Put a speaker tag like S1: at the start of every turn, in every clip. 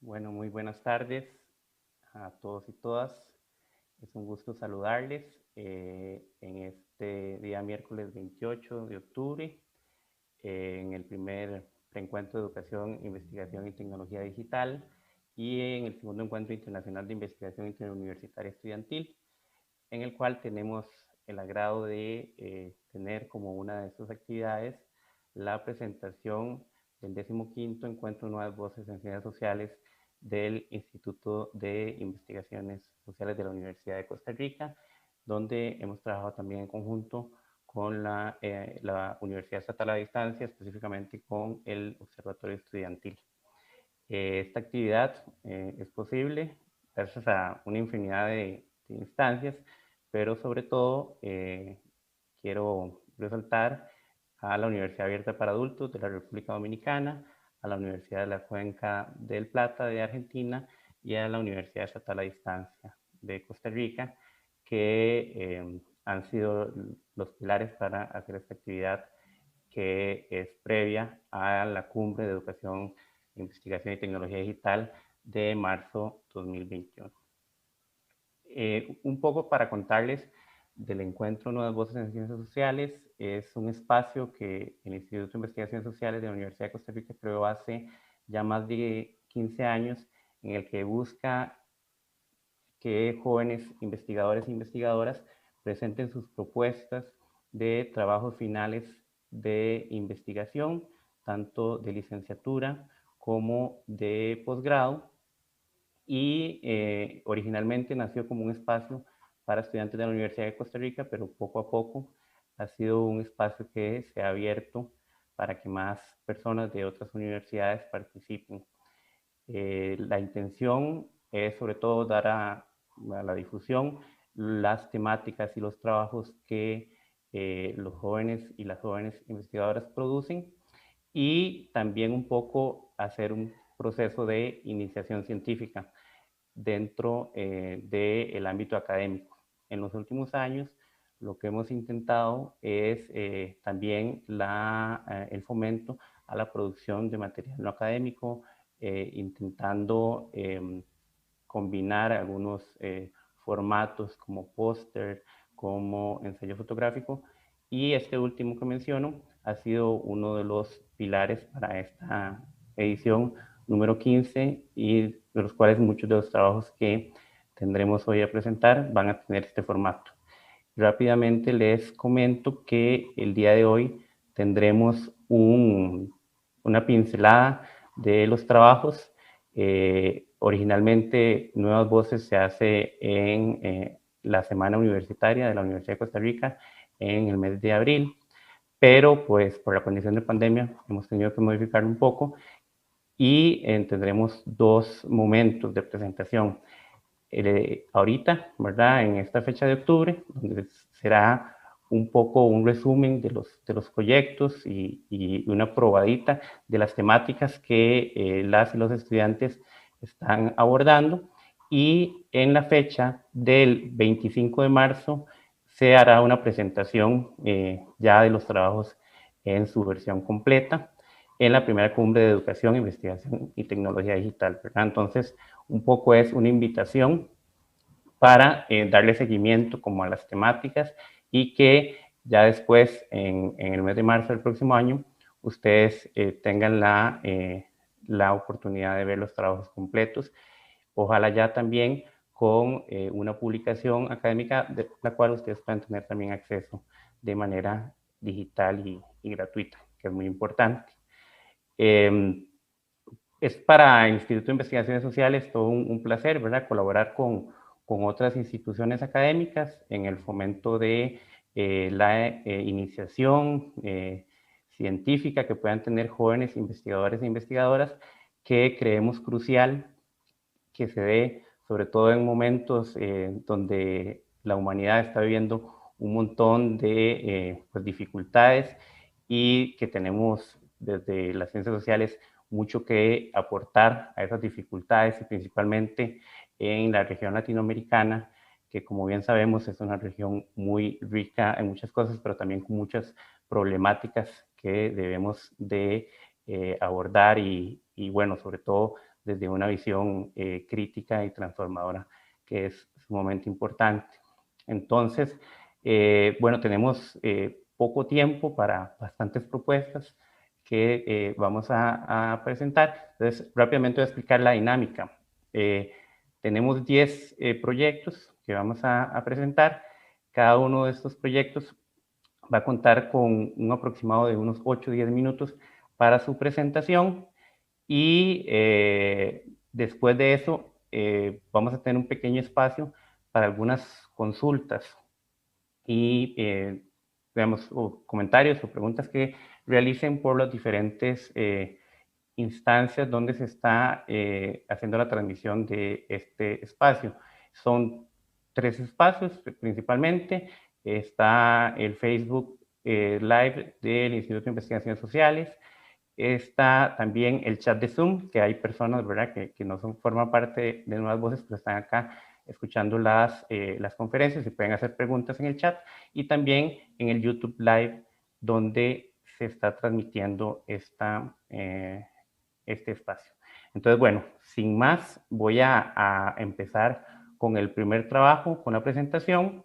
S1: Bueno, muy buenas tardes a todos y todas. Es un gusto saludarles en este día miércoles 28 de octubre, en el primer reencuentro de Educación, Investigación y Tecnología Digital y en el segundo encuentro internacional de investigación interuniversitaria estudiantil, en el cual tenemos el agrado de tener como una de sus actividades la presentación del 15º Encuentro Nuevas Voces en Ciencias Sociales del Instituto de Investigaciones Sociales de la Universidad de Costa Rica, donde hemos trabajado también en conjunto con la Universidad Estatal a Distancia, específicamente con el Observatorio Estudiantil. Esta actividad es posible gracias a una infinidad de instancias, pero sobre todo quiero resaltar a la Universidad Abierta para Adultos de la República Dominicana, a la Universidad de la Cuenca del Plata de Argentina y a la Universidad Estatal a Distancia de Costa Rica, que han sido los pilares para hacer esta actividad que es previa a la Cumbre de Educación, Investigación y Tecnología Digital de marzo 2021. Un poco para contarles del encuentro Nuevas Voces en Ciencias Sociales. Es un espacio que el Instituto de Investigaciones Sociales de la Universidad de Costa Rica creó hace ya más de 15 años, en el que busca que jóvenes investigadores e investigadoras presenten sus propuestas de trabajos finales de investigación, tanto de licenciatura como de posgrado, y originalmente nació como un espacio para estudiantes de la Universidad de Costa Rica, pero poco a poco ha sido un espacio que se ha abierto para que más personas de otras universidades participen. La intención es sobre todo dar a la difusión las temáticas y los trabajos que los jóvenes y las jóvenes investigadoras producen, y también un poco hacer un proceso de iniciación científica dentro del ámbito académico. En los últimos años, lo que hemos intentado es también el fomento a la producción de material no académico, intentando combinar algunos formatos como póster, como ensayo fotográfico, y este último que menciono ha sido uno de los pilares para esta edición número 15, y de los cuales muchos de los trabajos que tendremos hoy a presentar van a tener este formato. Rápidamente les comento que el día de hoy tendremos una pincelada de los trabajos. Originalmente Nuevas Voces se hace en la Semana Universitaria de la Universidad de Costa Rica en el mes de abril, pero pues por la condición de pandemia hemos tenido que modificarlo un poco y tendremos dos momentos de presentación. Ahorita, ¿verdad? En esta fecha de octubre, donde será un poco un resumen de los proyectos y una probadita de las temáticas que las y los estudiantes están abordando. Y en la fecha del 25 de marzo se hará una presentación ya de los trabajos en su versión completa en la primera cumbre de educación, investigación y tecnología digital, ¿verdad? Entonces, un poco es una invitación para darle seguimiento como a las temáticas, y que ya después, en el mes de marzo del próximo año, ustedes tengan la oportunidad de ver los trabajos completos. Ojalá ya también con una publicación académica de la cual ustedes puedan tener también acceso de manera digital y gratuita, que es muy importante. Es para el Instituto de Investigaciones Sociales todo un placer, ¿verdad? Colaborar con otras instituciones académicas en el fomento de la iniciación científica que puedan tener jóvenes investigadores e investigadoras, que creemos crucial que se dé, sobre todo en momentos donde la humanidad está viviendo un montón de pues dificultades, y que tenemos desde las ciencias sociales mucho que aportar a esas dificultades, y principalmente en la región latinoamericana, que como bien sabemos es una región muy rica en muchas cosas, pero también con muchas problemáticas que debemos de abordar y bueno, sobre todo desde una visión crítica y transformadora, que es sumamente importante. Entonces, bueno, tenemos poco tiempo para bastantes propuestas que vamos a presentar. Entonces, rápidamente voy a explicar la dinámica. Tenemos 10 proyectos que vamos a presentar. Cada uno de estos proyectos va a contar con un aproximado de unos 8 o 10 minutos para su presentación y después de eso vamos a tener un pequeño espacio para algunas consultas y digamos, o comentarios o preguntas que realicen por las diferentes instancias donde se está haciendo la transmisión de este espacio. Son 3 espacios principalmente. Está el Facebook Live del Instituto de Investigaciones Sociales. Está también el chat de Zoom, que hay personas, ¿verdad?, que no forman parte de Nuevas Voces, pero están acá escuchando las conferencias y pueden hacer preguntas en el chat. Y también en el YouTube Live, donde se está transmitiendo este espacio. Entonces, bueno, sin más, voy a empezar con el primer trabajo, con la presentación,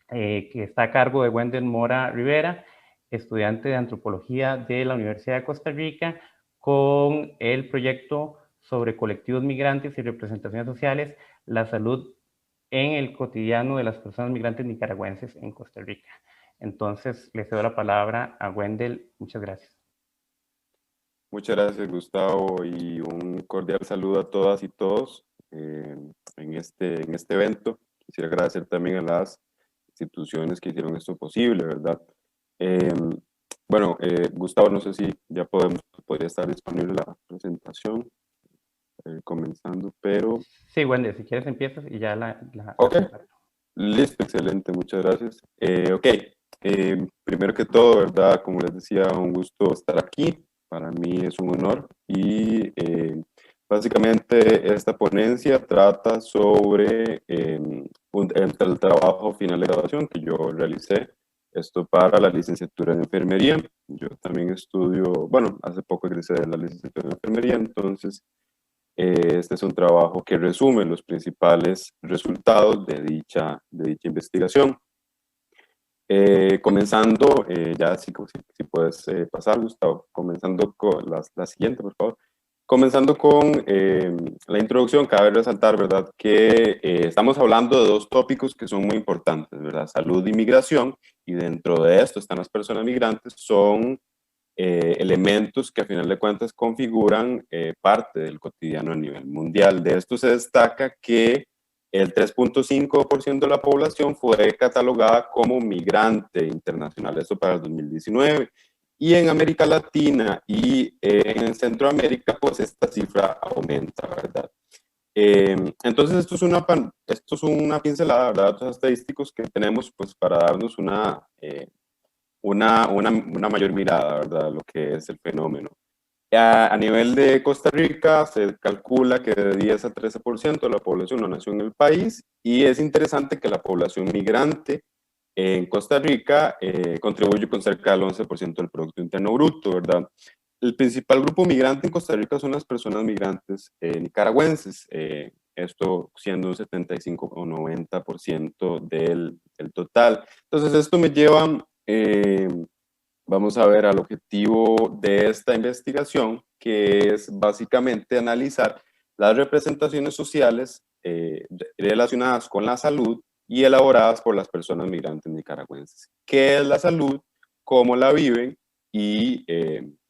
S1: que está a cargo de Wendell Mora Rivera, estudiante de Antropología de la Universidad de Costa Rica, con el proyecto sobre colectivos migrantes y representaciones sociales, la salud en el cotidiano de las personas migrantes nicaragüenses en Costa Rica. Entonces, le cedo la palabra a Wendell. Muchas gracias.
S2: Muchas gracias, Gustavo, y un cordial saludo a todas y todos en este evento. Quisiera agradecer también a las instituciones que hicieron esto posible, ¿verdad? Bueno, Gustavo, no sé si ya podría estar disponible la presentación, comenzando, pero...
S1: Sí, Wendell, si quieres empiezas y ya la
S2: Ok,
S1: comparto.
S2: listo, excelente, muchas gracias. Ok, primero que todo, ¿verdad? Como les decía, un gusto estar aquí. Para mí es un honor y básicamente esta ponencia trata sobre el trabajo final de graduación que yo realicé, esto para la licenciatura en enfermería. Yo también estudio, bueno, hace poco egresé de la licenciatura en enfermería, entonces este es un trabajo que resume los principales resultados de dicha investigación. Comenzando, ya si puedes pasar, Gustavo, comenzando con la siguiente, por favor. Comenzando con la introducción, cabe resaltar, ¿verdad?, que estamos hablando de dos tópicos que son muy importantes, ¿verdad? Salud y migración, y dentro de esto están las personas migrantes, son elementos que a final de cuentas configuran parte del cotidiano a nivel mundial. De esto se destaca que el 3.5% de la población fue catalogada como migrante internacional, esto para el 2019. Y en América Latina y en Centroamérica, pues esta cifra aumenta, ¿verdad? Entonces, esto es una pincelada, ¿verdad?, de datos estadísticos que tenemos pues para darnos una mayor mirada, ¿verdad?, lo que es el fenómeno. A nivel de Costa Rica, se calcula que de 10 a 13% de la población no nació en el país, y es interesante que la población migrante en Costa Rica contribuye con cerca del 11% del Producto Interno Bruto, ¿verdad? El principal grupo migrante en Costa Rica son las personas migrantes nicaragüenses, esto siendo un 75 o 90% del total. Entonces, esto me lleva... vamos a ver al objetivo de esta investigación, que es básicamente analizar las representaciones sociales relacionadas con la salud y elaboradas por las personas migrantes nicaragüenses. ¿Qué es la salud? ¿Cómo la viven? Y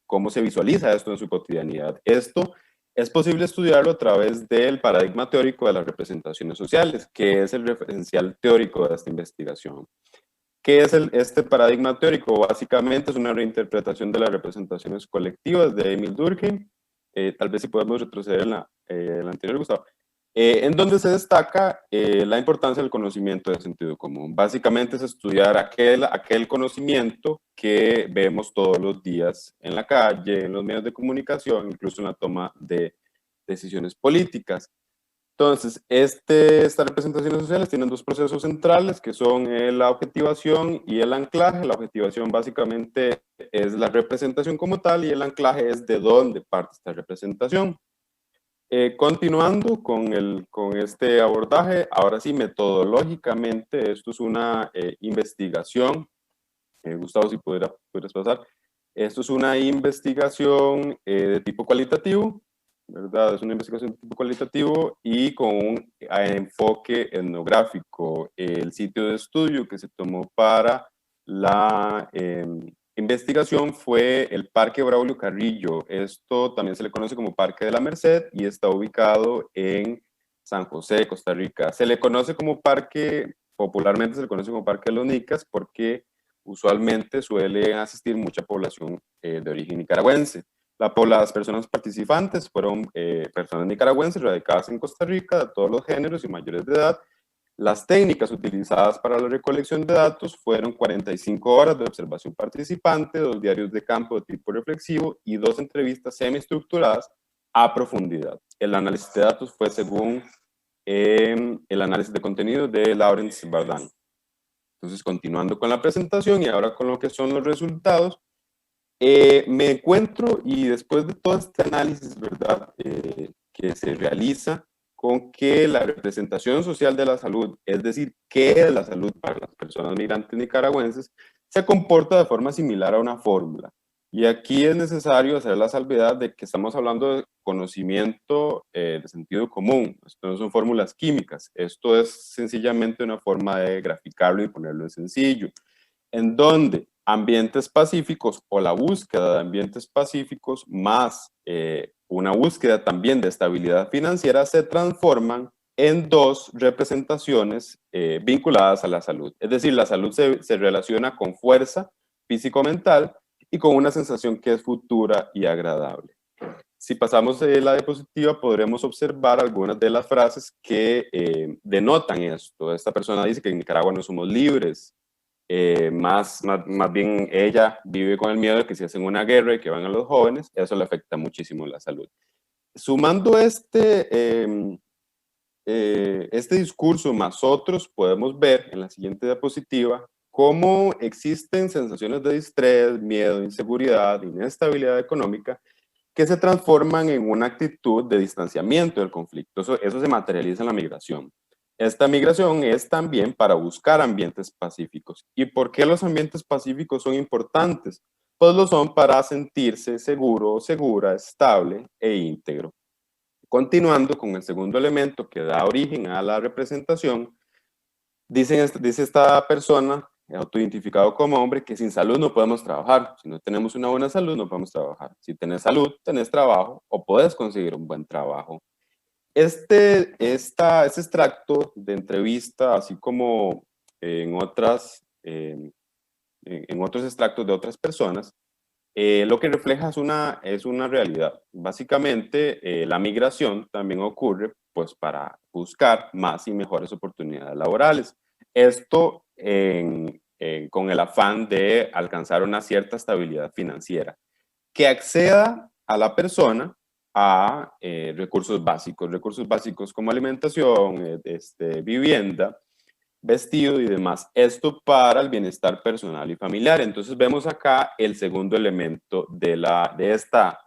S2: cómo se visualiza esto en su cotidianidad. Esto es posible estudiarlo a través del paradigma teórico de las representaciones sociales, que es el referencial teórico de esta investigación. ¿Qué es este paradigma teórico? Básicamente es una reinterpretación de las representaciones colectivas de Emil Durkheim. Tal vez si podemos retroceder en la anterior, Gustavo, en donde se destaca la importancia del conocimiento de sentido común. Básicamente es estudiar aquel conocimiento que vemos todos los días en la calle, en los medios de comunicación, incluso en la toma de decisiones políticas. Entonces, estas representaciones sociales tienen dos procesos centrales, que son la objetivación y el anclaje. La objetivación básicamente es la representación como tal, y el anclaje es de dónde parte esta representación. Continuando con este abordaje, ahora sí, metodológicamente, esto es una investigación. Gustavo, si pudieras pasar. Esto es una investigación de tipo cualitativo, ¿verdad? Es una investigación de tipo cualitativo y con un enfoque etnográfico. El sitio de estudio que se tomó para la investigación fue el Parque Braulio Carrillo. Esto también se le conoce como Parque de la Merced y está ubicado en San José, Costa Rica. Se le conoce como parque, popularmente se le conoce como Parque de los Nicas porque usualmente suele asistir mucha población de origen nicaragüense. Las personas participantes fueron personas nicaragüenses radicadas en Costa Rica de todos los géneros y mayores de edad. Las técnicas utilizadas para la recolección de datos fueron 45 horas de observación participante, 2 diarios de campo de tipo reflexivo y 2 entrevistas semiestructuradas a profundidad. El análisis de datos fue según el análisis de contenido de Lawrence Bardán. Entonces, continuando con la presentación y ahora con lo que son los resultados, me encuentro y después de todo este análisis, ¿verdad? Que se realiza con que la representación social de la salud, es decir, qué es la salud para las personas migrantes nicaragüenses, se comporta de forma similar a una fórmula. Y aquí es necesario hacer la salvedad de que estamos hablando de conocimiento de sentido común. Esto no son fórmulas químicas. Esto es sencillamente una forma de graficarlo y ponerlo en sencillo. En donde ambientes pacíficos o la búsqueda de ambientes pacíficos más una búsqueda también de estabilidad financiera se transforman en 2 representaciones vinculadas a la salud. Es decir, la salud se relaciona con fuerza físico-mental y con una sensación que es futura y agradable. Si pasamos la diapositiva, podremos observar algunas de las frases que denotan esto. Esta persona dice que en Nicaragua no somos libres. Más bien ella vive con el miedo de que si hacen una guerra y que van a los jóvenes, eso le afecta muchísimo la salud. Sumando este discurso más otros, podemos ver en la siguiente diapositiva cómo existen sensaciones de distrés, miedo, inseguridad, inestabilidad económica que se transforman en una actitud de distanciamiento del conflicto. Eso se materializa en la migración. Esta migración es también para buscar ambientes pacíficos. ¿Y por qué los ambientes pacíficos son importantes? Pues lo son para sentirse seguro, segura, estable e íntegro. Continuando con el segundo elemento que da origen a la representación, dice esta persona, autoidentificado como hombre, que sin salud no podemos trabajar. Si no tenemos una buena salud, no podemos trabajar. Si tenés salud, tenés trabajo o podés conseguir un buen trabajo. Este extracto de entrevista, así como en otros extractos de otras personas, lo que refleja es una realidad. Básicamente, la migración también ocurre pues, para buscar más y mejores oportunidades laborales. Esto con el afán de alcanzar una cierta estabilidad financiera, que acceda a la persona a recursos básicos como alimentación, vivienda, vestido y demás. Esto para el bienestar personal y familiar. Entonces vemos acá el segundo elemento de esta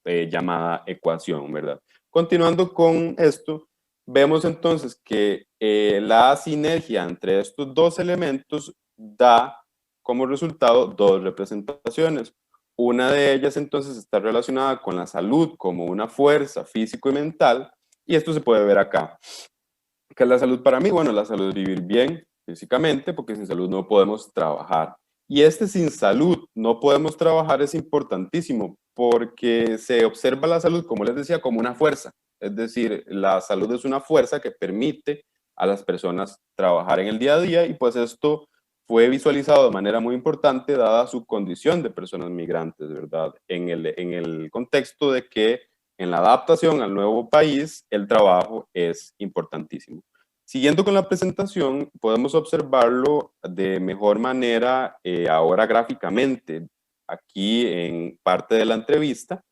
S2: llamada ecuación, ¿verdad? Continuando con esto, vemos entonces que la sinergia entre estos 2 elementos da como resultado 2 representaciones. Una de ellas entonces está relacionada con la salud como una fuerza físico y mental, y esto se puede ver acá. ¿Qué es la salud para mí? Bueno, la salud es vivir bien físicamente, porque sin salud no podemos trabajar. Y sin salud no podemos trabajar es importantísimo, porque se observa la salud, como les decía, como una fuerza. Es decir, la salud es una fuerza que permite a las personas trabajar en el día a día y pues esto fue visualizado de manera muy importante dada su condición de personas migrantes, ¿verdad? En el contexto de que en la adaptación al nuevo país, el trabajo es importantísimo. Siguiendo con la presentación, podemos observarlo de mejor manera ahora gráficamente. Aquí en parte de la entrevista,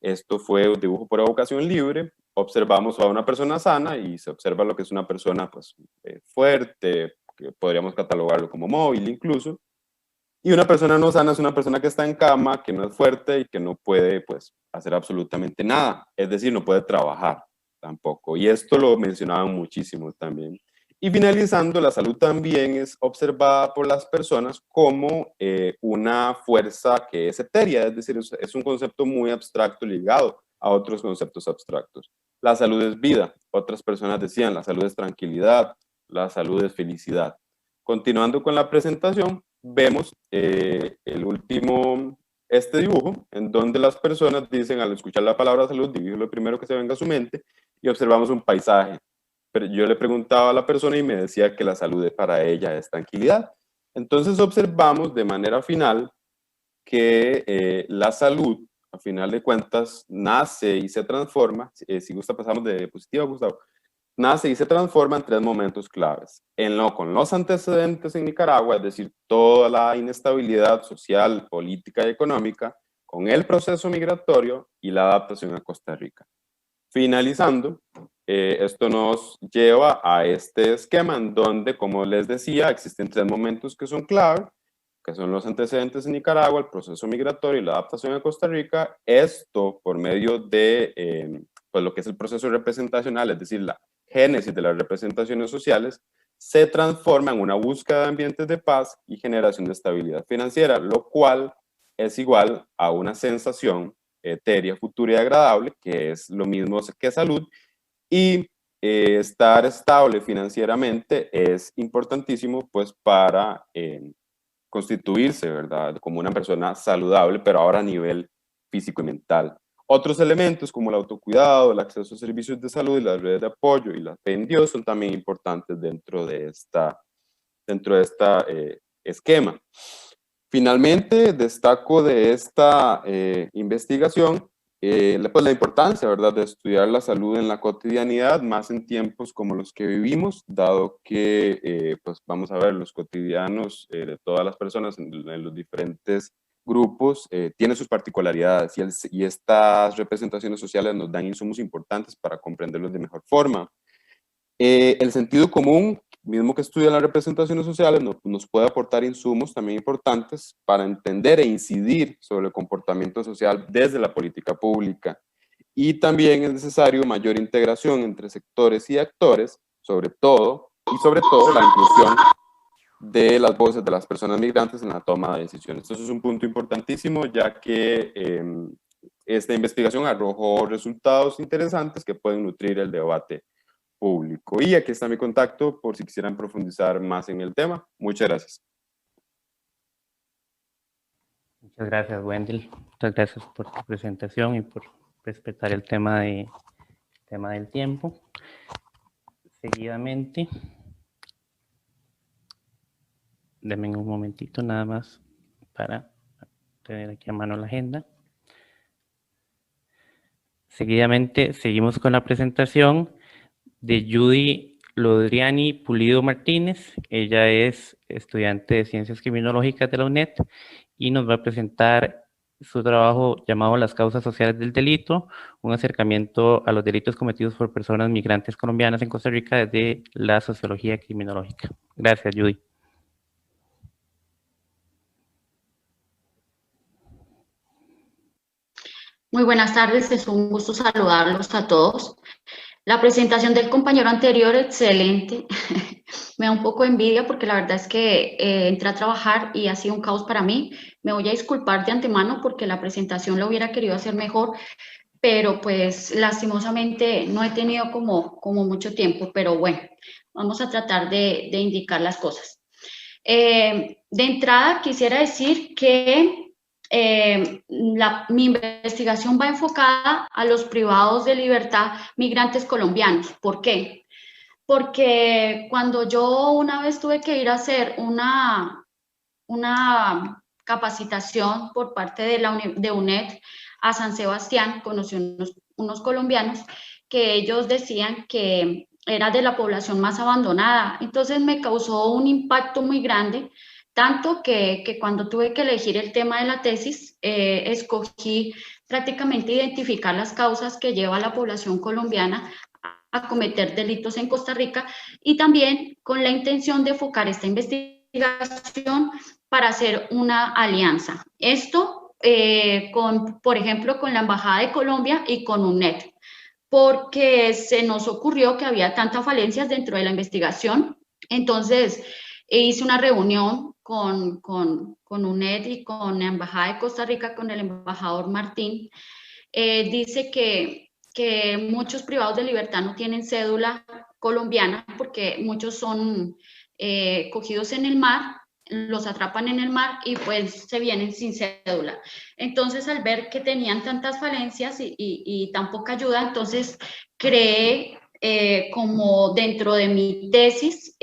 S2: esto fue un dibujo por evocación libre, observamos a una persona sana y se observa lo que es una persona pues, fuerte, que podríamos catalogarlo como móvil incluso, Y una persona no sana es una persona que está en cama, que no es fuerte y que no puede, pues, hacer absolutamente nada. Es decir, no puede trabajar tampoco. Y esto lo mencionaban muchísimo también. Y finalizando, la salud también es observada por las personas como una fuerza que es etérea, es decir, es un concepto muy abstracto ligado a otros conceptos abstractos. La salud es vida. Otras personas decían, la salud es tranquilidad, la salud es felicidad. Continuando con la presentación, vemos este dibujo, en donde las personas dicen, al escuchar la palabra salud, dibujo lo primero que se venga a su mente, y observamos un paisaje. Pero yo le preguntaba a la persona y me decía que la salud para ella es tranquilidad. Entonces observamos de manera final que la salud, a final de cuentas, nace y se transforma. Si gusta, pasamos de diapositiva, Gustavo. Nace y se transforma en tres momentos claves. Con los antecedentes en Nicaragua, es decir, toda la inestabilidad social, política y económica, con el proceso migratorio y la adaptación a Costa Rica. Finalizando, esto nos lleva a este esquema en donde, como les decía, existen tres momentos que son clave, que son los antecedentes en Nicaragua, el proceso migratorio y la adaptación a Costa Rica. Esto por medio de pues lo que es el proceso representacional, es decir, la génesis de las representaciones sociales, se transforma en una búsqueda de ambientes de paz y generación de estabilidad financiera, lo cual es igual a una sensación etérea, futura y agradable, que es lo mismo que salud, y estar estable financieramente es importantísimo pues para constituirse, ¿verdad? Como una persona saludable, pero ahora a nivel físico y mental. Otros elementos como el autocuidado, el acceso a servicios de salud y las redes de apoyo y la fe en Dios son también importantes dentro de esta esquema. Finalmente, destaco de esta investigación pues la importancia, ¿verdad?, de estudiar la salud en la cotidianidad, más en tiempos como los que vivimos, dado que, pues vamos a ver, los cotidianos de todas las personas en los diferentes grupos tienen sus particularidades y estas representaciones sociales nos dan insumos importantes para comprenderlos de mejor forma. El sentido común, mismo que estudia las representaciones sociales, nos puede aportar insumos también importantes para entender e incidir sobre el comportamiento social desde la política pública. Y también es necesario mayor integración entre sectores y actores, sobre todo la inclusión de las voces de las personas migrantes en la toma de decisiones. Eso es un punto importantísimo, ya que esta investigación arrojó resultados interesantes que pueden nutrir el debate público. Y aquí está mi contacto por si quisieran profundizar más en el tema. Muchas gracias.
S1: Muchas gracias, Wendell. Muchas gracias por tu presentación y por respetar el tema del tiempo. Seguidamente, denme un momentito nada más para tener aquí a mano la agenda. Seguidamente, seguimos con la presentación de Judy Lodriani Pulido Martínez. Ella es estudiante de Ciencias Criminológicas de la UNED y nos va a presentar su trabajo llamado Las causas sociales del delito, un acercamiento a los delitos cometidos por personas migrantes colombianas en Costa Rica desde la sociología criminológica. Gracias, Judy.
S3: Muy buenas tardes, es un gusto saludarlos a todos. La presentación del compañero anterior, excelente. Me da un poco de envidia porque la verdad es que entré a trabajar y ha sido un caos para mí. Me voy a disculpar de antemano porque la presentación lo hubiera querido hacer mejor, pero pues lastimosamente no he tenido como mucho tiempo, pero bueno, vamos a tratar de indicar las cosas. De entrada quisiera decir que mi investigación va enfocada a los privados de libertad migrantes colombianos. ¿Por qué? Porque cuando yo una vez tuve que ir a hacer una capacitación por parte de UNED a San Sebastián, conocí unos colombianos que ellos decían que era de la población más abandonada. Entonces me causó un impacto muy grande, tanto que cuando tuve que elegir el tema de la tesis, escogí prácticamente identificar las causas que lleva a la población colombiana a cometer delitos en Costa Rica y también con la intención de enfocar esta investigación investigación para hacer una alianza. Esto, por ejemplo, con la Embajada de Colombia y con UNED, porque se nos ocurrió que había tantas falencias dentro de la investigación. Entonces, hice una reunión con UNED y con la Embajada de Costa Rica, con el embajador Martín. Dice que muchos privados de libertad no tienen cédula colombiana porque muchos son cogidos en el mar, los atrapan en el mar y pues se vienen sin cédula. Entonces, al ver que tenían tantas falencias y tan poca ayuda, entonces creé como dentro de mi tesis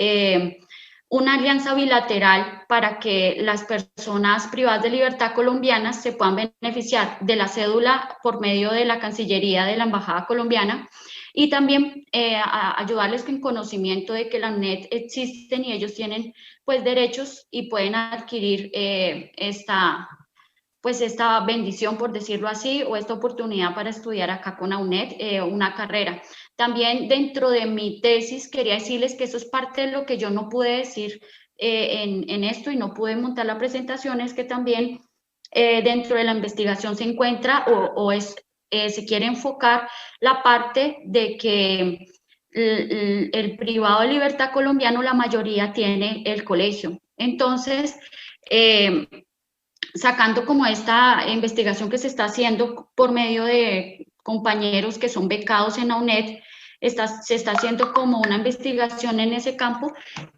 S3: una alianza bilateral para que las personas privadas de libertad colombianas se puedan beneficiar de la cédula por medio de la Cancillería de la Embajada colombiana y también ayudarles con conocimiento de que la UNED existen y ellos tienen pues derechos y pueden adquirir esta bendición, por decirlo así, o esta oportunidad para estudiar acá con la UNED una carrera. También dentro de mi tesis quería decirles que eso es parte de lo que yo no pude decir en esto y no pude montar la presentación, es que también dentro de la investigación se encuentra se quiere enfocar la parte de que el privado de libertad colombiano, la mayoría tiene el colegio. Entonces, sacando como esta investigación que se está haciendo por medio de compañeros que son becados en la UNED, se está haciendo como una investigación en ese campo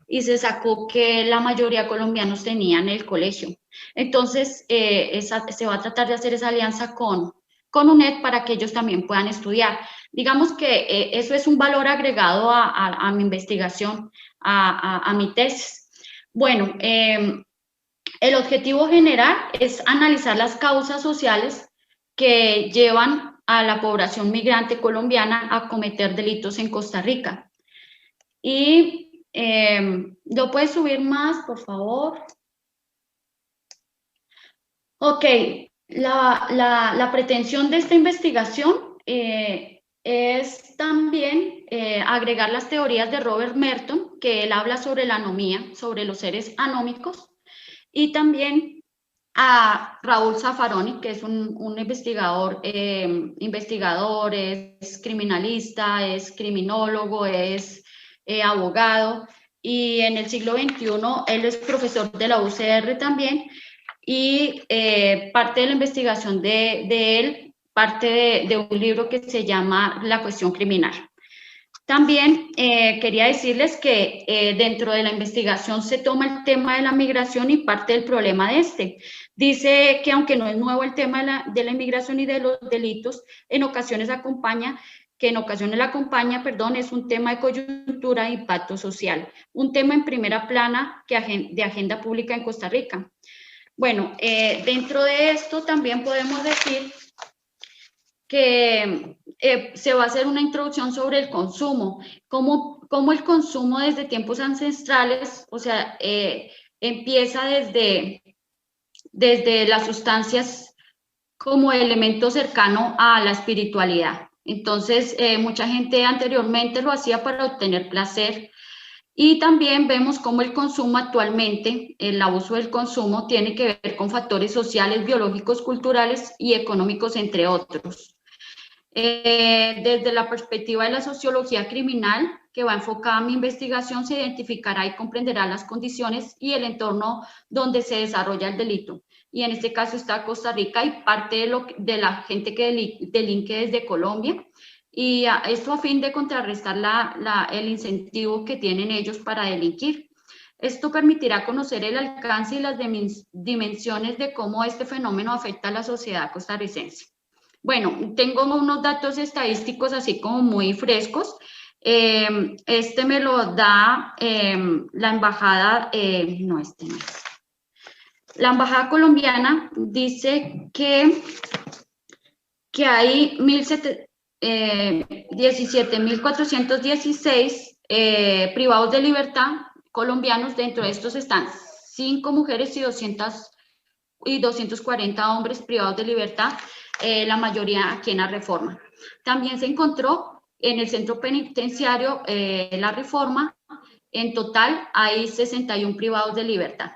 S3: y se sacó que la mayoría de colombianos tenían el colegio. Entonces, se va a tratar de hacer esa alianza con UNED para que ellos también puedan estudiar. Digamos que eso es un valor agregado a mi investigación, a mi tesis. Bueno, el objetivo general es analizar las causas sociales que llevan a la población migrante colombiana a cometer delitos en Costa Rica. Y ¿lo puedes subir más, por favor? Ok, la pretensión de esta investigación es también agregar las teorías de Robert Merton, que él habla sobre la anomía, sobre los seres anómicos, y también a Raúl Zaffaroni, que es un investigador, es criminalista, es criminólogo, es abogado, y en el siglo XXI él es profesor de la UCR también, y parte de la investigación de él, parte de un libro que se llama La cuestión criminal. También quería decirles que dentro de la investigación se toma el tema de la migración y parte del problema de este. Dice que aunque no es nuevo el tema de la inmigración y de los delitos, en ocasiones la acompaña, es un tema de coyuntura e impacto social, un tema en primera plana de agenda pública en Costa Rica. Bueno, dentro de esto también podemos decir que se va a hacer una introducción sobre el consumo, cómo el consumo desde tiempos ancestrales, o sea, empieza desde las sustancias como elemento cercano a la espiritualidad. Entonces, mucha gente anteriormente lo hacía para obtener placer, y también vemos cómo el consumo actualmente, el abuso del consumo, tiene que ver con factores sociales, biológicos, culturales y económicos, entre otros. Desde la perspectiva de la sociología criminal, que va enfocada a mi investigación, se identificará y comprenderá las condiciones y el entorno donde se desarrolla el delito. Y en este caso está Costa Rica y parte de la gente que delinque desde Colombia. Y esto a fin de contrarrestar el incentivo que tienen ellos para delinquir. Esto permitirá conocer el alcance y las dimensiones de cómo este fenómeno afecta a la sociedad costarricense. Bueno, tengo unos datos estadísticos así como muy frescos. Este me lo da la embajada, no, este no es. La embajada colombiana dice que hay 17.416 privados de libertad colombianos. Dentro de estos están 5 mujeres y 240 hombres privados de libertad, la mayoría aquí en la Reforma. También se encontró en el centro penitenciario La Reforma En total hay 61 privados de libertad.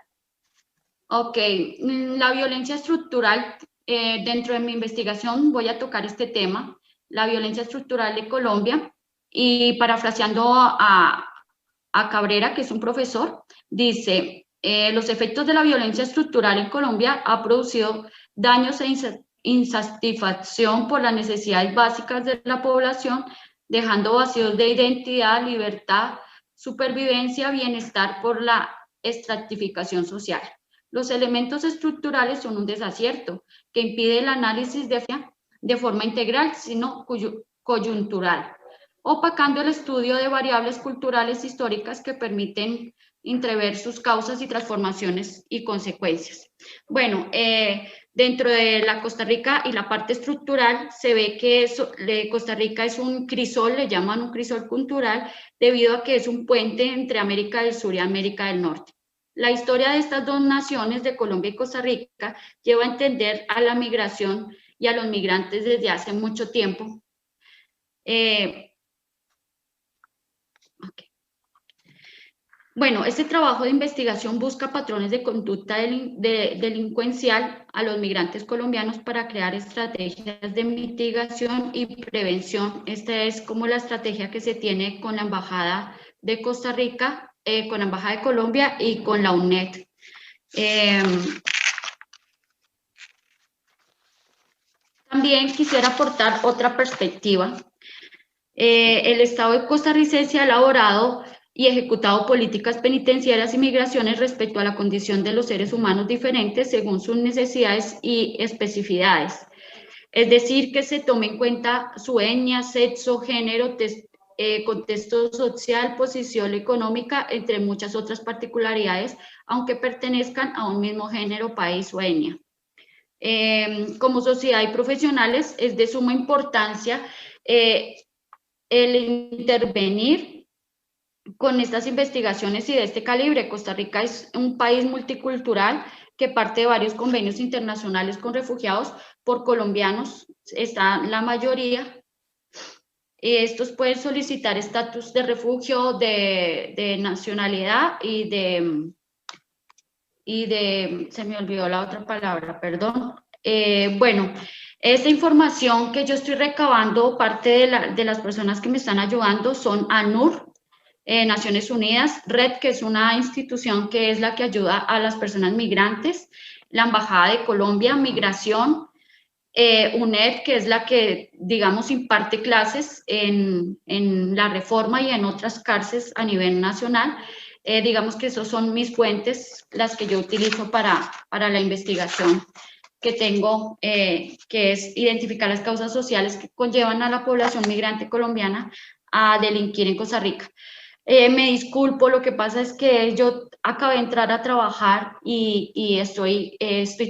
S3: Ok, la violencia estructural, dentro de mi investigación voy a tocar este tema, la violencia estructural de Colombia, y parafraseando a Cabrera, que es un profesor, dice, los efectos de la violencia estructural en Colombia ha producido daños e insatisfacción por las necesidades básicas de la población, dejando vacíos de identidad, libertad, supervivencia, bienestar por la estratificación social. Los elementos estructurales son un desacierto que impide el análisis de forma integral, sino coyuntural, opacando el estudio de variables culturales históricas que permiten entrever sus causas y transformaciones y consecuencias. Bueno, dentro de la Costa Rica y la parte estructural se ve que Costa Rica es un crisol, le llaman un crisol cultural, debido a que es un puente entre América del Sur y América del Norte. La historia de estas dos naciones, de Colombia y Costa Rica, lleva a entender a la migración y a los migrantes desde hace mucho tiempo. Bueno, este trabajo de investigación busca patrones de conducta delincuencial a los migrantes colombianos para crear estrategias de mitigación y prevención. Esta es como la estrategia que se tiene con la Embajada de Costa Rica, con la Embajada de Colombia y con la UNED. También quisiera aportar otra perspectiva. El Estado costarricense ha elaborado y ejecutado políticas penitenciarias y migraciones respecto a la condición de los seres humanos diferentes según sus necesidades y especificidades. Es decir, que se tome en cuenta su etnia, sexo, género, contexto social, posición económica, entre muchas otras particularidades, aunque pertenezcan a un mismo género, país o etnia. Como sociedad y profesionales es de suma importancia el intervenir con estas investigaciones y de este calibre. Costa Rica es un país multicultural que parte de varios convenios internacionales con refugiados por colombianos, está la mayoría. Estos pueden solicitar estatus de refugio, de nacionalidad y se me olvidó la otra palabra, perdón. Bueno, esta información que yo estoy recabando, parte de las personas que me están ayudando son ANUR, Naciones Unidas, RED, que es una institución que es la que ayuda a las personas migrantes, la Embajada de Colombia, Migración, UNED, que es la que, digamos, imparte clases en la Reforma y en otras cárceles a nivel nacional. Digamos que esos son mis fuentes, las que yo utilizo para la investigación que tengo, que es identificar las causas sociales que conllevan a la población migrante colombiana a delinquir en Costa Rica. Me disculpo, lo que pasa es que yo acabé de entrar a trabajar y estoy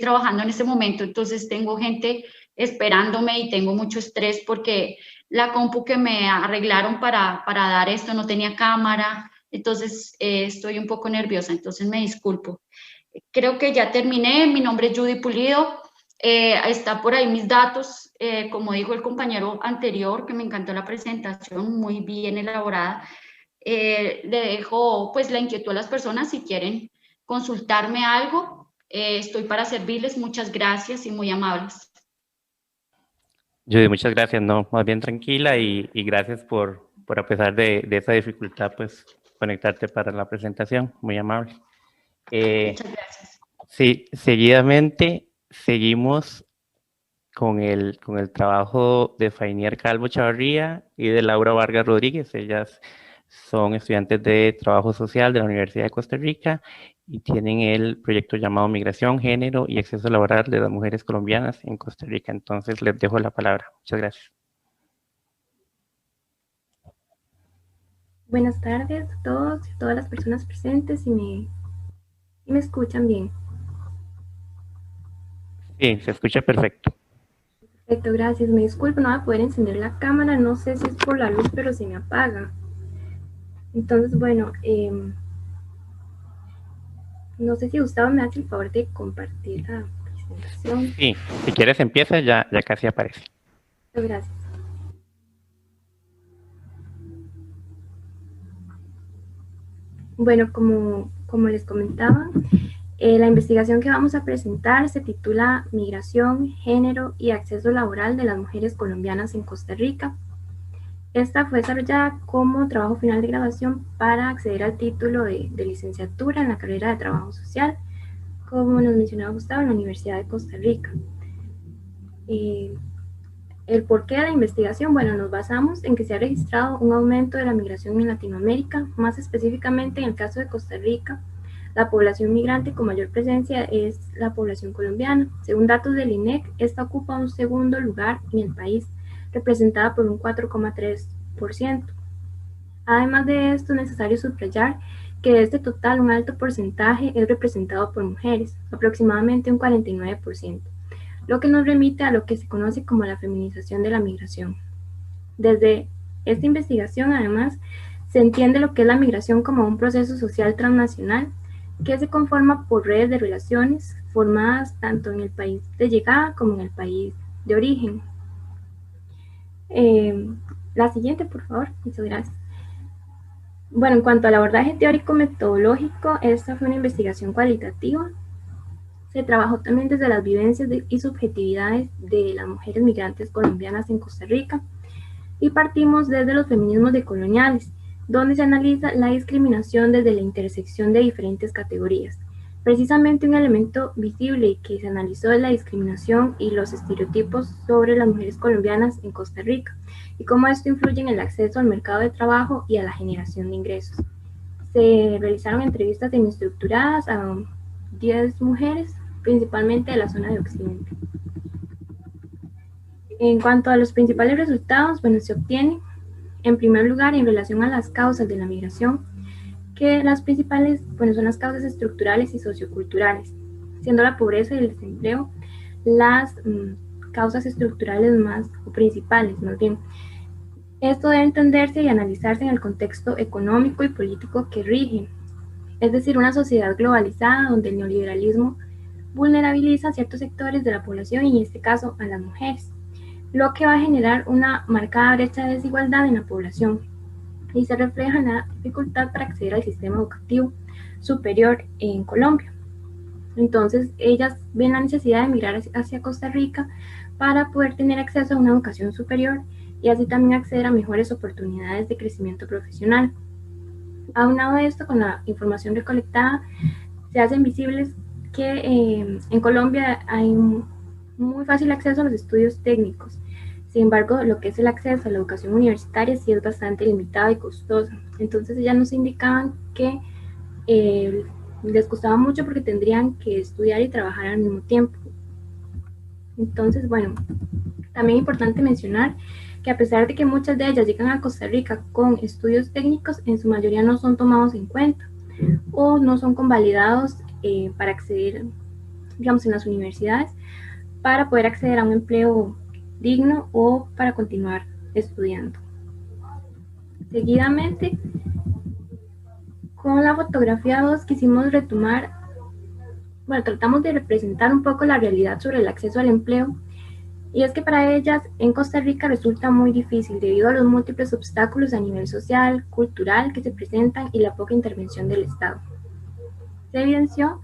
S3: trabajando en este momento, entonces tengo gente esperándome y tengo mucho estrés porque la compu que me arreglaron para dar esto no tenía cámara, entonces estoy un poco nerviosa, entonces me disculpo. Creo que ya terminé, mi nombre es Judy Pulido, está por ahí mis datos, como dijo el compañero anterior, que me encantó la presentación, muy bien elaborada. Le dejo pues la inquietud a las personas si quieren consultarme algo, estoy para servirles, muchas gracias y muy amables.
S1: Judy, muchas gracias, no, más bien tranquila y gracias por a pesar de esa dificultad, pues conectarte para la presentación, muy amable.
S3: Muchas gracias.
S1: Sí, seguidamente seguimos con el trabajo de Fainier Calvo Chavarría y de Laura Vargas Rodríguez. Ellas son estudiantes de Trabajo Social de la Universidad de Costa Rica y tienen el proyecto llamado Migración, Género y Acceso Laboral de las Mujeres Colombianas en Costa Rica. Entonces les dejo la palabra. Muchas gracias.
S4: Buenas tardes a todos y a todas las personas presentes y me escuchan bien.
S1: Sí, se escucha perfecto.
S4: Perfecto, gracias. Me disculpo, no voy a poder encender la cámara, no sé si es por la luz, pero se me apaga. Entonces, bueno, no sé si Gustavo me hace el favor de compartir la presentación.
S1: Sí, si quieres empieza, ya casi aparece.
S4: Gracias. Bueno, como les comentaba, la investigación que vamos a presentar se titula Migración, Género y Acceso Laboral de las Mujeres Colombianas en Costa Rica. Esta fue desarrollada como trabajo final de graduación para acceder al título de licenciatura en la carrera de Trabajo Social, como nos mencionaba Gustavo, en la Universidad de Costa Rica. El porqué de la investigación, bueno, nos basamos en que se ha registrado un aumento de la migración en Latinoamérica, más específicamente en el caso de Costa Rica. La población migrante con mayor presencia es la población colombiana. Según datos del INEC, esta ocupa un segundo lugar en el país, representada por un 4,3%. Además de esto, es necesario subrayar que de este total un alto porcentaje es representado por mujeres, aproximadamente un 49%, lo que nos remite a lo que se conoce como la feminización de la migración. Desde esta investigación, además, se entiende lo que es la migración como un proceso social transnacional que se conforma por redes de relaciones formadas tanto en el país de llegada como en el país de origen. La siguiente, por favor. Muchas gracias. Bueno, en cuanto al abordaje teórico-metodológico, esta fue una investigación cualitativa. Se trabajó también desde las vivencias y subjetividades de las mujeres migrantes colombianas en Costa Rica y partimos desde los feminismos decoloniales, donde se analiza la discriminación desde la intersección de diferentes categorías. Precisamente un elemento visible que se analizó es la discriminación y los estereotipos sobre las mujeres colombianas en Costa Rica y cómo esto influye en el acceso al mercado de trabajo y a la generación de ingresos. Se realizaron entrevistas semiestructuradas a 10 mujeres, principalmente de la zona de Occidente. En cuanto a los principales resultados, bueno, se obtiene, en primer lugar, en relación a las causas de la migración, que las principales, bueno, son las causas estructurales y socioculturales, siendo la pobreza y el desempleo las causas estructurales más, o principales, más bien. Esto debe entenderse y analizarse en el contexto económico y político que rige, es decir, una sociedad globalizada donde el neoliberalismo vulnerabiliza a ciertos sectores de la población y en este caso a las mujeres, lo que va a generar una marcada brecha de desigualdad en la población y se refleja en la dificultad para acceder al sistema educativo superior en Colombia. Entonces, ellas ven la necesidad de emigrar hacia Costa Rica para poder tener acceso a una educación superior y así también acceder a mejores oportunidades de crecimiento profesional. Aunado a esto, con la información recolectada, se hacen visibles que en Colombia hay muy fácil acceso a los estudios técnicos. Sin embargo, lo que es el acceso a la educación universitaria sí es bastante limitado y costoso. Entonces ellas nos indicaban que les costaba mucho porque tendrían que estudiar y trabajar al mismo tiempo. Entonces, bueno, también es importante mencionar que a pesar de que muchas de ellas llegan a Costa Rica con estudios técnicos, en su mayoría no son tomados en cuenta o no son convalidados para acceder, digamos, en las universidades, para poder acceder a un empleo digno o para continuar estudiando. Seguidamente, con la fotografía 2 quisimos retomar, bueno, tratamos de representar un poco la realidad sobre el acceso al empleo, y es que para ellas en Costa Rica resulta muy difícil debido a los múltiples obstáculos a nivel social, cultural que se presentan y la poca intervención del Estado. Se evidenció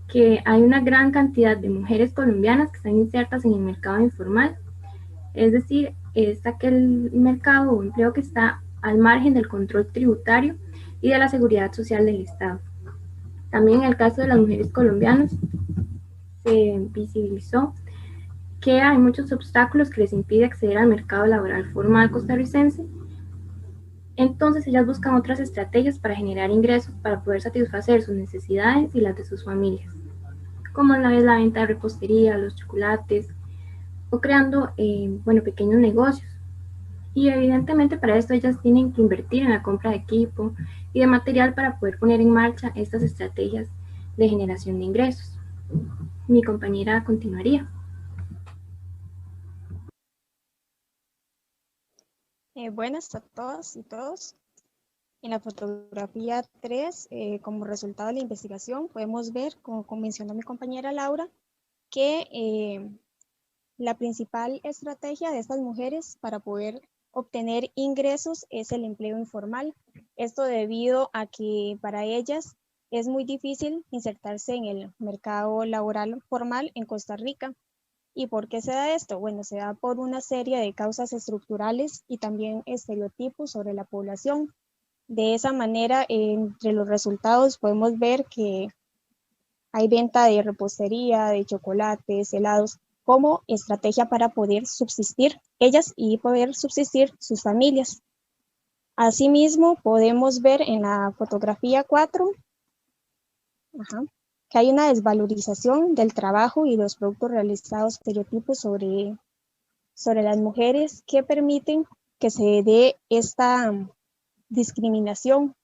S4: que hay una gran cantidad de mujeres colombianas que están insertas en el mercado informal, es decir, es aquel mercado o empleo que está al margen del control tributario y de la seguridad social del Estado. También en el caso de las mujeres colombianas se visibilizó que hay muchos obstáculos que les impide acceder al mercado laboral formal costarricense. Entonces ellas buscan otras estrategias para generar ingresos para poder satisfacer sus necesidades y las de sus familias, como la venta de repostería, los chocolates, o creando bueno, pequeños negocios. Y evidentemente para esto ellas tienen que invertir en la compra de equipo y de material para poder poner en marcha estas estrategias de generación de ingresos. Mi compañera continuaría.
S5: Buenas a todas y todos. En la fotografía 3, como resultado de la investigación, podemos ver, como mencionó mi compañera Laura, que la principal estrategia de estas mujeres para poder obtener ingresos es el empleo informal. Esto debido a que para ellas es muy difícil insertarse en el mercado laboral formal en Costa Rica. ¿Y por qué se da esto? Bueno, se da por una serie de causas estructurales y también estereotipos sobre la población. De esa manera, entre los resultados podemos ver que hay venta de repostería, de chocolates, helados, como estrategia para poder subsistir ellas y poder subsistir sus familias. Asimismo, podemos ver en la fotografía 4 que hay una desvalorización del trabajo y los productos realizados, estereotipos sobre las mujeres que permiten que se dé esta discriminación.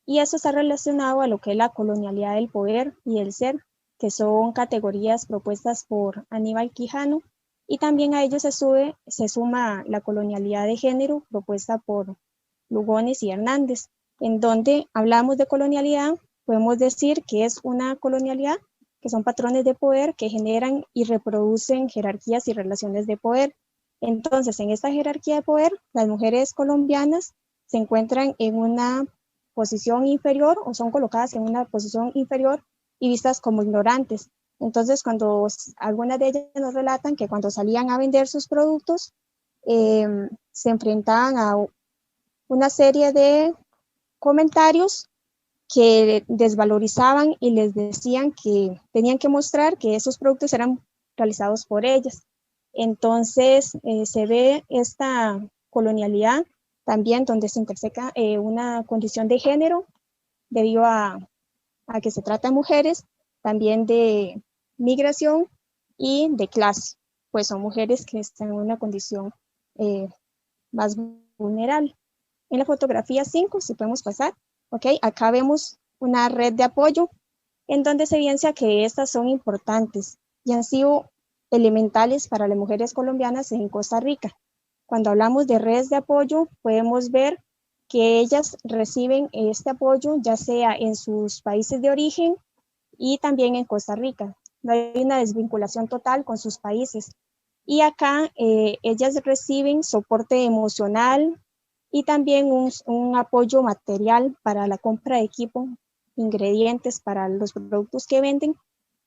S5: Y eso está relacionado a lo que es la colonialidad del poder y el ser, que son categorías propuestas por Aníbal Quijano, y también a ello se suma la colonialidad de género propuesta por Lugones y Hernández. En donde hablamos de colonialidad, podemos decir que es una colonialidad que son patrones de poder que generan y reproducen jerarquías y relaciones de poder. Entonces, en esta jerarquía de poder, las mujeres colombianas se encuentran en una posición inferior o son colocadas en una posición inferior y vistas como ignorantes. Entonces, cuando algunas de ellas nos relatan que cuando salían a vender sus productos, se enfrentaban a una serie de comentarios que desvalorizaban y les decían que tenían que mostrar que esos productos eran realizados por ellas. Entonces, se ve esta colonialidad también donde se interseca una condición de género debido a que se trata de mujeres, también de migración y de clase, pues son mujeres que están en una condición más vulnerable. En la fotografía 5, si podemos pasar, acá vemos una red de apoyo en donde se evidencia que estas son importantes y han sido elementales para las mujeres colombianas en Costa Rica. Cuando hablamos de redes de apoyo, podemos ver que ellas reciben este apoyo ya sea en sus países de origen y también en Costa Rica. No hay una desvinculación total con sus países. Y acá ellas reciben soporte emocional y también un apoyo material para la compra de equipo, ingredientes para los productos que venden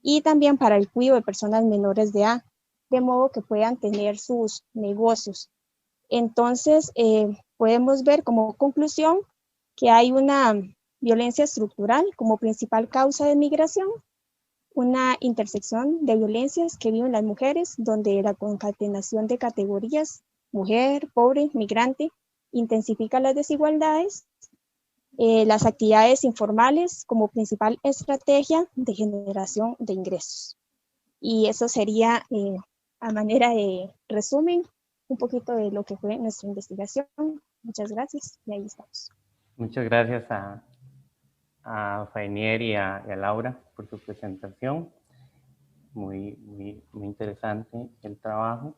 S5: y también para el cuidado de personas menores de edad, de modo que puedan tener sus negocios. Entonces, podemos ver como conclusión que hay una violencia estructural como principal causa de migración, una intersección de violencias que viven las mujeres, donde la concatenación de categorías, mujer, pobre, migrante, intensifica las desigualdades, las actividades informales como principal estrategia de generación de ingresos. Y eso sería, a manera de resumen, un poquito de lo que fue nuestra investigación. Muchas gracias y ahí estamos.
S1: Muchas gracias a Fainier y a Laura por su presentación. Muy interesante el trabajo.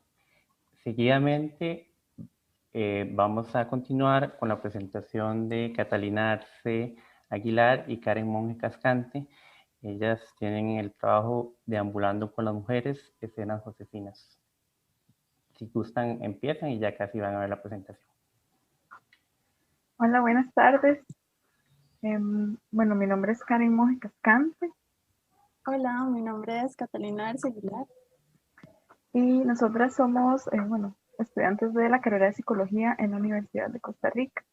S1: Seguidamente vamos a continuar con la presentación de Catalina Arce Aguilar y Karen Monge Cascante. Ellas tienen el trabajo Deambulando con las mujeres, escenas josefinas. Si gustan, empiezan y ya casi van a ver la presentación.
S6: Hola, buenas tardes. Bueno, mi nombre es Karen Monge Cascante.
S7: Hola, mi nombre es Catalina Arce Aguilar.
S6: Y nosotras somos, estudiantes de la carrera de Psicología en la Universidad de Costa Rica.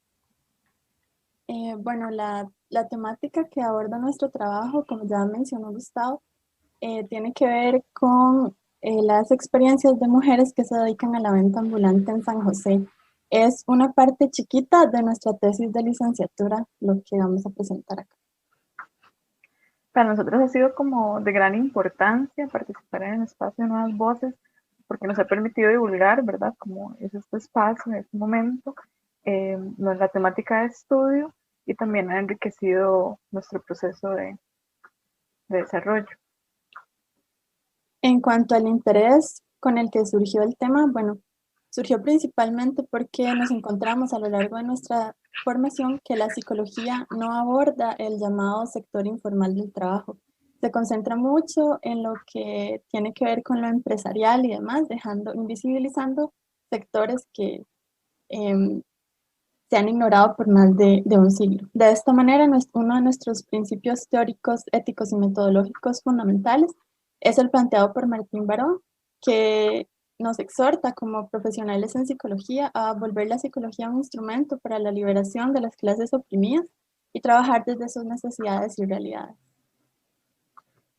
S7: Bueno, la temática que aborda nuestro trabajo, como ya mencionó Gustavo, tiene que ver con las experiencias de mujeres que se dedican a la venta ambulante en San José. Es una parte chiquita de nuestra tesis de licenciatura, lo que vamos a presentar acá.
S6: Para nosotros ha sido como de gran importancia participar en el espacio de Nuevas Voces, porque nos ha permitido divulgar, ¿verdad? Como es este espacio, en este momento, la temática de estudio y también ha enriquecido nuestro proceso de desarrollo.
S7: En cuanto al interés con el que surgió el tema, bueno, surgió principalmente porque nos encontramos a lo largo de nuestra formación que la psicología no aborda el llamado sector informal del trabajo. Se concentra mucho en lo que tiene que ver con lo empresarial y demás, invisibilizando sectores que se han ignorado por más de un siglo. De esta manera, uno de nuestros principios teóricos, éticos y metodológicos fundamentales es el planteado por Martín Barón, que nos exhorta como profesionales en psicología a volver la psicología un instrumento para la liberación de las clases oprimidas y trabajar desde sus necesidades y realidades.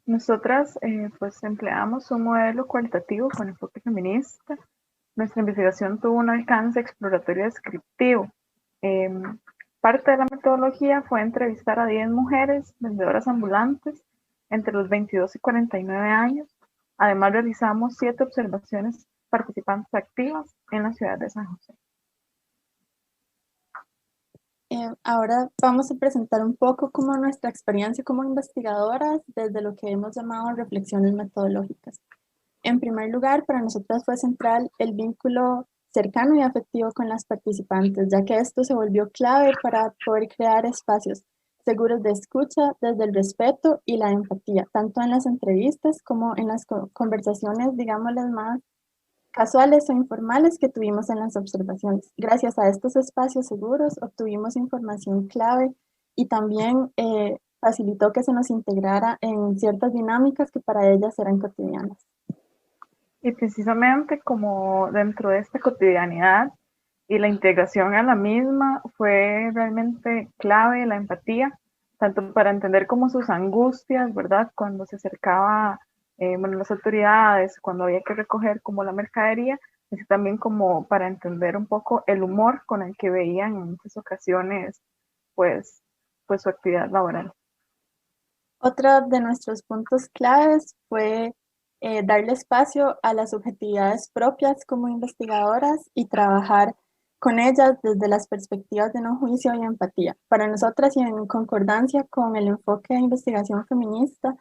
S6: Nosotras pues empleamos un modelo cualitativo con enfoque feminista. Nuestra investigación tuvo un alcance exploratorio descriptivo. Parte de la metodología fue entrevistar a 10 mujeres vendedoras ambulantes entre los 22 y 49 años. Además realizamos 7 observaciones participantes activas en la ciudad de San José.
S7: Ahora vamos a presentar un poco como nuestra experiencia como investigadoras desde lo que hemos llamado reflexiones metodológicas. En primer lugar, para nosotras fue central el vínculo cercano y afectivo con las participantes, ya que esto se volvió clave para poder crear espacios seguros de escucha desde el respeto y la empatía, tanto en las entrevistas como en las conversaciones, digámosles, más casuales o informales que tuvimos en las observaciones. Gracias a estos espacios seguros obtuvimos información clave y también facilitó que se nos integrara en ciertas dinámicas que para ellas eran cotidianas.
S6: Y precisamente como dentro de esta cotidianidad y la integración a la misma fue realmente clave la empatía, tanto para entender como sus angustias, ¿verdad? Cuando se acercaba las autoridades, cuando había que recoger como la mercadería, así también como para entender un poco el humor con el que veían en muchas ocasiones pues su actividad laboral.
S7: Otro de nuestros puntos claves fue darle espacio a las subjetividades propias como investigadoras y trabajar con ellas desde las perspectivas de no juicio y empatía. Para nosotras y en concordancia con el enfoque de investigación feminista,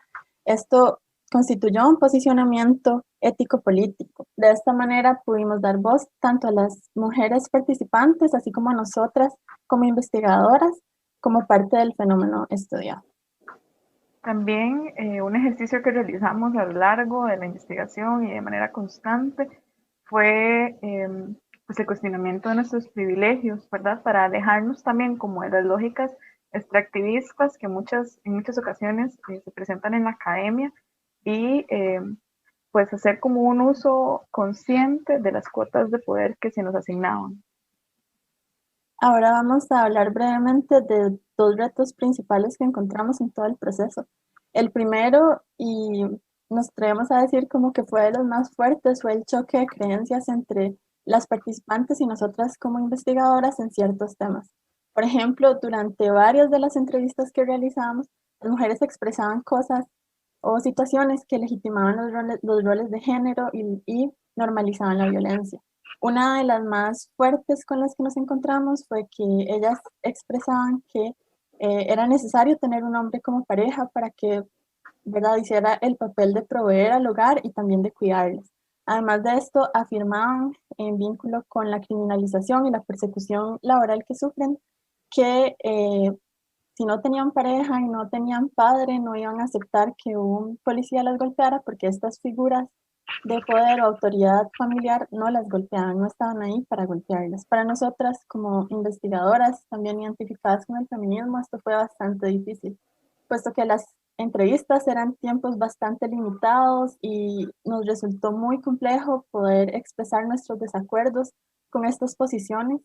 S7: esto constituyó un posicionamiento ético-político. De esta manera pudimos dar voz tanto a las mujeres participantes, así como a nosotras como investigadoras, como parte del fenómeno estudiado.
S6: También un ejercicio que realizamos a lo largo de la investigación y de manera constante fue pues el cuestionamiento de nuestros privilegios, ¿verdad? Para alejarnos también como de las lógicas extractivistas que en muchas ocasiones se presentan en la academia y pues hacer como un uso consciente de las cuotas de poder que se nos asignaban.
S7: Ahora vamos a hablar brevemente de 2 retos principales que encontramos en todo el proceso. El primero, y nos atrevemos a decir como que fue de los más fuertes, fue el choque de creencias entre las participantes y nosotras como investigadoras en ciertos temas. Por ejemplo, durante varias de las entrevistas que realizamos, las mujeres expresaban cosas o situaciones que legitimaban los roles de género y normalizaban la violencia. Una de las más fuertes con las que nos encontramos fue que ellas expresaban que era necesario tener un hombre como pareja para que, ¿verdad?, hiciera el papel de proveer al hogar y también de cuidarles. Además de esto, afirmaban en vínculo con la criminalización y la persecución laboral que sufren, que si no tenían pareja y no tenían padre, no iban a aceptar que un policía las golpeara porque estas figuras de poder o autoridad familiar no las golpeaban, no estaban ahí para golpearlas. Para nosotras, como investigadoras también identificadas con el feminismo, esto fue bastante difícil, puesto que las entrevistas eran tiempos bastante limitados y nos resultó muy complejo poder expresar nuestros desacuerdos con estas posiciones,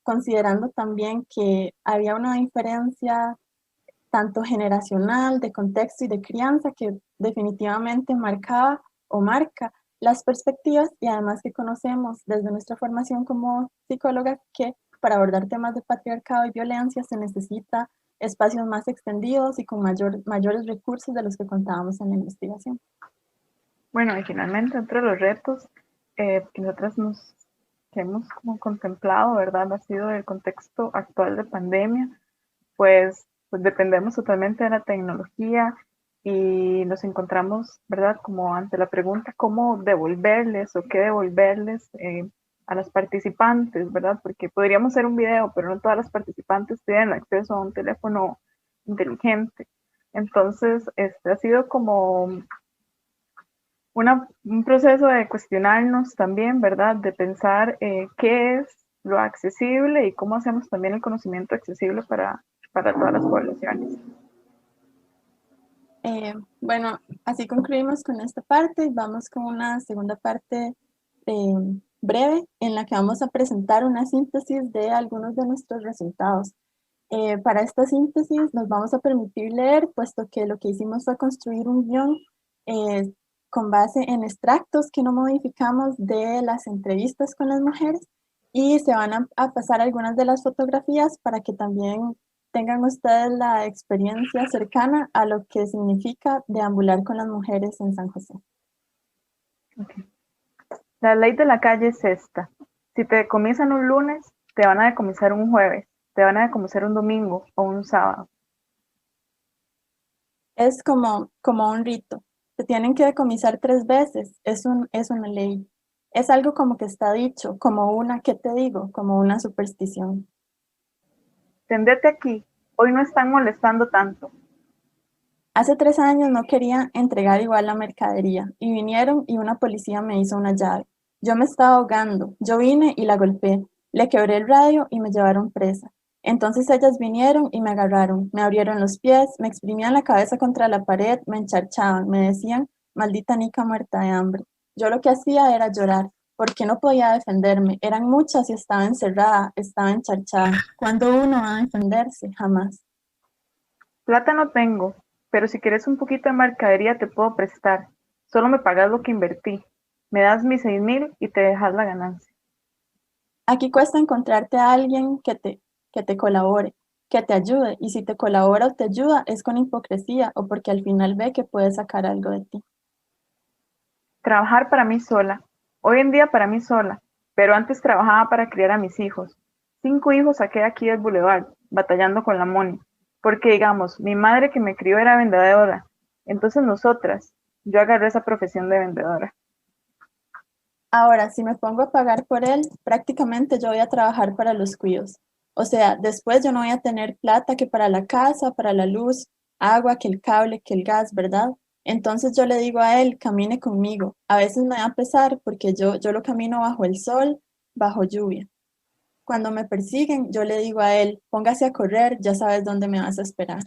S7: considerando también que había una diferencia tanto generacional, de contexto y de crianza que definitivamente marcaba o marca las perspectivas, y además que conocemos desde nuestra formación como psicóloga que para abordar temas de patriarcado y violencia se necesita espacios más extendidos y con mayores recursos de los que contábamos en la investigación.
S6: Bueno, y finalmente entre los retos que nosotras que hemos como contemplado, ¿verdad? Ha sido el contexto actual de pandemia, pues dependemos totalmente de la tecnología y nos encontramos, ¿verdad?, como ante la pregunta cómo devolverles o qué devolverles a las participantes, ¿verdad? Porque podríamos hacer un video, pero no todas las participantes tienen acceso a un teléfono inteligente. Entonces, ha sido como un proceso de cuestionarnos también, ¿verdad? De pensar qué es lo accesible y cómo hacemos también el conocimiento accesible para todas las poblaciones.
S7: Bueno, así concluimos con esta parte. Vamos con una segunda parte breve en la que vamos a presentar una síntesis de algunos de nuestros resultados. Para esta síntesis nos vamos a permitir leer, puesto que lo que hicimos fue construir un guión con base en extractos que no modificamos de las entrevistas con las mujeres, y se van a pasar algunas de las fotografías para que también tengan ustedes la experiencia cercana a lo que significa deambular con las mujeres en San José.
S6: Okay. La ley de la calle es esta: si te decomisan un lunes, te van a decomisar un jueves, te van a decomisar un domingo o un sábado.
S7: Es como un rito. Te tienen que decomisar 3 veces. Es una ley. Es algo como que está dicho, como una, ¿qué te digo? Como una superstición.
S6: Tendete aquí, hoy no están molestando tanto.
S7: Hace 3 años no quería entregar igual la mercadería y vinieron y una policía me hizo una llave. Yo me estaba ahogando. Yo vine y la golpeé. Le quebré el radio y me llevaron presa. Entonces ellas vinieron y me agarraron, me abrieron los pies, me exprimían la cabeza contra la pared, me encharchaban, me decían, maldita nica muerta de hambre. Yo lo que hacía era llorar, porque no podía defenderme. Eran muchas y estaba encerrada, estaba encharchada. ¿Cuándo uno va a defenderse? Jamás.
S6: Plata no tengo, pero si quieres un poquito de mercadería te puedo prestar. Solo me pagas lo que invertí. Me das mis 6,000 y te dejas la ganancia.
S7: Aquí cuesta encontrarte a alguien que te colabore, que te ayude, y si te colabora o te ayuda es con hipocresía o porque al final ve que puede sacar algo de ti.
S6: Trabajar para mí sola. Hoy en día para mí sola, pero antes trabajaba para criar a mis hijos. 5 hijos saqué aquí del Boulevard, batallando con la money, porque digamos, mi madre que me crió era vendedora, entonces yo agarré esa profesión de vendedora.
S7: Ahora, si me pongo a pagar por él, prácticamente yo voy a trabajar para los cuidos. O sea, después yo no voy a tener plata que para la casa, para la luz, agua, que el cable, que el gas, ¿verdad? Entonces yo le digo a él, camine conmigo. A veces me da pesar porque yo lo camino bajo el sol, bajo lluvia. Cuando me persiguen, yo le digo a él, póngase a correr, ya sabes dónde me vas a esperar.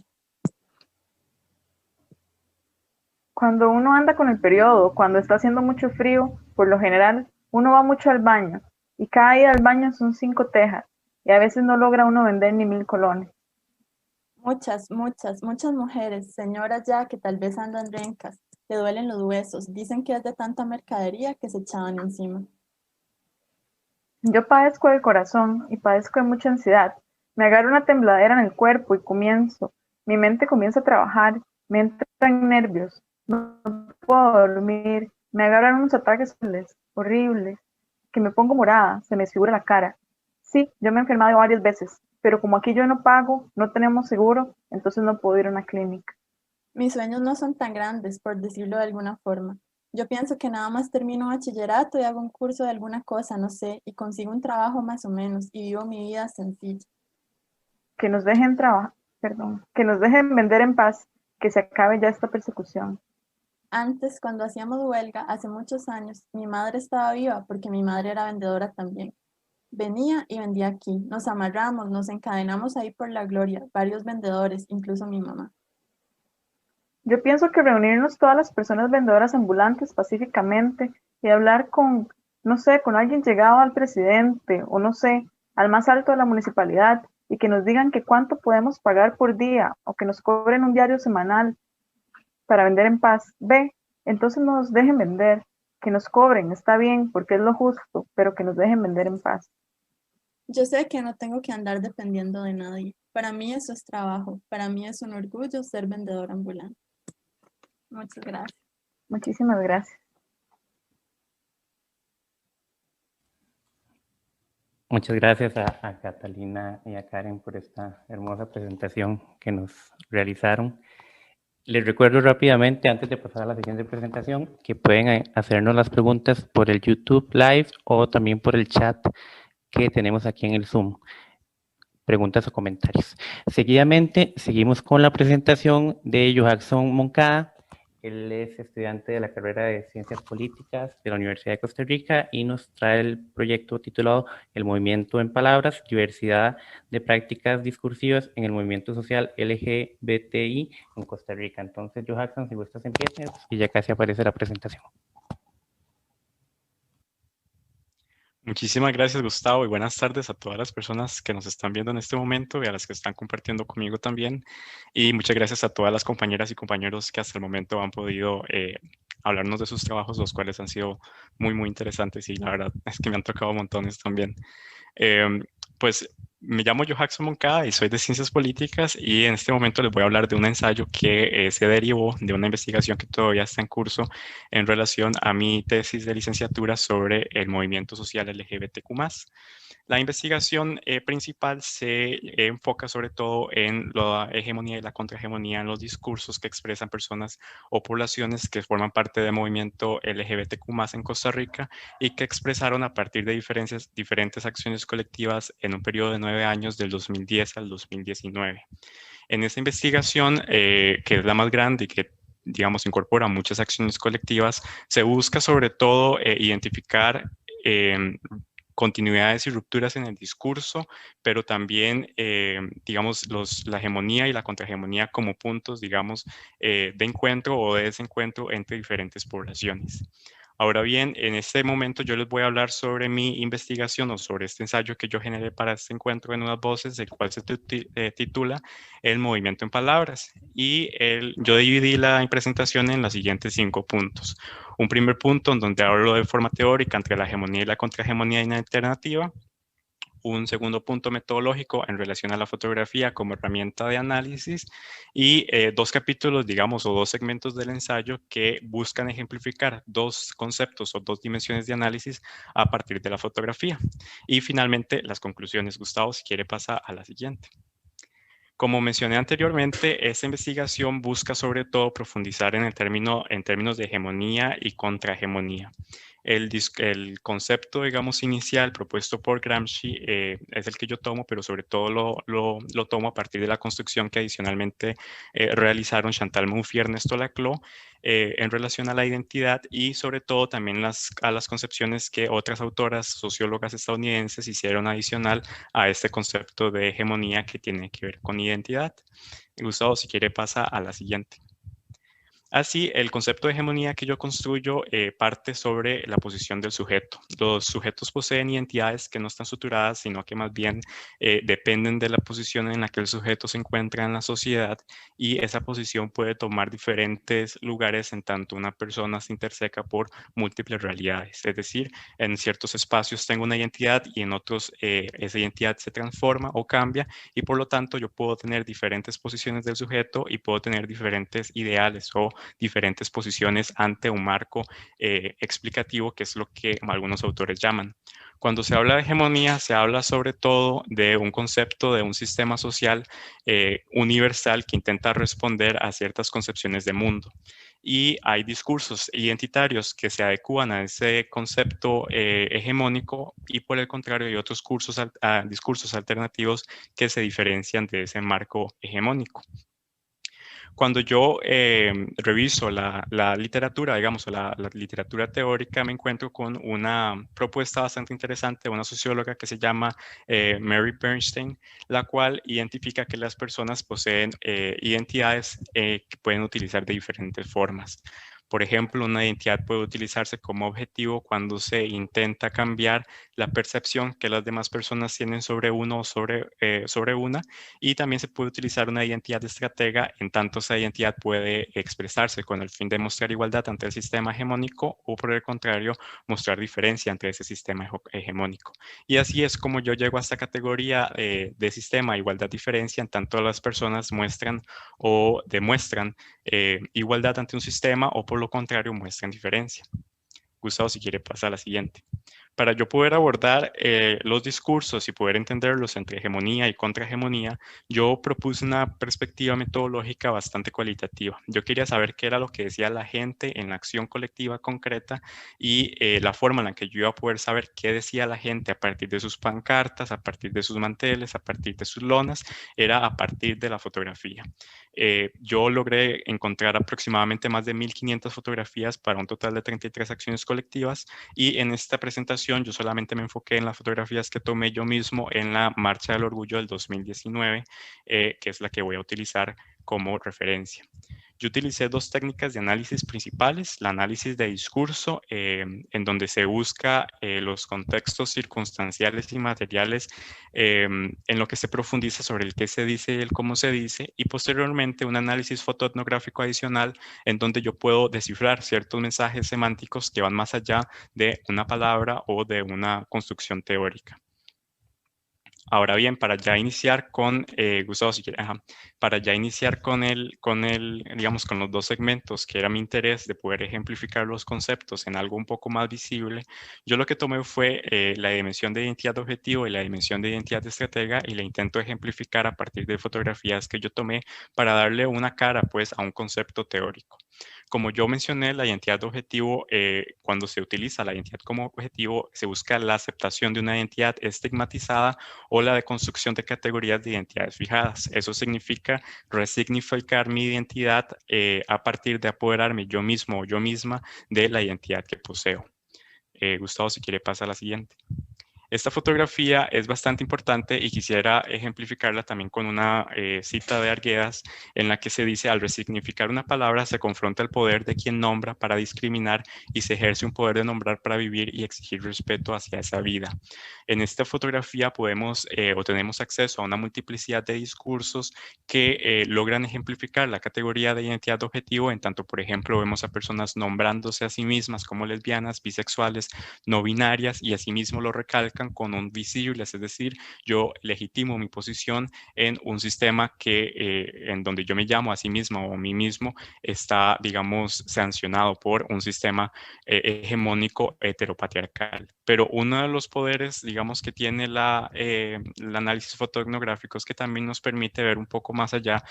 S6: Cuando uno anda con el periodo, cuando está haciendo mucho frío, por lo general, uno va mucho al baño, y cada ida al baño son 5 tejas, y a veces no logra uno vender ni 1,000 colones.
S7: Muchas mujeres, señoras ya que tal vez andan rencas, le duelen los huesos, dicen que es de tanta mercadería que se echaban encima.
S6: Yo padezco del corazón y padezco de mucha ansiedad. Me agarra una tembladera en el cuerpo y mi mente comienza a trabajar, me entran nervios, no puedo dormir, me agarran unos ataques horribles, que me pongo morada, se me desfigura la cara. Sí, yo me he enfermado varias veces, pero como aquí yo no pago, no tenemos seguro, entonces no puedo ir a una clínica.
S7: Mis sueños no son tan grandes, por decirlo de alguna forma. Yo pienso que nada más termino bachillerato y hago un curso de alguna cosa, no sé, y consigo un trabajo más o menos, y vivo mi vida sencilla.
S6: Que nos dejen que nos dejen vender en paz, que se acabe ya esta persecución.
S7: Antes, cuando hacíamos huelga, hace muchos años, mi madre estaba viva porque mi madre era vendedora también. Venía y vendía aquí, nos amarramos, nos encadenamos ahí por la gloria, varios vendedores, incluso mi mamá.
S6: Yo pienso que reunirnos todas las personas vendedoras ambulantes pacíficamente y hablar no sé, con alguien llegado al presidente o no sé, al más alto de la municipalidad y que nos digan que cuánto podemos pagar por día o que nos cobren un diario semanal para vender en paz. Entonces nos dejen vender, que nos cobren, está bien porque es lo justo, pero que nos dejen vender en paz.
S7: Yo sé que no tengo que andar dependiendo de nadie. Para mí eso es trabajo, para mí es un orgullo ser vendedora ambulante. Muchas gracias.
S6: Muchísimas gracias.
S1: Muchas gracias a Catalina y a Karen por esta hermosa presentación que nos realizaron. Les recuerdo rápidamente, antes de pasar a la siguiente presentación, que pueden hacernos las preguntas por el YouTube Live o también por el chat que tenemos aquí en el Zoom. Preguntas o comentarios. Seguidamente, seguimos con la presentación de Johansson Moncada. Él es estudiante de la carrera de Ciencias Políticas de la Universidad de Costa Rica y nos trae el proyecto titulado El movimiento en palabras, diversidad de prácticas discursivas en el movimiento social LGBTI en Costa Rica. Entonces, Jackson, si gustas empiezas y ya casi aparece la presentación.
S8: Muchísimas gracias, Gustavo, y buenas tardes a todas las personas que nos están viendo en este momento y a las que están compartiendo conmigo también. Y muchas gracias a todas las compañeras y compañeros que hasta el momento han podido hablarnos de sus trabajos, los cuales han sido muy, muy interesantes y la verdad es que me han tocado montones también. Pues me llamo Jackson Moncada y soy de Ciencias Políticas y en este momento les voy a hablar de un ensayo que se derivó de una investigación que todavía está en curso en relación a mi tesis de licenciatura sobre el movimiento social LGBTQ+. La investigación principal se enfoca sobre todo en la hegemonía y la contrahegemonía en los discursos que expresan personas o poblaciones que forman parte del movimiento LGBTQ+ en Costa Rica y que expresaron a partir de diferentes acciones colectivas en un periodo de 9 años del 2010 al 2019. En esta investigación, que es la más grande y que digamos incorpora muchas acciones colectivas, se busca sobre todo identificar continuidades y rupturas en el discurso, pero también, digamos, la hegemonía y la contrahegemonía como puntos, digamos, de encuentro o de desencuentro entre diferentes poblaciones. Ahora bien, en este momento yo les voy a hablar sobre mi investigación o sobre este ensayo que yo generé para este encuentro de Nuevas Voces, el cual se titula El movimiento en palabras. Y yo dividí la presentación en los siguientes 5 puntos. Un primer punto en donde hablo de forma teórica entre la hegemonía y la contrahegemonía alternativa. Un segundo punto metodológico en relación a la fotografía como herramienta de análisis y 2 capítulos, digamos, o 2 segmentos del ensayo que buscan ejemplificar 2 conceptos o 2 dimensiones de análisis a partir de la fotografía. Y finalmente, las conclusiones. Gustavo, si quiere, pasa a la siguiente. Como mencioné anteriormente, esta investigación busca sobre todo profundizar en términos de hegemonía y contrahegemonía. El concepto, digamos, inicial propuesto por Gramsci es el que yo tomo, pero sobre todo lo tomo a partir de la construcción que adicionalmente realizaron Chantal Mouffe y Ernesto Laclau en relación a la identidad y sobre todo también a las concepciones que otras autoras sociólogas estadounidenses hicieron adicional a este concepto de hegemonía que tiene que ver con identidad. Gustavo, si quiere, pasa a la siguiente. Así, el concepto de hegemonía que yo construyo parte sobre la posición del sujeto. Los sujetos poseen identidades que no están suturadas, sino que más bien dependen de la posición en la que el sujeto se encuentra en la sociedad y esa posición puede tomar diferentes lugares en tanto una persona se interseca por múltiples realidades. Es decir, en ciertos espacios tengo una identidad y en otros esa identidad se transforma o cambia y por lo tanto yo puedo tener diferentes posiciones del sujeto y puedo tener diferentes ideales o diferentes posiciones ante un marco explicativo, que es lo que algunos autores llaman. Cuando se habla de hegemonía, se habla sobre todo de un concepto de un sistema social universal que intenta responder a ciertas concepciones de mundo. Y hay discursos identitarios que se adecúan a ese concepto hegemónico y por el contrario hay otros discursos alternativos que se diferencian de ese marco hegemónico. Cuando yo reviso la literatura, digamos, la literatura teórica, me encuentro con una propuesta bastante interesante de una socióloga que se llama Mary Bernstein, la cual identifica que las personas poseen identidades que pueden utilizar de diferentes formas. Por ejemplo, una identidad puede utilizarse como objetivo cuando se intenta cambiar la percepción que las demás personas tienen sobre uno o sobre una, y también se puede utilizar una identidad de estratega en tanto esa identidad puede expresarse con el fin de mostrar igualdad ante el sistema hegemónico o por el contrario mostrar diferencia ante ese sistema hegemónico. Y así es como yo llego a esta categoría de sistema igualdad-diferencia en tanto las personas muestran o demuestran igualdad ante un sistema o por lo contrario muestran diferencia. Gustavo, si quiere, pasa a la siguiente. Para yo poder abordar los discursos y poder entenderlos entre hegemonía y contrahegemonía, yo propuse una perspectiva metodológica bastante cualitativa. Yo quería saber qué era lo que decía la gente en la acción colectiva concreta y la forma en la que yo iba a poder saber qué decía la gente a partir de sus pancartas, a partir de sus manteles, a partir de sus lonas, era a partir de la fotografía. Yo logré encontrar aproximadamente más de 1.500 fotografías para un total de 33 acciones colectivas, y en esta presentación yo solamente me enfoqué en las fotografías que tomé yo mismo en la Marcha del Orgullo del 2019, que es la que voy a utilizar como referencia. Yo utilicé dos técnicas de análisis principales: la análisis de discurso, en donde se busca los contextos circunstanciales y materiales en lo que se profundiza sobre el qué se dice y el cómo se dice, y posteriormente un análisis fotoetnográfico adicional, en donde yo puedo descifrar ciertos mensajes semánticos que van más allá de una palabra o de una construcción teórica. Ahora bien, para ya iniciar con, Gustavo, si quiere, para ya iniciar digamos, con los dos segmentos, que era mi interés de poder ejemplificar los conceptos en algo un poco más visible, yo lo que tomé fue la dimensión de identidad de objetivo y la dimensión de identidad de estratega, y la intento ejemplificar a partir de fotografías que yo tomé para darle una cara, pues, a un concepto teórico. Como yo mencioné, la identidad de objetivo, cuando se utiliza la identidad como objetivo, se busca la aceptación de una identidad estigmatizada o la deconstrucción de categorías de identidades fijadas. Eso significa resignificar mi identidad a partir de apoderarme yo mismo o yo misma de la identidad que poseo. Gustavo, si quiere, pasa a la siguiente. Esta fotografía es bastante importante y quisiera ejemplificarla también con una cita de Arguedas, en la que se dice: al resignificar una palabra se confronta el poder de quien nombra para discriminar, y se ejerce un poder de nombrar para vivir y exigir respeto hacia esa vida. En esta fotografía podemos o tenemos acceso a una multiplicidad de discursos que logran ejemplificar la categoría de identidad de objetivo, en tanto, por ejemplo, vemos a personas nombrándose a sí mismas como lesbianas, bisexuales, no binarias, y asimismo lo recalcan con un visible, es decir, yo legitimo mi posición en un sistema en donde yo me llamo a sí misma o a mí mismo está, digamos, sancionado por un sistema hegemónico heteropatriarcal. Pero uno de los poderes, digamos, que tiene el análisis fotoetnográfico es que también nos permite ver un poco más allá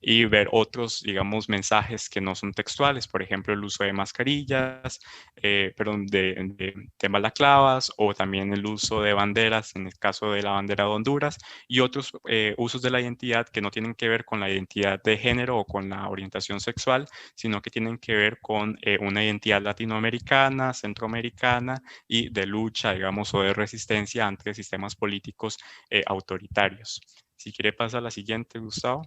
S8: y ver otros, digamos, mensajes que no son textuales, por ejemplo, el uso de mascarillas, de balaclavas, o también el uso de banderas, en el caso de la bandera de Honduras, y otros usos de la identidad que no tienen que ver con la identidad de género o con la orientación sexual, sino que tienen que ver con una identidad latinoamericana, centroamericana, y de lucha, digamos, o de resistencia ante sistemas políticos autoritarios. Si quiere, pasa a la siguiente, Gustavo.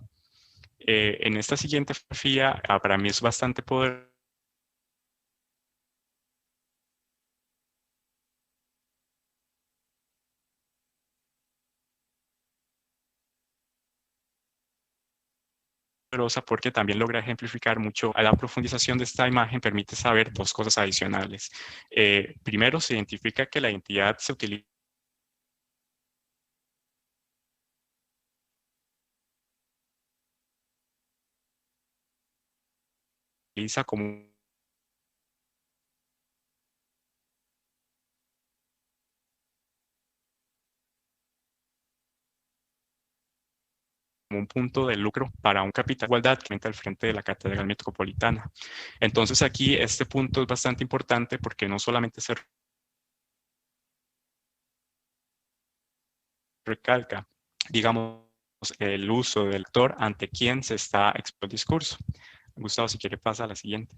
S8: En esta siguiente fotografía, para mí es bastante poderosa porque también logra ejemplificar mucho. A la profundización de esta imagen permite saber dos cosas adicionales. Primero, se identifica que la identidad se utiliza como un punto de lucro para un capital de igualdad al frente de la Catedral Metropolitana. Entonces aquí este punto es bastante importante, porque no solamente se recalca, digamos, el uso del actor ante quien se está exponiendo el discurso. Gustavo, si quiere, pasa a la siguiente.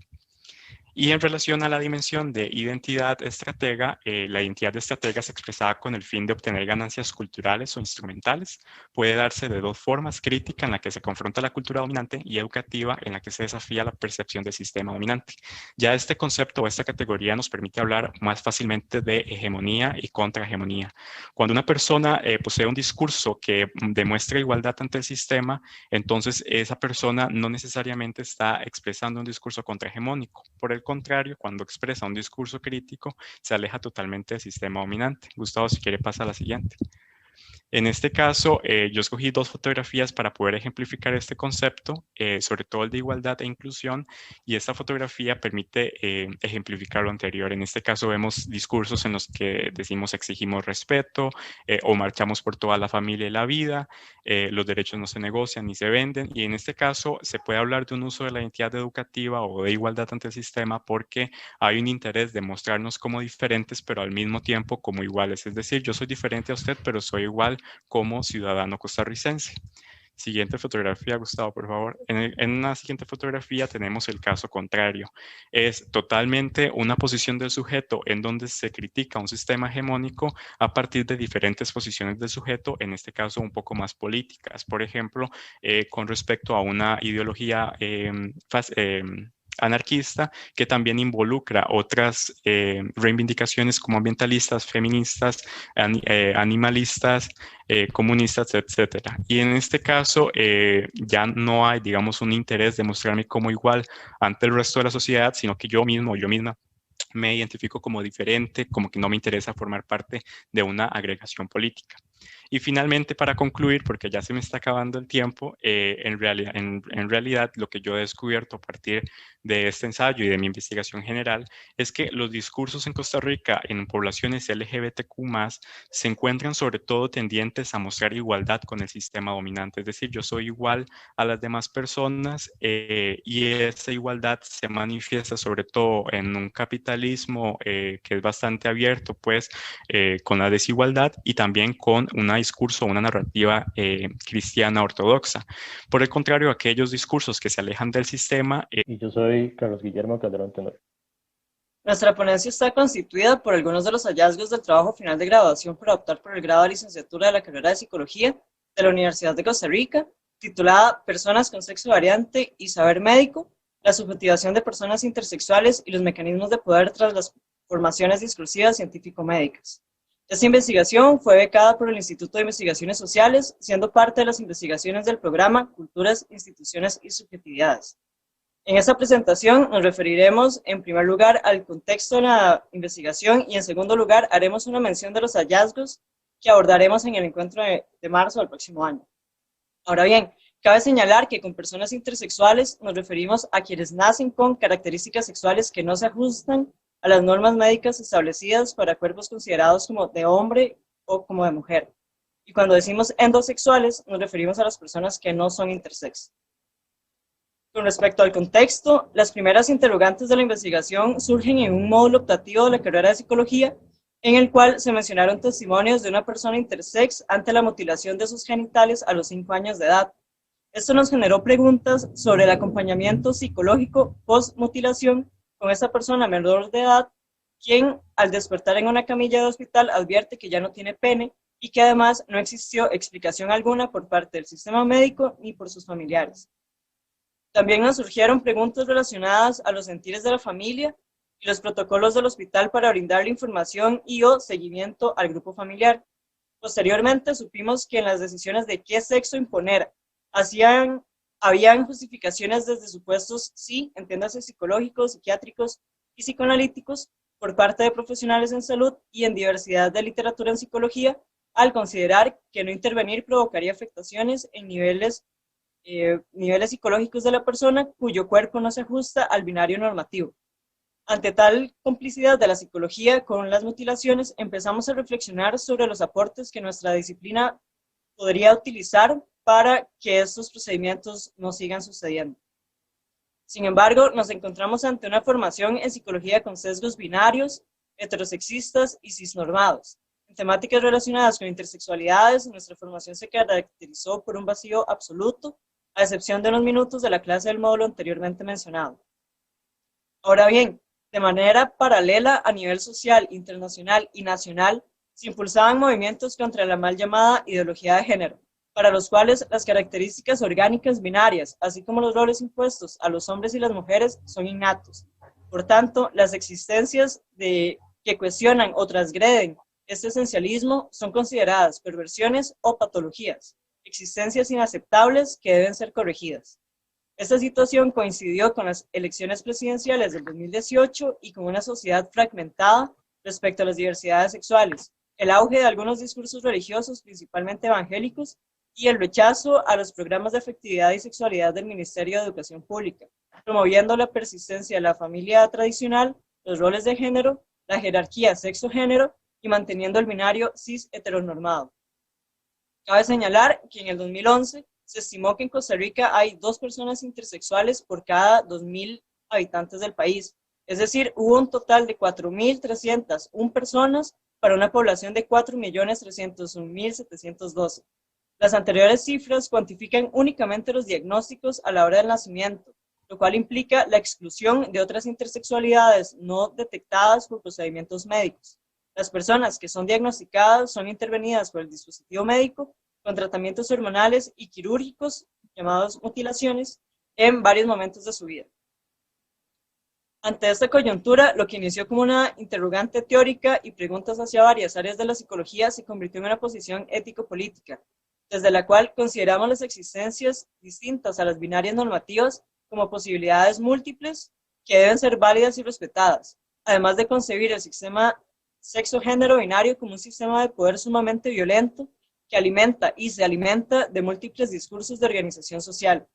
S8: Y en relación a la dimensión de identidad estratega, la identidad estratega es expresada con el fin de obtener ganancias culturales o instrumentales. Puede darse de dos formas: crítica, en la que se confronta la cultura dominante, y educativa, en la que se desafía la percepción del sistema dominante. Ya este concepto o esta categoría nos permite hablar más fácilmente de hegemonía y contrahegemonía. Cuando una persona posee un discurso que demuestra igualdad ante el sistema, entonces esa persona no necesariamente está expresando un discurso contrahegemónico. Por el contrario, cuando expresa un discurso crítico, se aleja totalmente del sistema dominante. Gustavo, si quiere, pasa a la siguiente. En este caso, yo escogí dos fotografías para poder ejemplificar este concepto, sobre todo el de igualdad e inclusión, y esta fotografía permite ejemplificar lo anterior. En este caso vemos discursos en los que decimos exigimos respeto, o marchamos por toda la familia y la vida, los derechos no se negocian ni se venden, y en este caso se puede hablar de un uso de la identidad educativa o de igualdad ante el sistema, porque hay un interés de mostrarnos como diferentes, pero al mismo tiempo como iguales. Es decir, yo soy diferente a usted, pero soy igual como ciudadano costarricense. Siguiente fotografía, Gustavo, por favor. En la siguiente fotografía tenemos el caso contrario. Es totalmente una posición del sujeto en donde se critica un sistema hegemónico a partir de diferentes posiciones del sujeto, en este caso un poco más políticas. Por ejemplo, con respecto a una ideología anarquista que también involucra otras reivindicaciones como ambientalistas, feministas, animalistas, comunistas, etcétera. Y en este caso ya no hay, digamos, un interés de mostrarme como igual ante el resto de la sociedad, sino que yo mismo, yo misma, me identifico como diferente, como que no me interesa formar parte de una agregación política. Y finalmente, para concluir, porque ya se me está acabando el tiempo, en realidad lo que yo he descubierto a partir de este ensayo y de mi investigación general es que los discursos en Costa Rica en poblaciones LGBTQ+, se encuentran sobre todo tendientes a mostrar igualdad con el sistema dominante, es decir, yo soy igual a las demás personas y esa igualdad se manifiesta sobre todo en un capitalismo que es bastante abierto, pues, con la desigualdad y también con un discurso, una narrativa cristiana ortodoxa. Por el contrario, aquellos discursos que se alejan del sistema...
S9: Y yo soy Carlos Guillermo Calderón Tenor.
S10: Nuestra ponencia está constituida por algunos de los hallazgos del trabajo final de graduación para optar por el grado de licenciatura de la carrera de Psicología de la Universidad de Costa Rica, titulada Personas con sexo variante y saber médico, la subjetivación de personas intersexuales y los mecanismos de poder tras las formaciones discursivas científico-médicas. Esta investigación fue becada por el Instituto de Investigaciones Sociales, siendo parte de las investigaciones del programa Culturas, Instituciones y Subjetividades. En esta presentación nos referiremos en primer lugar al contexto de la investigación y en segundo lugar haremos una mención de los hallazgos que abordaremos en el encuentro de marzo del próximo año. Ahora bien, cabe señalar que con personas intersexuales nos referimos a quienes nacen con características sexuales que no se ajustan a las normas médicas establecidas para cuerpos considerados como de hombre o como de mujer. Y cuando decimos endosexuales, nos referimos a las personas que no son intersex. Con respecto al contexto, las primeras interrogantes de la investigación surgen en un módulo optativo de la carrera de Psicología, en el cual se mencionaron testimonios de una persona intersex ante la mutilación de sus genitales a los 5 años de edad. Esto nos generó preguntas sobre el acompañamiento psicológico post-mutilación con esta persona menor de edad, quien al despertar en una camilla de hospital advierte que ya no tiene pene y que además no existió explicación alguna por parte del sistema médico ni por sus familiares. También nos surgieron preguntas relacionadas a los sentires de la familia y los protocolos del hospital para brindarle información y o seguimiento al grupo familiar. Posteriormente supimos que en las decisiones de qué sexo imponer habían justificaciones desde supuestos, sí, entiéndase psicológicos, psiquiátricos y psicoanalíticos por parte de profesionales en salud y en diversidad de literatura en psicología, al considerar que no intervenir provocaría afectaciones en niveles psicológicos de la persona cuyo cuerpo no se ajusta al binario normativo. Ante tal complicidad de la psicología con las mutilaciones, empezamos a reflexionar sobre los aportes que nuestra disciplina podría utilizar para que estos procedimientos no sigan sucediendo. Sin embargo, nos encontramos ante una formación en psicología con sesgos binarios, heterosexistas y cisnormados. En temáticas relacionadas con intersexualidades, nuestra formación se caracterizó por un vacío absoluto, a excepción de unos minutos de la clase del módulo anteriormente mencionado. Ahora bien, de manera paralela a nivel social, internacional y nacional, se impulsaban movimientos contra la mal llamada ideología de género, para los cuales las características orgánicas binarias, así como los roles impuestos a los hombres y las mujeres, son innatos. Por tanto, las existencias que cuestionan o transgreden este esencialismo son consideradas perversiones o patologías, existencias inaceptables que deben ser corregidas. Esta situación coincidió con las elecciones presidenciales del 2018 y con una sociedad fragmentada respecto a las diversidades sexuales, el auge de algunos discursos religiosos, principalmente evangélicos, y el rechazo a los programas de afectividad y sexualidad del Ministerio de Educación Pública, promoviendo la persistencia de la familia tradicional, los roles de género, la jerarquía sexo-género y manteniendo el binario cis-heteronormado. Cabe señalar que en el 2011 se estimó que en Costa Rica hay 2 personas intersexuales por cada 2.000 habitantes del país, es decir, hubo un total de 4.301 personas para una población de 4.301.712. Las anteriores cifras cuantifican únicamente los diagnósticos a la hora del nacimiento, lo cual implica la exclusión de otras intersexualidades no detectadas por procedimientos médicos. Las personas que son diagnosticadas son intervenidas por el dispositivo médico con tratamientos hormonales y quirúrgicos, llamados mutilaciones, en varios momentos de su vida. Ante esta coyuntura, lo que inició como una interrogante teórica y preguntas hacia varias áreas de la psicología se convirtió en una posición ético-política, desde la cual consideramos las existencias distintas a las binarias normativas como posibilidades múltiples que deben ser válidas y respetadas, además de concebir el sistema sexo-género binario como un sistema de poder sumamente violento que alimenta y se alimenta de múltiples discursos de organización social.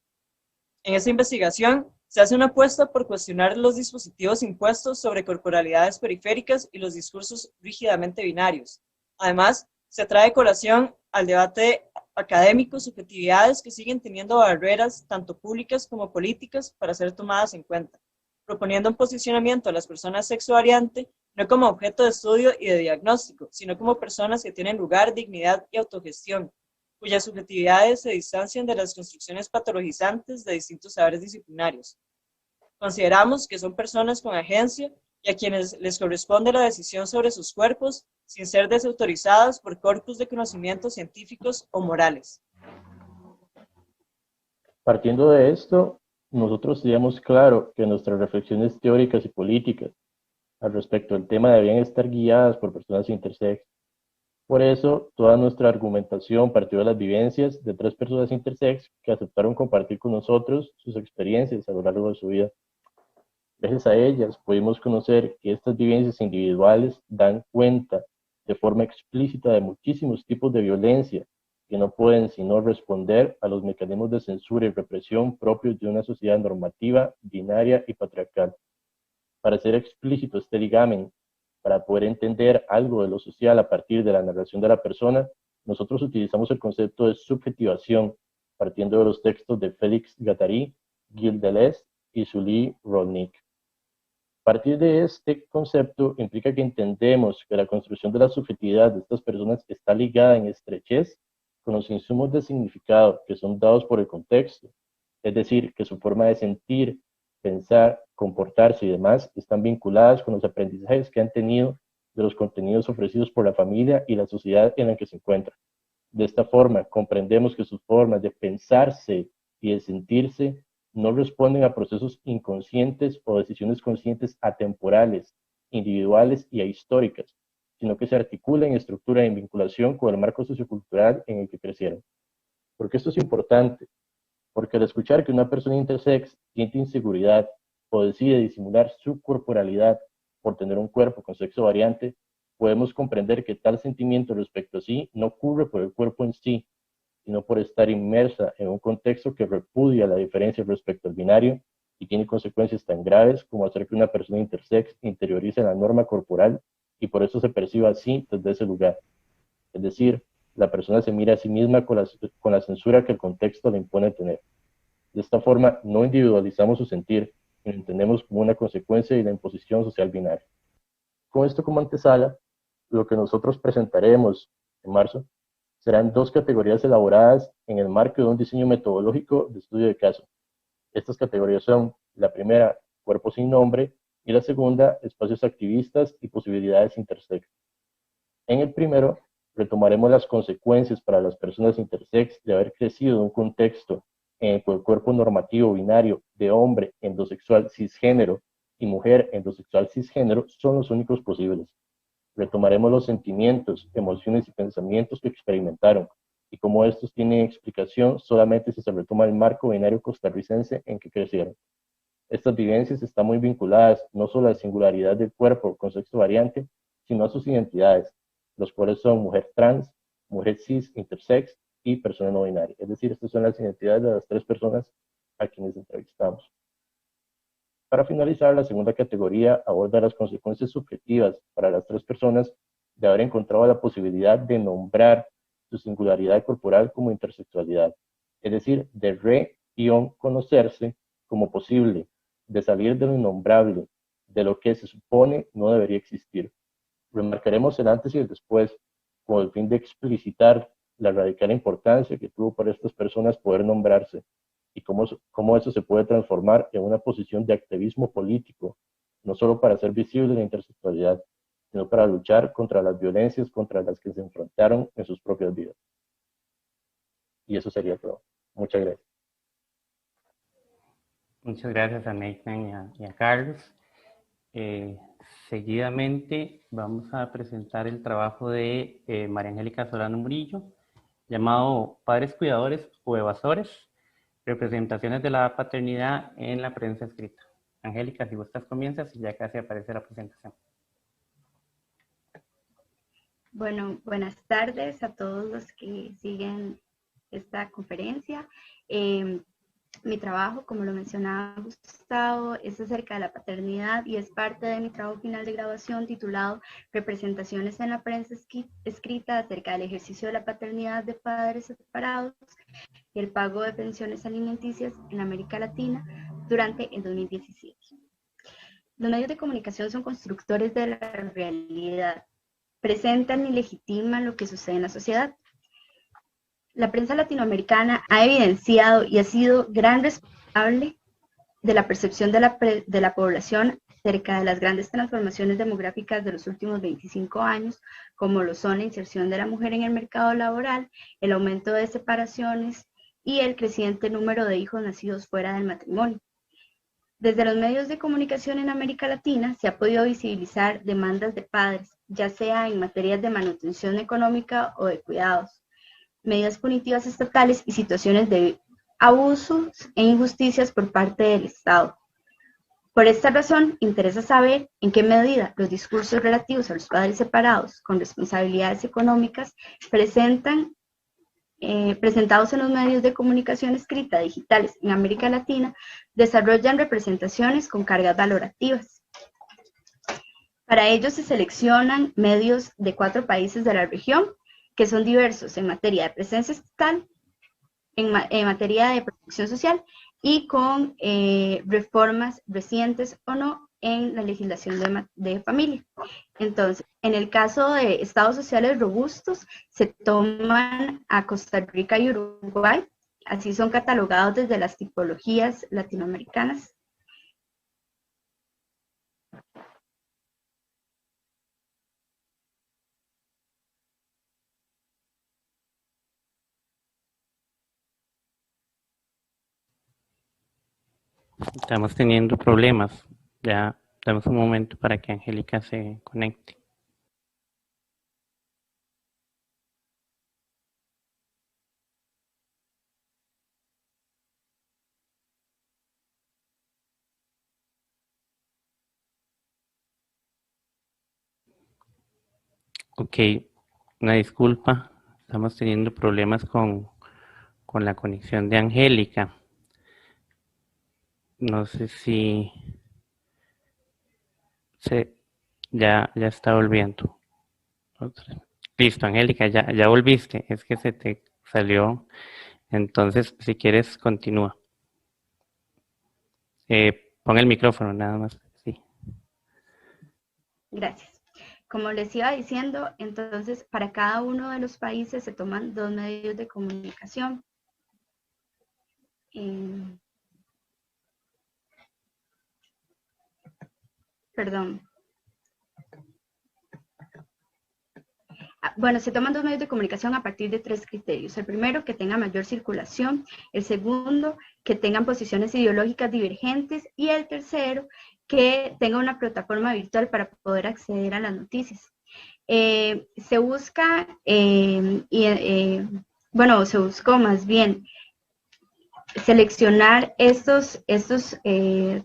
S10: En esta investigación se hace una apuesta por cuestionar los dispositivos impuestos sobre corporalidades periféricas y los discursos rígidamente binarios. Además, se trae colación al debate académico subjetividades que siguen teniendo barreras tanto públicas como políticas para ser tomadas en cuenta, proponiendo un posicionamiento a las personas sexovariantes no como objeto de estudio y de diagnóstico, sino como personas que tienen lugar, dignidad y autogestión, cuyas subjetividades se distancian de las construcciones patologizantes de distintos saberes disciplinarios. Consideramos que son personas con agencia y a quienes les corresponde la decisión sobre sus cuerpos sin ser desautorizadas por corpus de conocimientos científicos o morales.
S9: Partiendo de esto, nosotros teníamos claro que nuestras reflexiones teóricas y políticas al respecto del tema debían estar guiadas por personas intersex. Por eso, toda nuestra argumentación partió de las vivencias de 3 personas intersex que aceptaron compartir con nosotros sus experiencias a lo largo de su vida. Gracias a ellas pudimos conocer que estas vivencias individuales dan cuenta de forma explícita de muchísimos tipos de violencia que no pueden sino responder a los mecanismos de censura y represión propios de una sociedad normativa, binaria y patriarcal. Para hacer explícito este ligamen, para poder entender algo de lo social a partir de la narración de la persona, nosotros utilizamos el concepto de subjetivación, partiendo de los textos de Félix Guattari, Gilles Deleuze y Sully Rolnick. Partir de este concepto implica que entendemos que la construcción de la subjetividad de estas personas está ligada en estrechez con los insumos de significado que son dados por el contexto, es decir, que su forma de sentir, pensar, comportarse y demás están vinculadas con los aprendizajes que han tenido de los contenidos ofrecidos por la familia y la sociedad en la que se encuentran. De esta forma, comprendemos que sus formas de pensarse y de sentirse no responden a procesos inconscientes o decisiones conscientes atemporales, individuales y ahistóricas, sino que se articulan en estructura en vinculación con el marco sociocultural en el que crecieron. ¿Por qué esto es importante? Porque al escuchar que una persona intersex siente inseguridad o decide disimular su corporalidad por tener un cuerpo con sexo variante, podemos comprender que tal sentimiento respecto a sí no ocurre por el cuerpo en sí, sino por estar inmersa en un contexto que repudia la diferencia respecto al binario y tiene consecuencias tan graves como hacer que una persona intersex interiorice la norma corporal y por eso se perciba así desde ese lugar. Es decir, la persona se mira a sí misma con la censura que el contexto le impone tener. De esta forma, no individualizamos su sentir y lo entendemos como una consecuencia de la imposición social binaria. Con esto como antesala, lo que nosotros presentaremos en marzo serán 2 categorías elaboradas en el marco de un diseño metodológico de estudio de caso. Estas categorías son, la primera, cuerpo sin nombre, y la segunda, espacios activistas y posibilidades intersex. En el primero, retomaremos las consecuencias para las personas intersex de haber crecido en un contexto en el que el cuerpo normativo binario de hombre endosexual cisgénero y mujer endosexual cisgénero son los únicos posibles. Retomaremos los sentimientos, emociones y pensamientos que experimentaron y cómo estos tienen explicación solamente si se retoma el marco binario costarricense en que crecieron. Estas vivencias están muy vinculadas no solo a la singularidad del cuerpo con sexo variante, sino a sus identidades, los cuales son mujer trans, mujer cis, intersex y persona no binaria. Es decir, estas son las identidades de las 3 personas a quienes entrevistamos. Para finalizar, la segunda categoría aborda las consecuencias subjetivas para las 3 personas de haber encontrado la posibilidad de nombrar su singularidad corporal como intersexualidad, es decir, de conocerse como posible, de salir de lo innombrable, de lo que se supone no debería existir. Remarcaremos el antes y el después, con el fin de explicitar la radical importancia que tuvo para estas personas poder nombrarse y cómo eso se puede transformar en una posición de activismo político, no solo para hacer visible la intersexualidad, sino para luchar contra las violencias contra las que se enfrentaron en sus propias vidas. Y eso sería todo. Muchas gracias.
S1: Muchas gracias a Nathan y a Carlos. Seguidamente vamos a presentar el trabajo de María Angélica Solano Murillo, llamado Padres Cuidadores o Evasores, representaciones de la paternidad en la prensa escrita. Angélica, si gustas comienzas y ya casi aparece la presentación.
S11: Bueno, buenas tardes a todos los que siguen esta conferencia. Mi trabajo, como lo mencionaba Gustavo, es acerca de la paternidad y es parte de mi trabajo final de graduación titulado Representaciones en la prensa escrita acerca del ejercicio de la paternidad de padres separados y el pago de pensiones alimenticias en América Latina durante el 2017. Los medios de comunicación son constructores de la realidad, presentan y legitiman lo que sucede en la sociedad. La prensa latinoamericana ha evidenciado y ha sido gran responsable de la percepción de la población acerca de las grandes transformaciones demográficas de los últimos 25 años, como lo son la inserción de la mujer en el mercado laboral, el aumento de separaciones y el creciente número de hijos nacidos fuera del matrimonio. Desde los medios de comunicación en América Latina se ha podido visibilizar demandas de padres, ya sea en materias de manutención económica o de cuidados, medidas punitivas estatales y situaciones de abusos e injusticias por parte del Estado. Por esta razón, interesa saber en qué medida los discursos relativos a los padres separados con responsabilidades económicas presentados en los medios de comunicación escrita digitales en América Latina desarrollan representaciones con cargas valorativas. Para ello se seleccionan medios de 4 países de la región que son diversos en materia de presencia estatal, en materia de protección social y con reformas recientes o no en la legislación de familia. Entonces, en el caso de estados sociales robustos, se toman a Costa Rica y Uruguay, así son catalogados desde las tipologías latinoamericanas.
S1: Estamos teniendo problemas. Ya damos un momento para que Angélica se conecte. Ok, una disculpa. Estamos teniendo problemas con la conexión de Angélica. No sé si ya está volviendo. Listo, Angélica, ya volviste. Es que se te salió. Entonces, si quieres, continúa. Pon el micrófono, nada más. Sí.
S11: Gracias. Como les iba diciendo, entonces, para cada uno de los países se toman 2 medios de comunicación. Perdón. Bueno, se toman 2 medios de comunicación a partir de 3 criterios. El primero, que tenga mayor circulación. El segundo, que tengan posiciones ideológicas divergentes. Y el tercero, que tenga una plataforma virtual para poder acceder a las noticias. Se busca, se buscó más bien seleccionar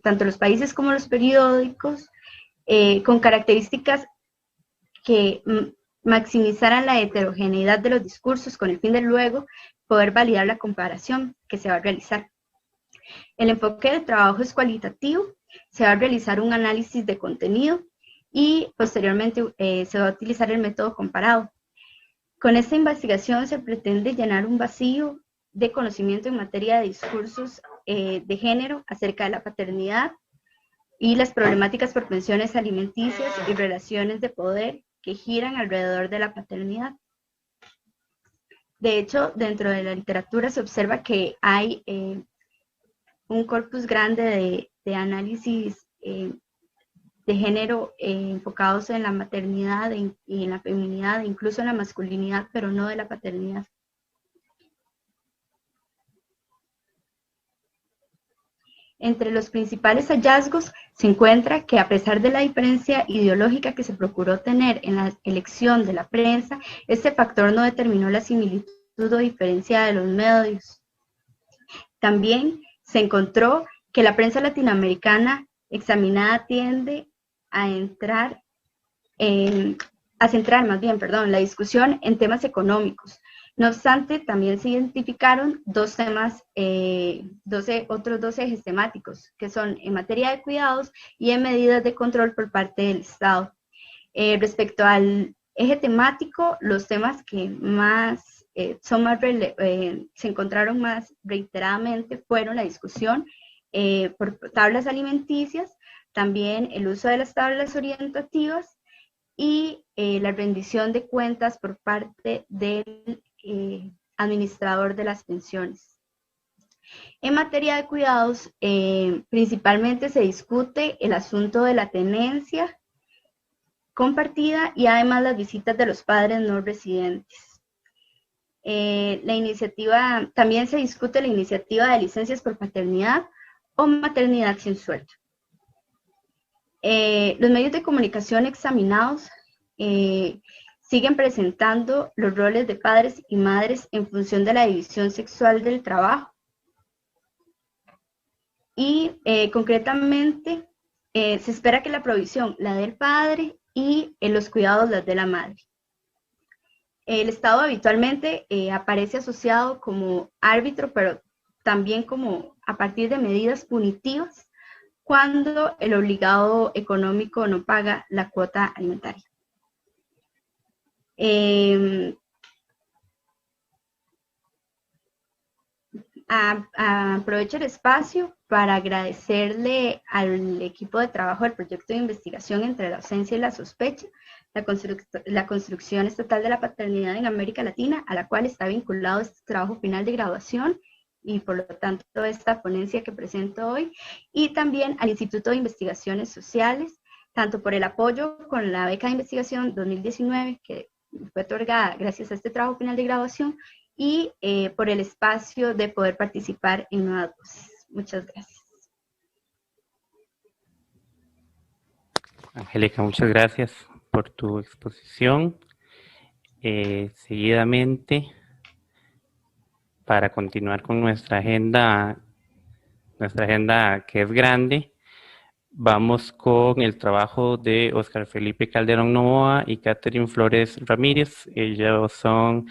S11: tanto los países como los periódicos, con características que maximizaran la heterogeneidad de los discursos con el fin de luego poder validar la comparación que se va a realizar. El enfoque del trabajo es cualitativo, se va a realizar un análisis de contenido y posteriormente se va a utilizar el método comparado. Con esta investigación se pretende llenar un vacío de conocimiento en materia de discursos de género acerca de la paternidad y las problemáticas por pensiones alimenticias y relaciones de poder que giran alrededor de la paternidad. De hecho, dentro de la literatura se observa que hay un corpus grande de análisis de género enfocados en la maternidad y en la feminidad, incluso en la masculinidad, pero no de la paternidad. Entre los principales hallazgos se encuentra que a pesar de la diferencia ideológica que se procuró tener en la elección de la prensa, este factor no determinó la similitud o diferencia de los medios. También se encontró que la prensa latinoamericana examinada tiende a centrar la discusión en temas económicos. No obstante, también se identificaron dos temas, otros dos ejes temáticos, que son en materia de cuidados y en medidas de control por parte del Estado. Respecto al eje temático, los temas que más se encontraron más reiteradamente fueron la discusión por tablas alimenticias, también el uso de las tablas orientativas y la rendición de cuentas por parte del administrador de las pensiones. En materia de cuidados, principalmente se discute el asunto de la tenencia compartida y además las visitas de los padres no residentes. También se discute la iniciativa de licencias por paternidad o maternidad sin sueldo. Los medios de comunicación examinados siguen presentando los roles de padres y madres en función de la división sexual del trabajo. Y concretamente se espera que la provisión la dé el padre y los cuidados las dé la madre. El Estado habitualmente aparece asociado como árbitro, pero también como a partir de medidas punitivas cuando el obligado económico no paga la cuota alimentaria. Aprovecho el espacio para agradecerle al equipo de trabajo del proyecto de investigación entre la ausencia y la sospecha, la construcción estatal de la paternidad en América Latina, a la cual está vinculado este trabajo final de graduación y por lo tanto esta ponencia que presento hoy, y también al Instituto de Investigaciones Sociales, tanto por el apoyo con la beca de investigación 2019 que fue otorgada gracias a este trabajo final de graduación, y por el espacio de poder participar en Nuevas Voces. Muchas gracias.
S1: Angélica, muchas gracias por tu exposición. Seguidamente, para continuar con nuestra agenda que es grande, vamos con el trabajo de Óscar Felipe Calderón Novoa y Catherine Flores Ramírez. Ellos son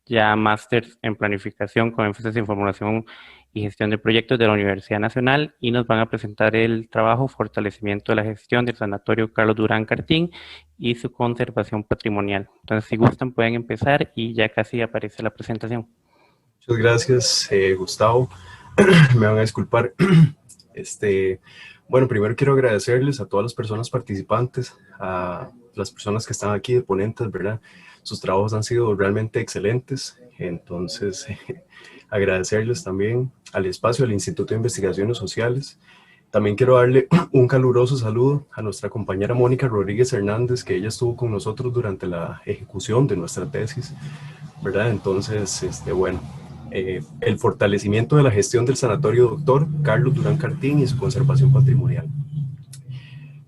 S1: ya másters en planificación con énfasis en formulación y gestión de proyectos de la Universidad Nacional, y nos van a presentar el trabajo Fortalecimiento de la gestión del Sanatorio Carlos Durán Cartín y su conservación patrimonial. Entonces, si gustan, pueden empezar y ya casi aparece la presentación.
S12: Muchas gracias, Gustavo. Me van a disculpar. Bueno, primero quiero agradecerles a todas las personas participantes, a las personas que están aquí de ponentes, ¿verdad? Sus trabajos han sido realmente excelentes, entonces agradecerles también al espacio del Instituto de Investigaciones Sociales. También quiero darle un caluroso saludo a nuestra compañera Mónica Rodríguez Hernández, que ella estuvo con nosotros durante la ejecución de nuestra tesis, ¿verdad? Entonces, bueno, el fortalecimiento de la gestión del Sanatorio Dr. Carlos Durán Cartín y su conservación patrimonial.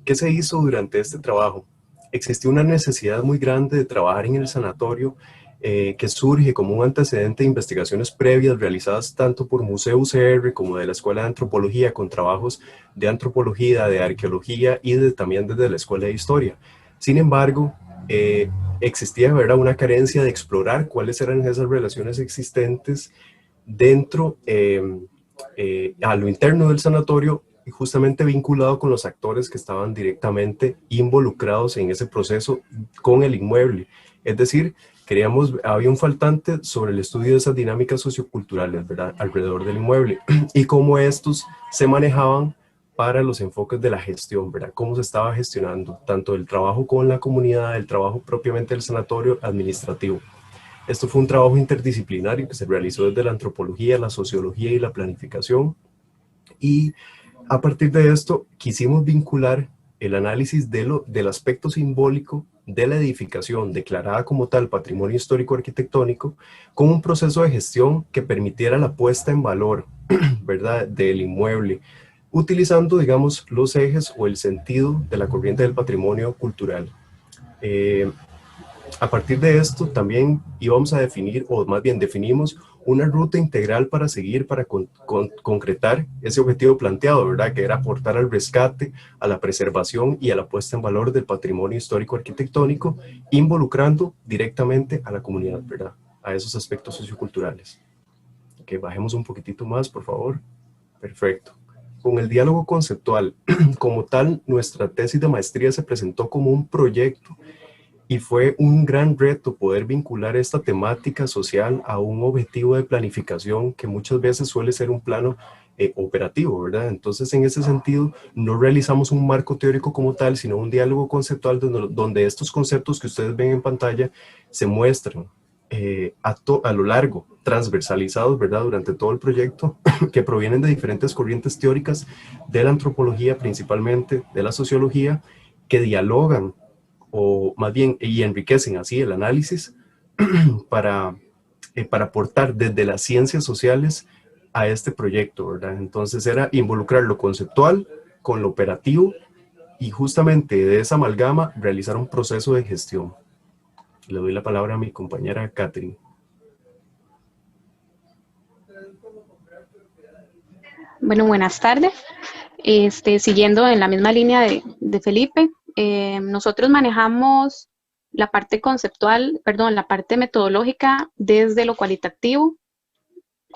S12: ¿Qué se hizo durante este trabajo? Existió una necesidad muy grande de trabajar en el sanatorio que surge como un antecedente de investigaciones previas realizadas tanto por Museo UCR como de la Escuela de Antropología, con trabajos de antropología, de arqueología y también desde la Escuela de Historia. Sin embargo, existía, ¿verdad?, una carencia de explorar cuáles eran esas relaciones existentes dentro, a lo interno del sanatorio, y justamente vinculado con los actores que estaban directamente involucrados en ese proceso con el inmueble. Es decir, había un faltante sobre el estudio de esas dinámicas socioculturales, ¿verdad?, alrededor del inmueble y cómo estos se manejaban para los enfoques de la gestión, ¿verdad? Cómo se estaba gestionando tanto el trabajo con la comunidad, el trabajo propiamente del sanatorio administrativo. Esto fue un trabajo interdisciplinario que se realizó desde la antropología, la sociología y la planificación. Y a partir de esto quisimos vincular el análisis del aspecto simbólico de la edificación declarada como tal patrimonio histórico arquitectónico con un proceso de gestión que permitiera la puesta en valor, ¿verdad?, del inmueble, utilizando, digamos, los ejes o el sentido de la corriente del patrimonio cultural. A partir de esto también íbamos a definir, o más bien definimos, una ruta integral para seguir, para concretar ese objetivo planteado, ¿verdad? Que era aportar al rescate, a la preservación y a la puesta en valor del patrimonio histórico arquitectónico, involucrando directamente a la comunidad, ¿verdad? A esos aspectos socioculturales. Que bajemos un poquitito más, por favor. Perfecto. Con el diálogo conceptual, como tal, nuestra tesis de maestría se presentó como un proyecto y fue un gran reto poder vincular esta temática social a un objetivo de planificación que muchas veces suele ser un plano operativo, ¿verdad? Entonces, en ese sentido, no realizamos un marco teórico como tal, sino un diálogo conceptual donde estos conceptos que ustedes ven en pantalla se muestran a lo largo, transversalizados, ¿verdad?, durante todo el proyecto, que provienen de diferentes corrientes teóricas de la antropología, principalmente de la sociología, que dialogan o más bien y enriquecen así el análisis para aportar desde las ciencias sociales a este proyecto, ¿verdad? Entonces era involucrar lo conceptual con lo operativo y justamente de esa amalgama realizar un proceso de gestión. Le doy la palabra a mi compañera Catherine.
S13: Bueno, buenas tardes. Siguiendo en la misma línea de Felipe, nosotros manejamos la parte conceptual, perdón, la parte metodológica desde lo cualitativo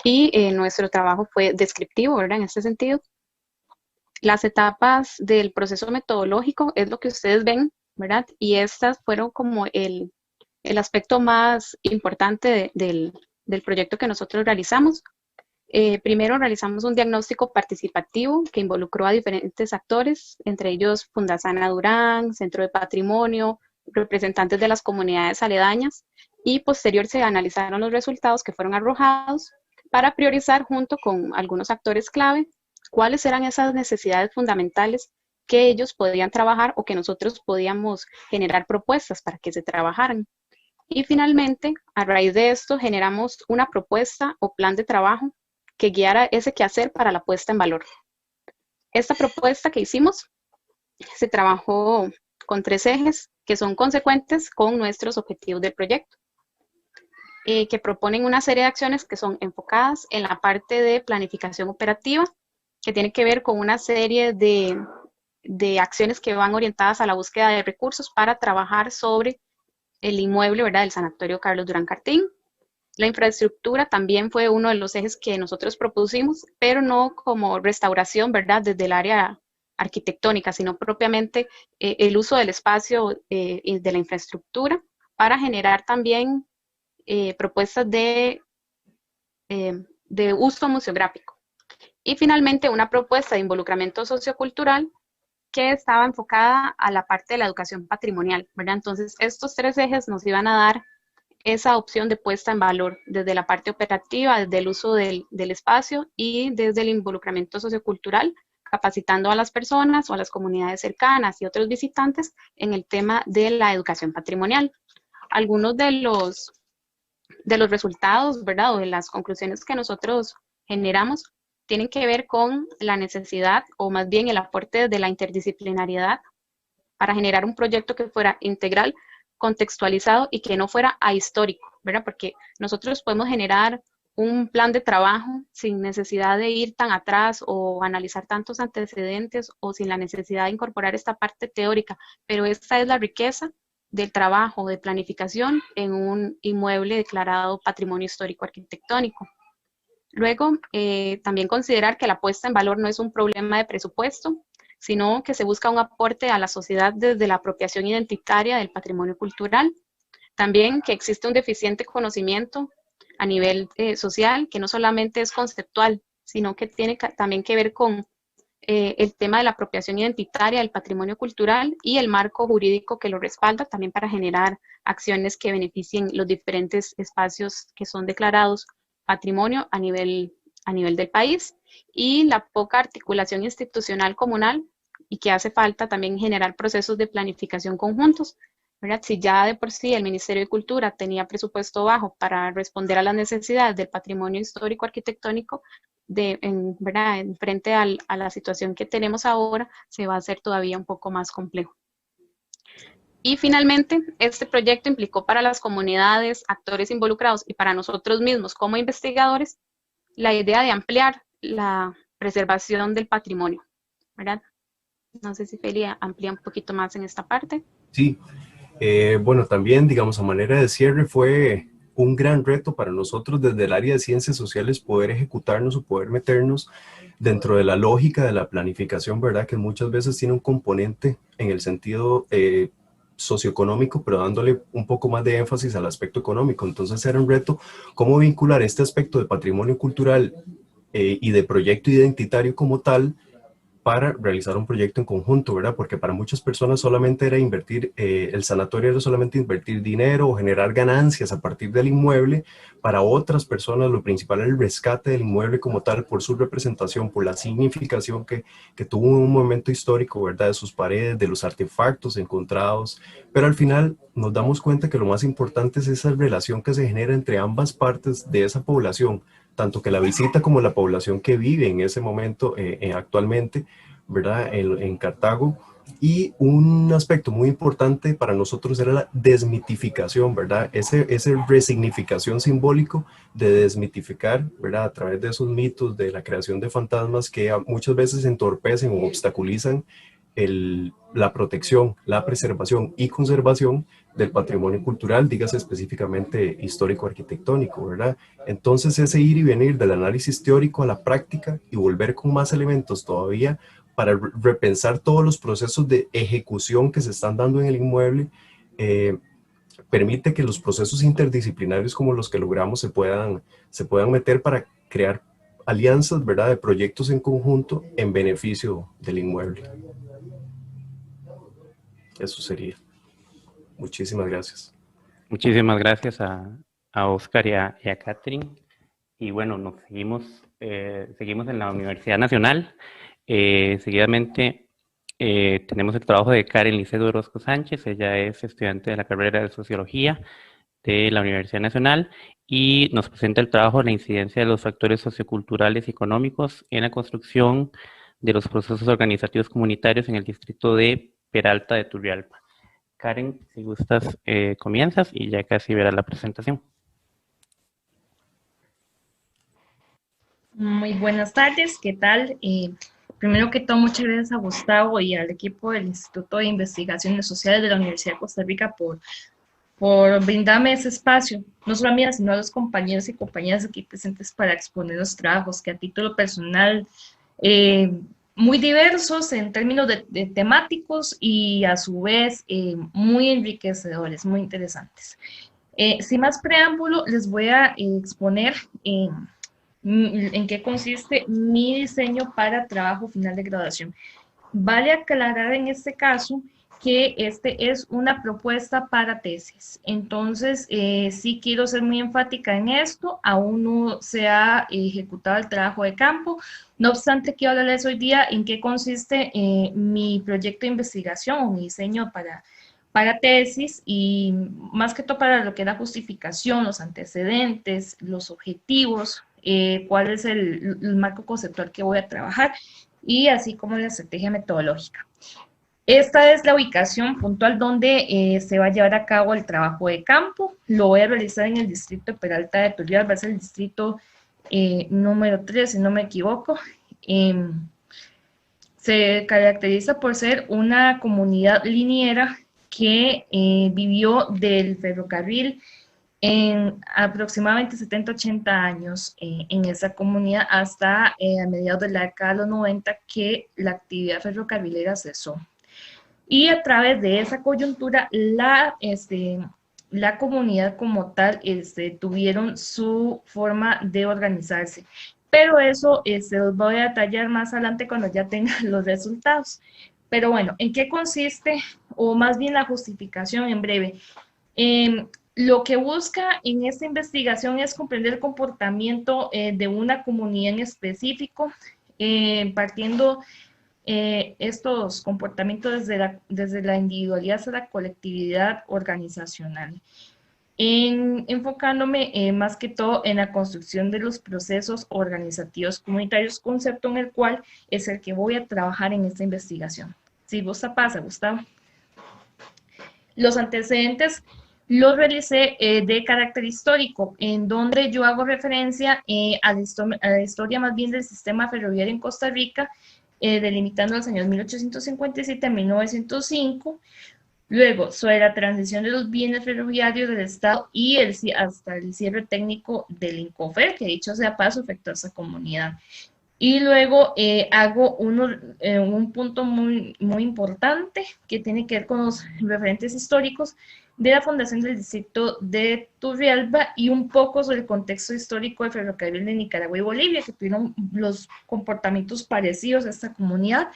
S13: y nuestro trabajo fue descriptivo, ¿verdad? En este sentido. Las etapas del proceso metodológico es lo que ustedes ven, ¿verdad? Y estas fueron como el aspecto más importante del proyecto que nosotros realizamos. Primero realizamos un diagnóstico participativo que involucró a diferentes actores, entre ellos Fundasana Durán, Centro de Patrimonio, representantes de las comunidades aledañas, y posterior se analizaron los resultados que fueron arrojados para priorizar junto con algunos actores clave cuáles eran esas necesidades fundamentales que ellos podían trabajar o que nosotros podíamos generar propuestas para que se trabajaran. Y finalmente, a raíz de esto, generamos una propuesta o plan de trabajo que guiara ese quehacer para la puesta en valor. Esta propuesta que hicimos se trabajó con 3 ejes que son consecuentes con nuestros objetivos del proyecto, que proponen una serie de acciones que son enfocadas en la parte de planificación operativa, que tiene que ver con una serie de acciones que van orientadas a la búsqueda de recursos para trabajar sobre el inmueble, ¿verdad?, del Sanatorio Carlos Durán Cartín. La infraestructura también fue uno de los ejes que nosotros propusimos, pero no como restauración, ¿verdad?, desde el área arquitectónica, sino propiamente el uso del espacio y de la infraestructura para generar también propuestas de uso museográfico. Y finalmente una propuesta de involucramiento sociocultural que estaba enfocada a la parte de la educación patrimonial, ¿verdad? Entonces estos 3 ejes nos iban a dar esa opción de puesta en valor desde la parte operativa, desde el uso del espacio y desde el involucramiento sociocultural, capacitando a las personas o a las comunidades cercanas y otros visitantes en el tema de la educación patrimonial. Algunos de los resultados, ¿verdad?, o de las conclusiones que nosotros generamos tienen que ver con la necesidad, o más bien el aporte de la interdisciplinariedad para generar un proyecto que fuera integral, contextualizado y que no fuera ahistórico, ¿verdad? Porque nosotros podemos generar un plan de trabajo sin necesidad de ir tan atrás o analizar tantos antecedentes o sin la necesidad de incorporar esta parte teórica, pero esta es la riqueza del trabajo de planificación en un inmueble declarado patrimonio histórico arquitectónico. Luego, también considerar que la puesta en valor no es un problema de presupuesto, sino que se busca un aporte a la sociedad desde la apropiación identitaria del patrimonio cultural. También que existe un deficiente conocimiento a nivel social, que no solamente es conceptual, sino que tiene también que ver con el tema de la apropiación identitaria del patrimonio cultural y el marco jurídico que lo respalda, también para generar acciones que beneficien los diferentes espacios que son declarados patrimonio a nivel del país, y la poca articulación institucional comunal, y que hace falta también generar procesos de planificación conjuntos, ¿verdad? Si ya de por sí el Ministerio de Cultura tenía presupuesto bajo para responder a las necesidades del patrimonio histórico arquitectónico, ¿verdad? En frente a la situación que tenemos ahora, se va a hacer todavía un poco más complejo. Y finalmente, este proyecto implicó para las comunidades, actores involucrados y para nosotros mismos como investigadores, la idea de ampliar la preservación del patrimonio, ¿verdad? No sé si Felia amplía un poquito más en esta parte.
S12: Sí, bueno, también, digamos, a manera de cierre, fue un gran reto para nosotros desde el área de ciencias sociales poder ejecutarnos o poder meternos dentro de la lógica de la planificación, ¿verdad? Que muchas veces tiene un componente en el sentido socioeconómico, pero dándole un poco más de énfasis al aspecto económico. Entonces era un reto cómo vincular este aspecto de patrimonio cultural y de proyecto identitario como tal para realizar un proyecto en conjunto, ¿verdad? Porque para muchas personas solamente era invertir, el sanatorio era solamente invertir dinero o generar ganancias a partir del inmueble. Para otras personas lo principal era el rescate del inmueble como tal, por su representación, por la significación que tuvo en un momento histórico, ¿verdad? De sus paredes, de los artefactos encontrados. Pero al final nos damos cuenta que lo más importante es esa relación que se genera entre ambas partes de esa población, tanto que la visita como la población que vive en ese momento actualmente, ¿verdad? En Cartago. Y un aspecto muy importante para nosotros era la desmitificación, ¿verdad? Ese resignificación simbólico de desmitificar, ¿verdad? A través de esos mitos de la creación de fantasmas que muchas veces entorpecen o obstaculizan la protección, la preservación y conservación del patrimonio cultural, dígase específicamente histórico-arquitectónico, ¿verdad? Entonces ese ir y venir del análisis teórico a la práctica y volver con más elementos todavía para repensar todos los procesos de ejecución que se están dando en el inmueble, permite que los procesos interdisciplinarios como los que logramos se puedan meter para crear alianzas, ¿verdad? De proyectos en conjunto en beneficio del inmueble. Eso sería. Muchísimas gracias.
S1: Muchísimas gracias a Oscar y a Catherine. Y bueno, nos seguimos en la Universidad Nacional. Seguidamente tenemos el trabajo de Karen Licedo Orozco Sánchez. Ella es estudiante de la carrera de Sociología de la Universidad Nacional y nos presenta el trabajo de la incidencia de los factores socioculturales y económicos en la construcción de los procesos organizativos comunitarios en el distrito de Peralta de Turrialba. Karen, si gustas, comienzas y ya casi verás la presentación.
S14: Muy buenas tardes, ¿qué tal? Primero que todo, muchas gracias a Gustavo y al equipo del Instituto de Investigaciones Sociales de la Universidad de Costa Rica por brindarme ese espacio, no solo a mí, sino a los compañeros y compañeras aquí presentes para exponer los trabajos que a título personal muy diversos en términos de temáticos y a su vez muy enriquecedores, muy interesantes. Sin más preámbulo, les voy a exponer en qué consiste mi diseño para trabajo final de graduación. Vale aclarar en este caso que este es una propuesta para tesis. Entonces, sí quiero ser muy enfática en esto, aún no se ha ejecutado el trabajo de campo. No obstante, quiero hablarles hoy día en qué consiste mi proyecto de investigación o mi diseño para tesis y más que todo para lo que es la justificación, los antecedentes, los objetivos, cuál es el marco conceptual que voy a trabajar y así como la estrategia metodológica. Esta es la ubicación puntual donde se va a llevar a cabo el trabajo de campo. Lo voy a realizar en el distrito de Peralta de Turrialba, va a ser el distrito número 3, si no me equivoco. Se caracteriza por ser una comunidad liniera que vivió del ferrocarril en aproximadamente 70-80 años en esa comunidad hasta a mediados de la década de los 90 que la actividad ferrocarrilera cesó. Y a través de esa coyuntura, la comunidad como tal tuvieron su forma de organizarse. pero eso se los voy a detallar más adelante cuando ya tenga los resultados. Pero bueno, ¿en qué consiste? O más bien la justificación en breve. Lo que busca en esta investigación es comprender el comportamiento de una comunidad en específico, partiendo estos comportamientos desde la individualidad hasta la colectividad organizacional. Enfocándome más que todo en la construcción de los procesos organizativos comunitarios, concepto en el cual es el que voy a trabajar en esta investigación. Si gusta, pasa, Gustavo. Los antecedentes los realicé de carácter histórico, en donde yo hago referencia a la historia más bien del sistema ferroviario en Costa Rica, delimitando los años 1857 a 1905, luego sobre la transición de los bienes ferroviarios del Estado y hasta el cierre técnico del Incofer, que dicho sea paso afectó a esa comunidad. Y luego hago un punto muy importante que tiene que ver con los referentes históricos de la fundación del distrito de Turrialba y un poco sobre el contexto histórico del ferrocarril de Nicaragua y Bolivia, que tuvieron los comportamientos parecidos a esta comunidad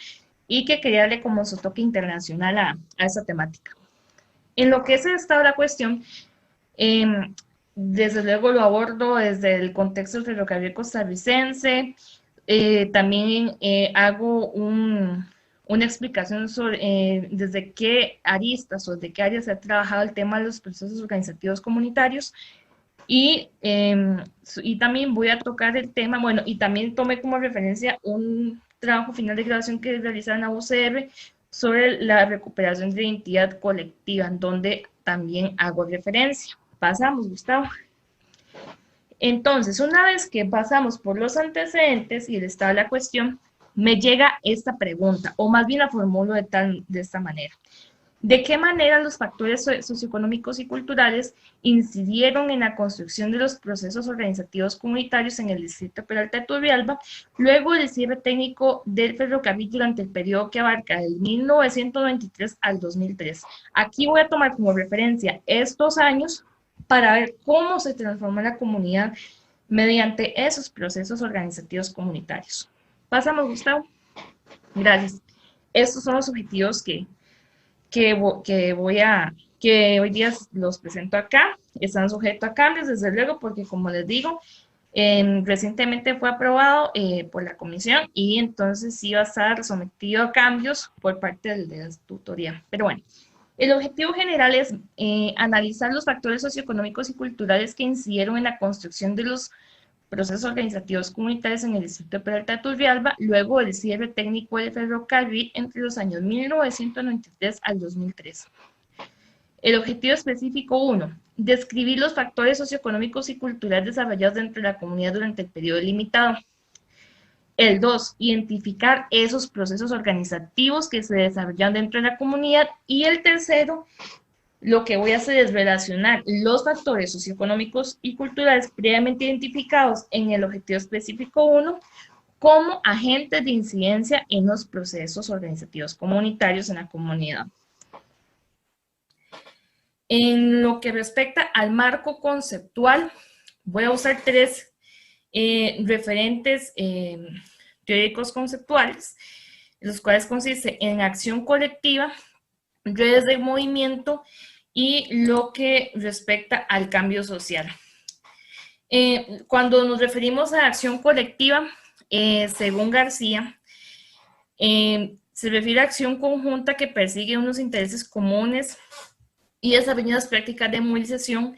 S14: y que quería darle como su toque internacional a esa temática. En lo que es el estado de la cuestión, desde luego lo abordo desde el contexto del ferrocarril costarricense. También hago una explicación sobre desde qué aristas o de qué áreas se ha trabajado el tema de los procesos organizativos comunitarios y también voy a tocar el tema, bueno, y también tomé como referencia un trabajo final de graduación que realizaron en la UCR sobre la recuperación de identidad colectiva, en donde también hago referencia. Pasamos, Gustavo. Entonces, una vez que pasamos por los antecedentes y el estado de la cuestión, me llega esta pregunta, o más bien la formulo de esta manera. ¿De qué manera los factores socioeconómicos y culturales incidieron en la construcción de los procesos organizativos comunitarios en el distrito Peralta de Turrialba, luego del cierre técnico del ferrocarril durante el periodo que abarca del 1993 al 2003? Aquí voy a tomar como referencia estos años para ver cómo se transformó la comunidad mediante esos procesos organizativos comunitarios. Pasamos, Gustavo. Gracias. Estos son los objetivos que hoy día los presento acá. Están sujetos a cambios, desde luego, porque como les digo, recientemente fue aprobado por la comisión y entonces sí va a estar sometido a cambios por parte de la tutoría. Pero bueno, el objetivo general es analizar los factores socioeconómicos y culturales que incidieron en la construcción de los procesos organizativos comunitarios en el distrito de Peralta de Turrialba, luego del cierre técnico del ferrocarril entre los años 1993 al 2003. El objetivo específico 1, describir los factores socioeconómicos y culturales desarrollados dentro de la comunidad durante el periodo limitado. El 2, identificar esos procesos organizativos que se desarrollan dentro de la comunidad. Y el tercero, lo que voy a hacer es relacionar los factores socioeconómicos y culturales previamente identificados en el objetivo específico 1 como agentes de incidencia en los procesos organizativos comunitarios en la comunidad. En lo que respecta al marco conceptual, voy a usar 3 referentes teóricos conceptuales, los cuales consiste en acción colectiva, redes de movimiento y lo que respecta al cambio social. Cuando nos referimos a acción colectiva, según García, se refiere a acción conjunta que persigue unos intereses comunes y desarrolla las prácticas de movilización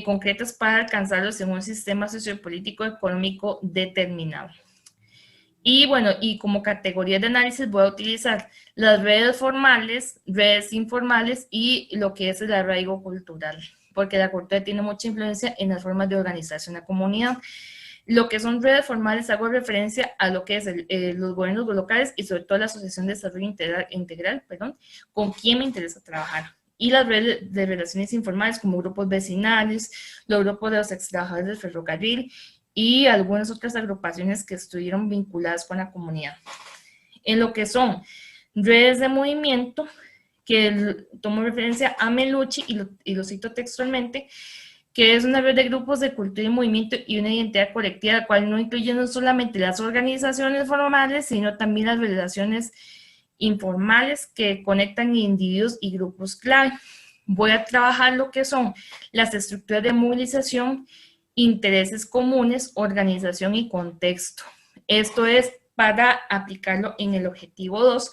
S14: concretas para alcanzarlos en un sistema sociopolítico económico determinado. Y bueno, y como categoría de análisis voy a utilizar las redes formales, redes informales y lo que es el arraigo cultural, porque la cultura tiene mucha influencia en las formas de organización de la comunidad. Lo que son redes formales hago referencia a lo que es los gobiernos locales y sobre todo la Asociación de Desarrollo Integral, con quien me interesa trabajar. Y las redes de relaciones informales como grupos vecinales, los grupos de los extrabajadores del ferrocarril y algunas otras agrupaciones que estuvieron vinculadas con la comunidad. En lo que son redes de movimiento, que tomo referencia a Melucci y lo cito textualmente, que es una red de grupos de cultura y movimiento y una identidad colectiva, la cual no incluye no solamente las organizaciones formales, sino también las relaciones informales que conectan individuos y grupos clave. Voy a trabajar lo que son las estructuras de movilización, intereses comunes, organización y contexto. Esto es para aplicarlo en el objetivo 2.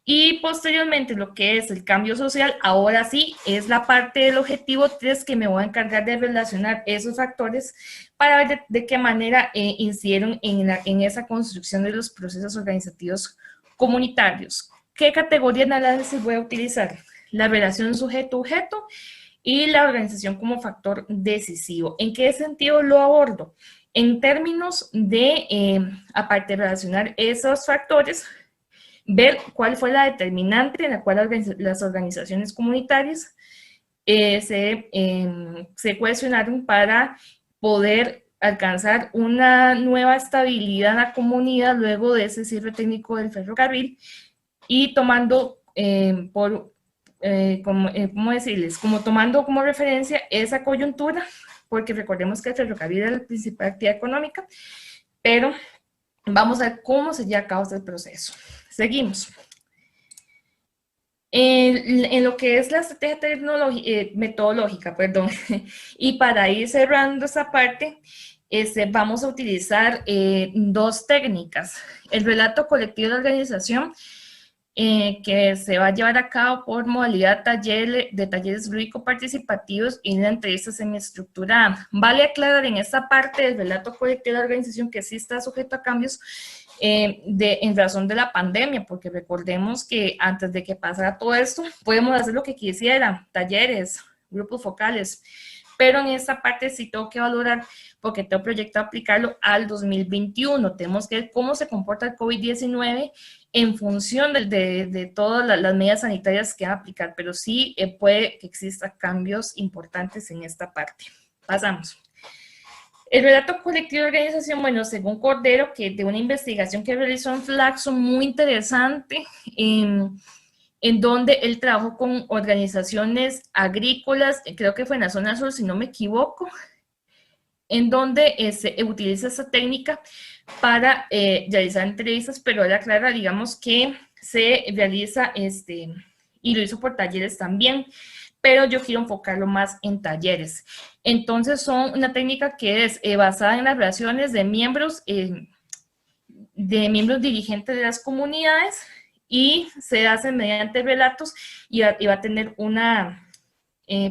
S14: Y posteriormente lo que es el cambio social, ahora sí, es la parte del objetivo 3 que me voy a encargar de relacionar esos factores para ver de qué manera incidieron en esa construcción de los procesos organizativos comunitarios. ¿Qué categoría de análisis voy a utilizar? La relación sujeto-objeto y la organización como factor decisivo. ¿En qué sentido lo abordo? En términos de, aparte de relacionar esos factores, ver cuál fue la determinante en la cual las organizaciones comunitarias se cohesionaron para poder alcanzar una nueva estabilidad en la comunidad luego de ese cierre técnico del ferrocarril y tomando tomando como referencia esa coyuntura, porque recordemos que el ferrocarril es la principal actividad económica, pero vamos a ver cómo se lleva a cabo este proceso. Seguimos. En lo que es la estrategia metodológica, perdón, y para ir cerrando esa parte, vamos a utilizar dos técnicas. El relato colectivo de organización, que se va a llevar a cabo por modalidad de talleres lúdico-participativos y una entrevista semiestructurada. Vale aclarar en esta parte del relato colectivo de organización que sí está sujeto a cambios en razón de la pandemia, porque recordemos que antes de que pasara todo esto, podemos hacer lo que quisiera, talleres, grupos focales, pero en esta parte sí tengo que valorar, porque tengo proyectado aplicarlo al 2021. Tenemos que ver cómo se comporta el COVID-19 en función de todas las medidas sanitarias que va a aplicar, pero sí puede que exista cambios importantes en esta parte. Pasamos. El relato colectivo de organización, bueno, según Cordero, que de una investigación que realizó en Flaxo muy interesante, en donde él trabajó con organizaciones agrícolas, creo que fue en la zona sur, si no me equivoco, en donde se utiliza esa técnica para realizar entrevistas, pero era clara, digamos, que se realiza, y lo hizo por talleres también, pero yo quiero enfocarlo más en talleres. Entonces son una técnica que es basada en las relaciones de miembros dirigentes de las comunidades y se hace mediante relatos y va a tener una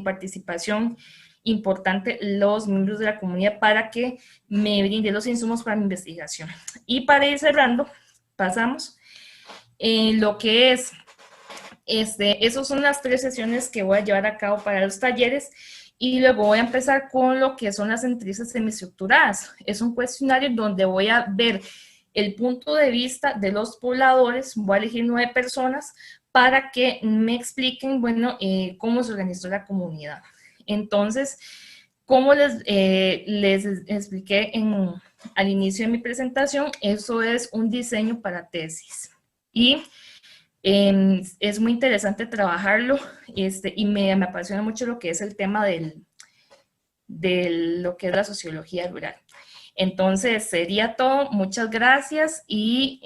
S14: participación importante los miembros de la comunidad para que me brinden los insumos para mi investigación. Y para ir cerrando, pasamos lo que es, esas son las 3 sesiones que voy a llevar a cabo para los talleres y luego voy a empezar con lo que son las entrevistas semiestructuradas. Es un cuestionario donde voy a ver el punto de vista de los pobladores, voy a elegir 9 personas para que me expliquen, bueno, cómo se organizó la comunidad. Entonces, como les expliqué al inicio de mi presentación, eso es un diseño para tesis. Y es muy interesante trabajarlo y me apasiona mucho lo que es el tema de lo que es la sociología rural. Entonces, sería todo. Muchas gracias y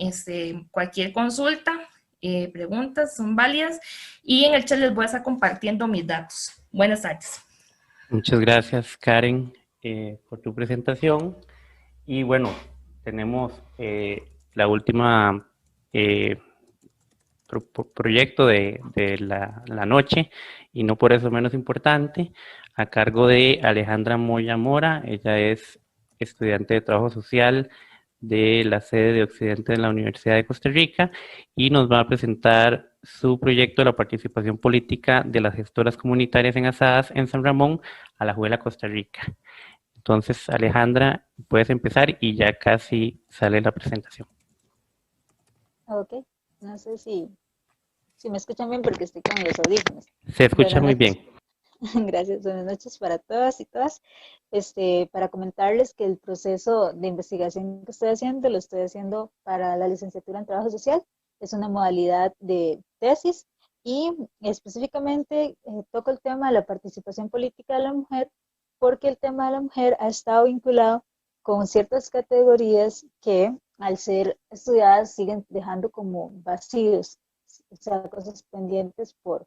S14: cualquier consulta, preguntas son válidas y en el chat les voy a estar compartiendo mis datos. Buenas tardes.
S1: Muchas gracias, Karen, por tu presentación. Y bueno, tenemos la última proyecto de la noche, y no por eso menos importante, a cargo de Alejandra Moya Mora. Ella es estudiante de Trabajo Social de la sede de Occidente de la Universidad de Costa Rica y nos va a presentar su proyecto de la participación política de las gestoras comunitarias en Asadas en San Ramón, Alajuela, Costa Rica. Entonces, Alejandra, puedes empezar y ya casi sale la presentación.
S15: Ok, no sé si me escuchan bien porque estoy con los audífonos.
S1: Se escucha muy bien.
S15: Gracias, buenas noches para todas y todas. Para comentarles que el proceso de investigación que estoy haciendo, lo estoy haciendo para la licenciatura en Trabajo Social. Es una modalidad de tesis y específicamente toco el tema de la participación política de la mujer porque el tema de la mujer ha estado vinculado con ciertas categorías que al ser estudiadas siguen dejando como vacíos, o sea, cosas pendientes por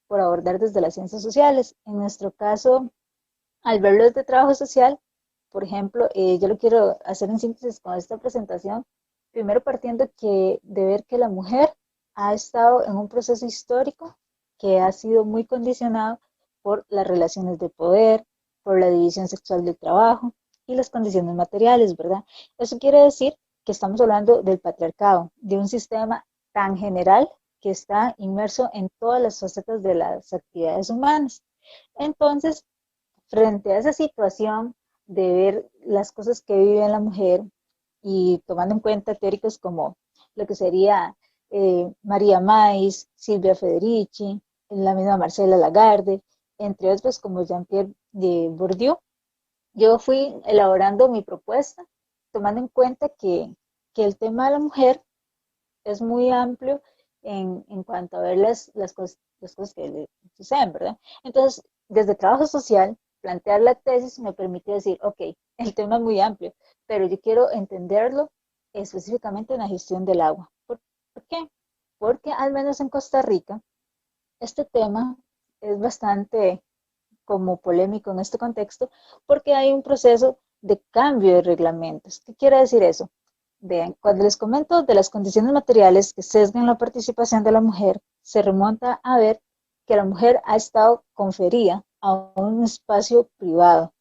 S15: abordar desde las ciencias sociales. En nuestro caso, al verlo desde trabajo social, por ejemplo, yo lo quiero hacer en síntesis con esta presentación, primero partiendo de ver que la mujer ha estado en un proceso histórico que ha sido muy condicionado por las relaciones de poder, por la división sexual del trabajo y las condiciones materiales, ¿verdad? Eso quiere decir que estamos hablando del patriarcado, de un sistema tan general que está inmerso en todas las facetas de las actividades humanas. Entonces, frente a esa situación de ver las cosas que vive la mujer y tomando en cuenta teóricos como lo que sería María Mais, Silvia Federici, la misma Marcela Lagarde, entre otros como Jean-Pierre Bourdieu, yo fui elaborando mi propuesta tomando en cuenta que el tema de la mujer es muy amplio en cuanto a ver las cosas que le suceden, ¿verdad? Entonces, desde trabajo social, plantear la tesis me permitió decir, ok, el tema es muy amplio, pero yo quiero entenderlo específicamente en la gestión del agua. ¿Por qué? Porque al menos en Costa Rica, este tema es bastante como polémico en este contexto, porque hay un proceso de cambio de reglamentos. ¿Qué quiere decir eso? Vean, cuando les comento de las condiciones materiales que sesgan la participación de la mujer, se remonta a ver que la mujer ha estado conferida a un espacio privado,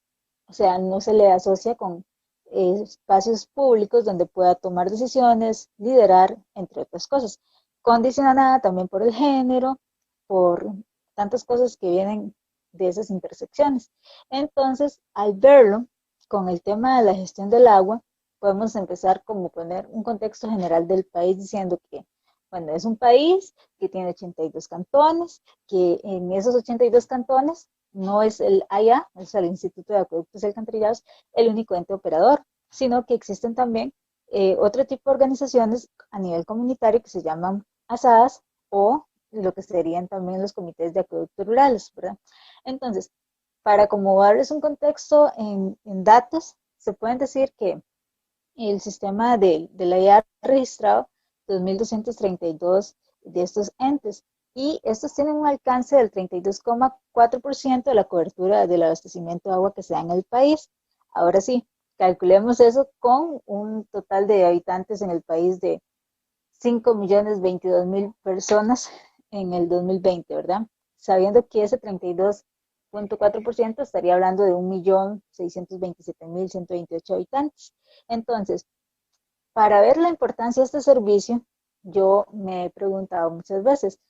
S15: o sea, no se le asocia con espacios públicos donde pueda tomar decisiones, liderar, entre otras cosas, condicionada también por el género, por tantas cosas que vienen de esas intersecciones. Entonces, al verlo con el tema de la gestión del agua, podemos empezar como poner un contexto general del país diciendo que, bueno, es un país que tiene 82 cantones, que en esos 82 cantones no es el AIA, o sea, el Instituto de Acueductos y Alcantarillados, el único ente operador, sino que existen también otro tipo de organizaciones a nivel comunitario que se llaman ASADAS o lo que serían también los comités de acueductos rurales, ¿verdad? Entonces, para como darles un contexto en datos, se pueden decir que el sistema de la IA ha registrado 2.232 de estos entes y estos tienen un alcance del 32,4% de la cobertura del abastecimiento de agua que se da en el país. Ahora sí, calculemos eso con un total de habitantes en el país de 5.022.000 personas en el 2020, ¿verdad? Sabiendo que ese 32,4% estaría hablando de 1.627.128 habitantes. Entonces, para ver la importancia de este servicio, yo me he preguntado muchas veces,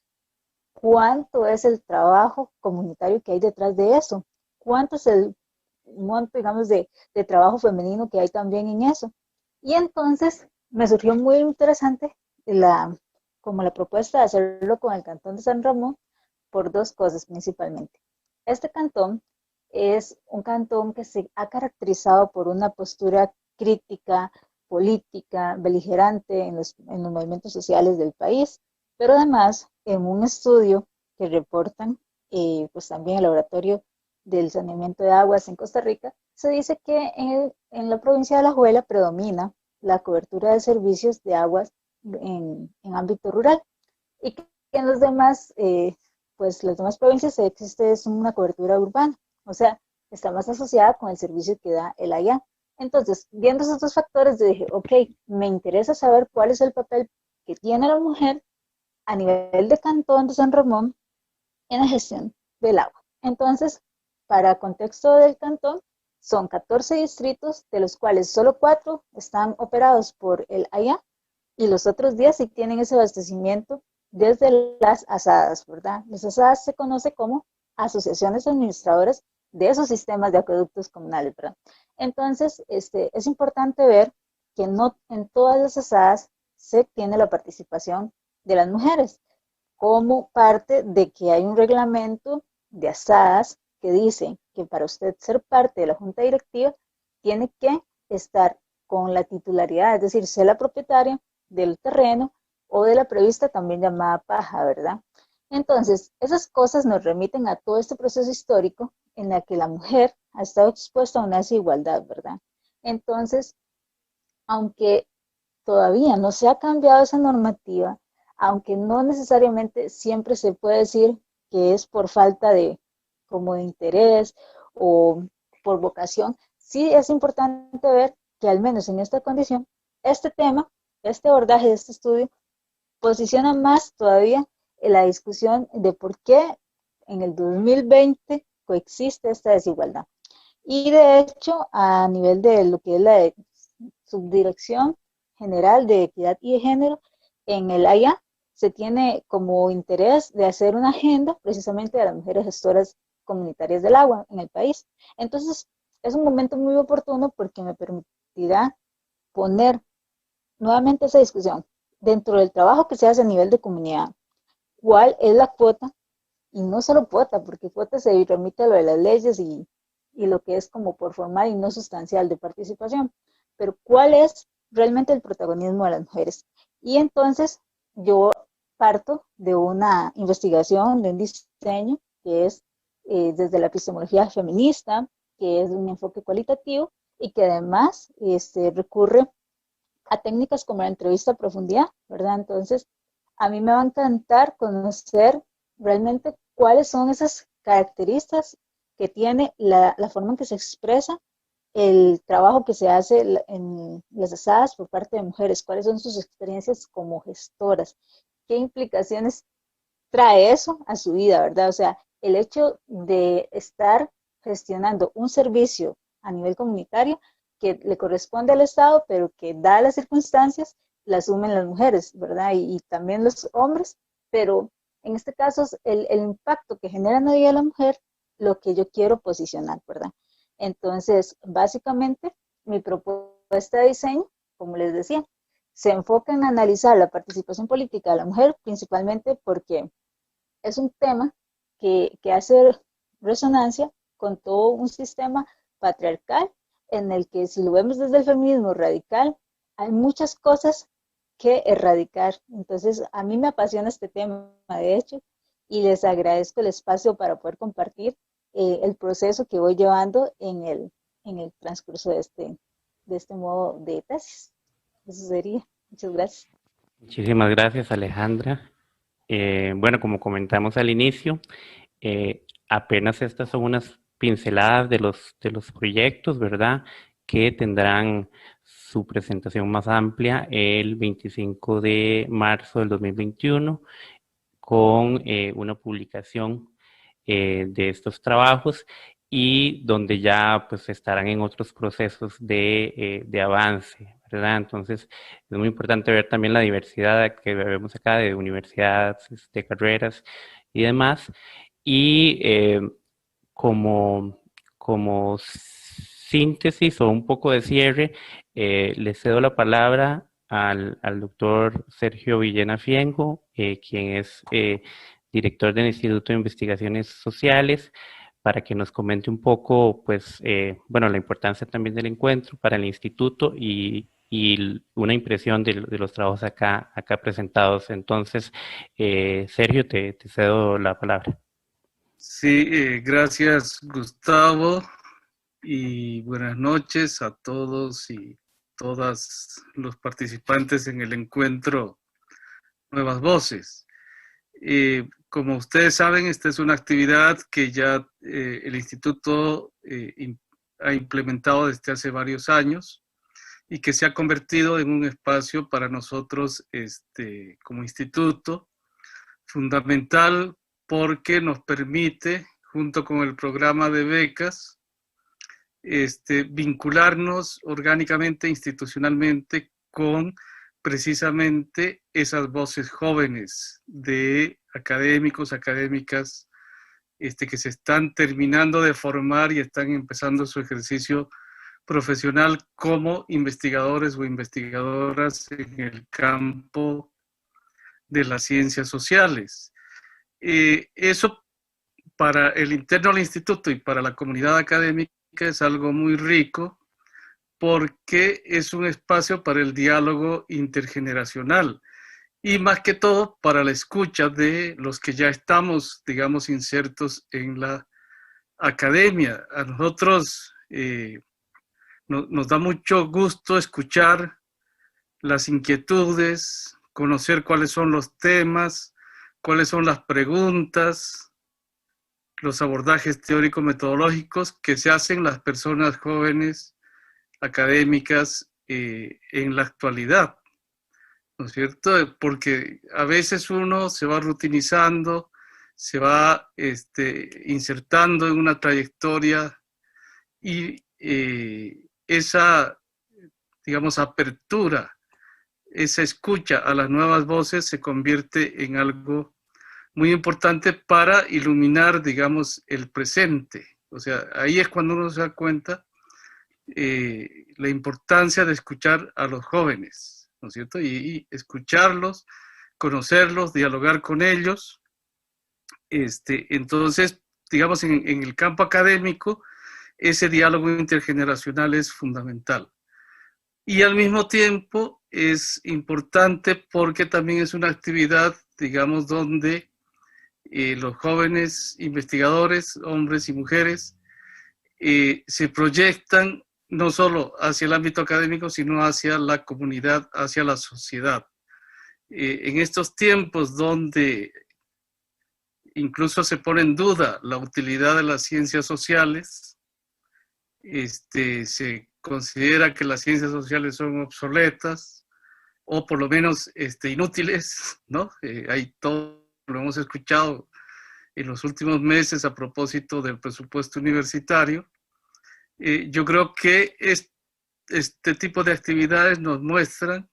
S15: ¿cuánto es el trabajo comunitario que hay detrás de eso? ¿Cuánto es el monto, digamos, de trabajo femenino que hay también en eso? Y entonces me surgió muy interesante como la propuesta de hacerlo con el Cantón de San Ramón por dos cosas principalmente. Este cantón es un cantón que se ha caracterizado por una postura crítica, política, beligerante en los movimientos sociales del país, pero además en un estudio que reportan pues también el Laboratorio del Saneamiento de Aguas en Costa Rica, se dice que en la provincia de Alajuela predomina la cobertura de servicios de aguas en ámbito rural y que en los demás, pues las demás provincias existe una cobertura urbana, o sea, está más asociada con el servicio que da el AIA. Entonces, viendo esos dos factores, yo dije, ok, me interesa saber cuál es el papel que tiene la mujer a nivel de Cantón de San Ramón en la gestión del agua. Entonces, para contexto del cantón, son 14 distritos, de los cuales solo 4 están operados por el AIA, y los otros 10 sí tienen ese abastecimiento desde las ASADAS, ¿verdad? Las ASADAS se conoce como asociaciones administradoras de esos sistemas de acueductos comunales, ¿verdad? Entonces, es importante ver que no en todas las ASADAS se tiene la participación de las mujeres, como parte de que hay un reglamento de ASADAS que dice que para usted ser parte de la junta directiva tiene que estar con la titularidad, es decir, ser la propietaria del terreno o de la prevista también llamada paja, ¿verdad? Entonces, esas cosas nos remiten a todo este proceso histórico en la que la mujer ha estado expuesta a una desigualdad, ¿verdad? Entonces, aunque todavía no se ha cambiado esa normativa, aunque no necesariamente siempre se puede decir que es por falta de como de interés o por vocación, sí es importante ver que al menos en esta condición, este tema, este abordaje de este estudio, posiciona más todavía en la discusión de por qué en el 2020 coexiste esta desigualdad. Y de hecho, a nivel de lo que es la Subdirección General de Equidad y de Género, en el AIA se tiene como interés de hacer una agenda precisamente de las mujeres gestoras comunitarias del agua en el país. Entonces, es un momento muy oportuno porque me permitirá poner nuevamente esa discusión dentro del trabajo que se hace a nivel de comunidad. ¿Cuál es la cuota? Y no solo cuota, porque cuota se remite a lo de las leyes y lo que es como por formal y no sustancial de participación. Pero ¿cuál es realmente el protagonismo de las mujeres? Y entonces yo parto de una investigación, de un diseño que es desde la epistemología feminista, que es un enfoque cualitativo y que además recurre a técnicas como la entrevista a profundidad, ¿verdad? Entonces, a mí me va a encantar conocer realmente cuáles son esas características que tiene la forma en que se expresa el trabajo que se hace en las asadas por parte de mujeres, cuáles son sus experiencias como gestoras, qué implicaciones trae eso a su vida, ¿verdad? O sea, el hecho de estar gestionando un servicio a nivel comunitario que le corresponde al Estado, pero que dadas las circunstancias, la asumen las mujeres, ¿verdad? Y también los hombres, pero en este caso es el impacto que genera en la vida de la mujer lo que yo quiero posicionar, ¿verdad? Entonces, básicamente, mi propuesta de diseño, como les decía, se enfoca en analizar la participación política de la mujer, principalmente porque es un tema que hace resonancia con todo un sistema patriarcal en el que, si lo vemos desde el feminismo radical, hay muchas cosas que erradicar. Entonces, a mí me apasiona este tema, de hecho, y les agradezco el espacio para poder compartir el proceso que voy llevando en el transcurso de este modo de tesis. Eso sería. Muchas gracias.
S1: Muchísimas gracias, Alejandra. Bueno, como comentamos al inicio, apenas estas son unas pinceladas de los proyectos, ¿verdad?, que tendrán su presentación más amplia el 25 de marzo del 2021 con una publicación de estos trabajos y donde ya pues estarán en otros procesos de avance, ¿verdad? Entonces es muy importante ver también la diversidad que vemos acá de universidades, de carreras y demás. Y como síntesis o un poco de cierre, le cedo la palabra al doctor Sergio Villena Fiengo, quien es director del Instituto de Investigaciones Sociales, para que nos comente un poco, pues, bueno, la importancia también del encuentro para el instituto y una impresión de los trabajos acá presentados. Entonces, Sergio, te cedo la palabra.
S16: Sí, gracias, Gustavo, y buenas noches a todos y todas los participantes en el encuentro Nuevas Voces. Como ustedes saben, esta es una actividad que ya el Instituto ha implementado desde hace varios años y que se ha convertido en un espacio para nosotros como instituto fundamental, porque nos permite, junto con el programa de becas, vincularnos orgánicamente, institucionalmente, con precisamente esas voces jóvenes de académicos, académicas, que se están terminando de formar y están empezando su ejercicio profesional como investigadores o investigadoras en el campo de las ciencias sociales. Eso para el interno del instituto y para la comunidad académica es algo muy rico, porque es un espacio para el diálogo intergeneracional y más que todo para la escucha de los que ya estamos, digamos, insertos en la academia. A nosotros nos da mucho gusto escuchar las inquietudes, conocer cuáles son los temas, cuáles son las preguntas, los abordajes teórico-metodológicos que se hacen las personas jóvenes académicas en la actualidad, ¿no es cierto? Porque a veces uno se va rutinizando, se va insertando en una trayectoria y esa, digamos, apertura, esa escucha a las nuevas voces se convierte en algo muy importante para iluminar, digamos, el presente. O sea, ahí es cuando uno se da cuenta la importancia de escuchar a los jóvenes, ¿no es cierto? Y escucharlos, conocerlos, dialogar con ellos. Entonces, digamos, en el campo académico, ese diálogo intergeneracional es fundamental. Y al mismo tiempo es importante porque también es una actividad, digamos, donde los jóvenes investigadores, hombres y mujeres, se proyectan no solo hacia el ámbito académico, sino hacia la comunidad, hacia la sociedad. En estos tiempos donde incluso se pone en duda la utilidad de las ciencias sociales, se considera que las ciencias sociales son obsoletas o por lo menos inútiles, ¿no? Hay todo, lo hemos escuchado en los últimos meses a propósito del presupuesto universitario. Yo creo que este tipo de actividades nos muestran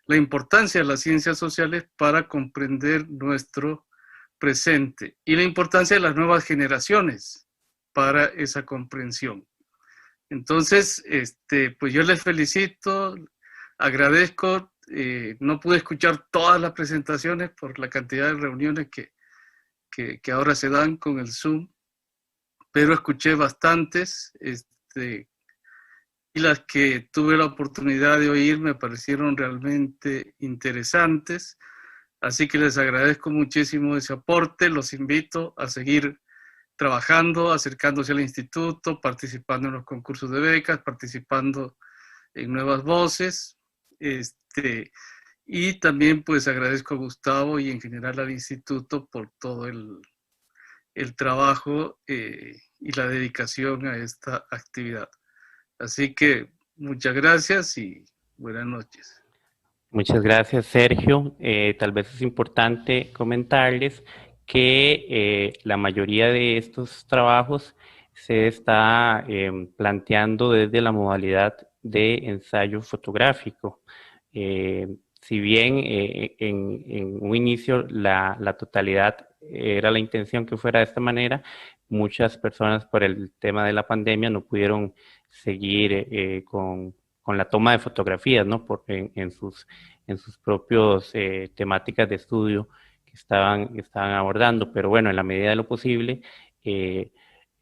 S16: la importancia de las ciencias sociales para comprender nuestro presente y la importancia de las nuevas generaciones para esa comprensión. Entonces, pues yo les felicito, agradezco, no pude escuchar todas las presentaciones por la cantidad de reuniones que ahora se dan con el Zoom, pero escuché bastantes, y las que tuve la oportunidad de oír me parecieron realmente interesantes, así que les agradezco muchísimo ese aporte, los invito a seguir trabajando, acercándose al instituto, participando en los concursos de becas, participando en Nuevas Voces, y también pues agradezco a Gustavo y en general al instituto por todo el trabajo y la dedicación a esta actividad. Así que muchas gracias y buenas noches.
S1: Muchas gracias, Sergio. Tal vez es importante comentarles que la mayoría de estos trabajos se está planteando desde la modalidad de ensayo fotográfico. Si bien en un inicio la totalidad era la intención que fuera de esta manera, muchas personas por el tema de la pandemia no pudieron seguir con la toma de fotografías, ¿no? En sus propios temáticas de estudio que estaban abordando, pero bueno, en la medida de lo posible,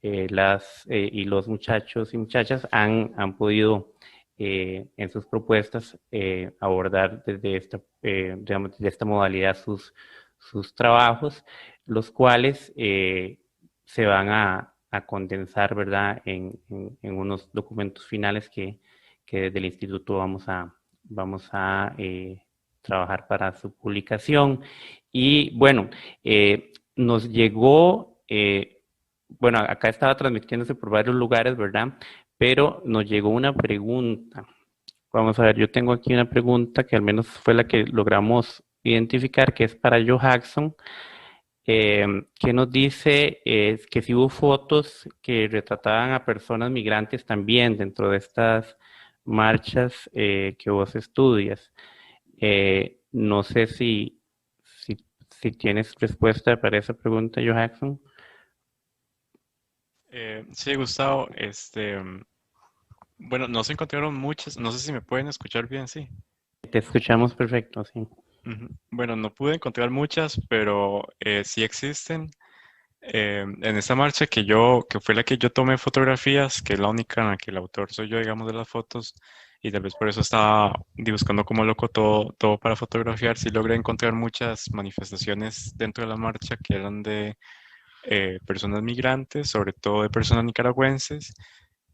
S1: los muchachos y muchachas han podido en sus propuestas abordar desde esta modalidad sus trabajos, los cuales se van a condensar, ¿verdad?, en unos documentos finales que desde el instituto vamos a trabajar para su publicación. Y bueno, nos llegó, bueno, acá estaba transmitiéndose por varios lugares, ¿verdad?, pero nos llegó una pregunta. Vamos a ver, yo tengo aquí una pregunta que al menos fue la que logramos identificar, que es para Joe Jackson, que nos dice que si hubo fotos que retrataban a personas migrantes también dentro de estas marchas que vos estudias. No sé si tienes respuesta para esa pregunta, Joe Jackson.
S8: Sí, Gustavo, bueno, no se encontraron muchas, no sé si me pueden escuchar bien, sí.
S1: Te escuchamos perfecto, sí.
S8: Bueno, no pude encontrar muchas, pero sí existen. En esta marcha que fue la que yo tomé fotografías, que es la única en la que el autor soy yo, digamos, de las fotos, y tal vez por eso estaba buscando como loco todo para fotografiar, sí logré encontrar muchas manifestaciones dentro de la marcha que eran de personas migrantes, sobre todo de personas nicaragüenses.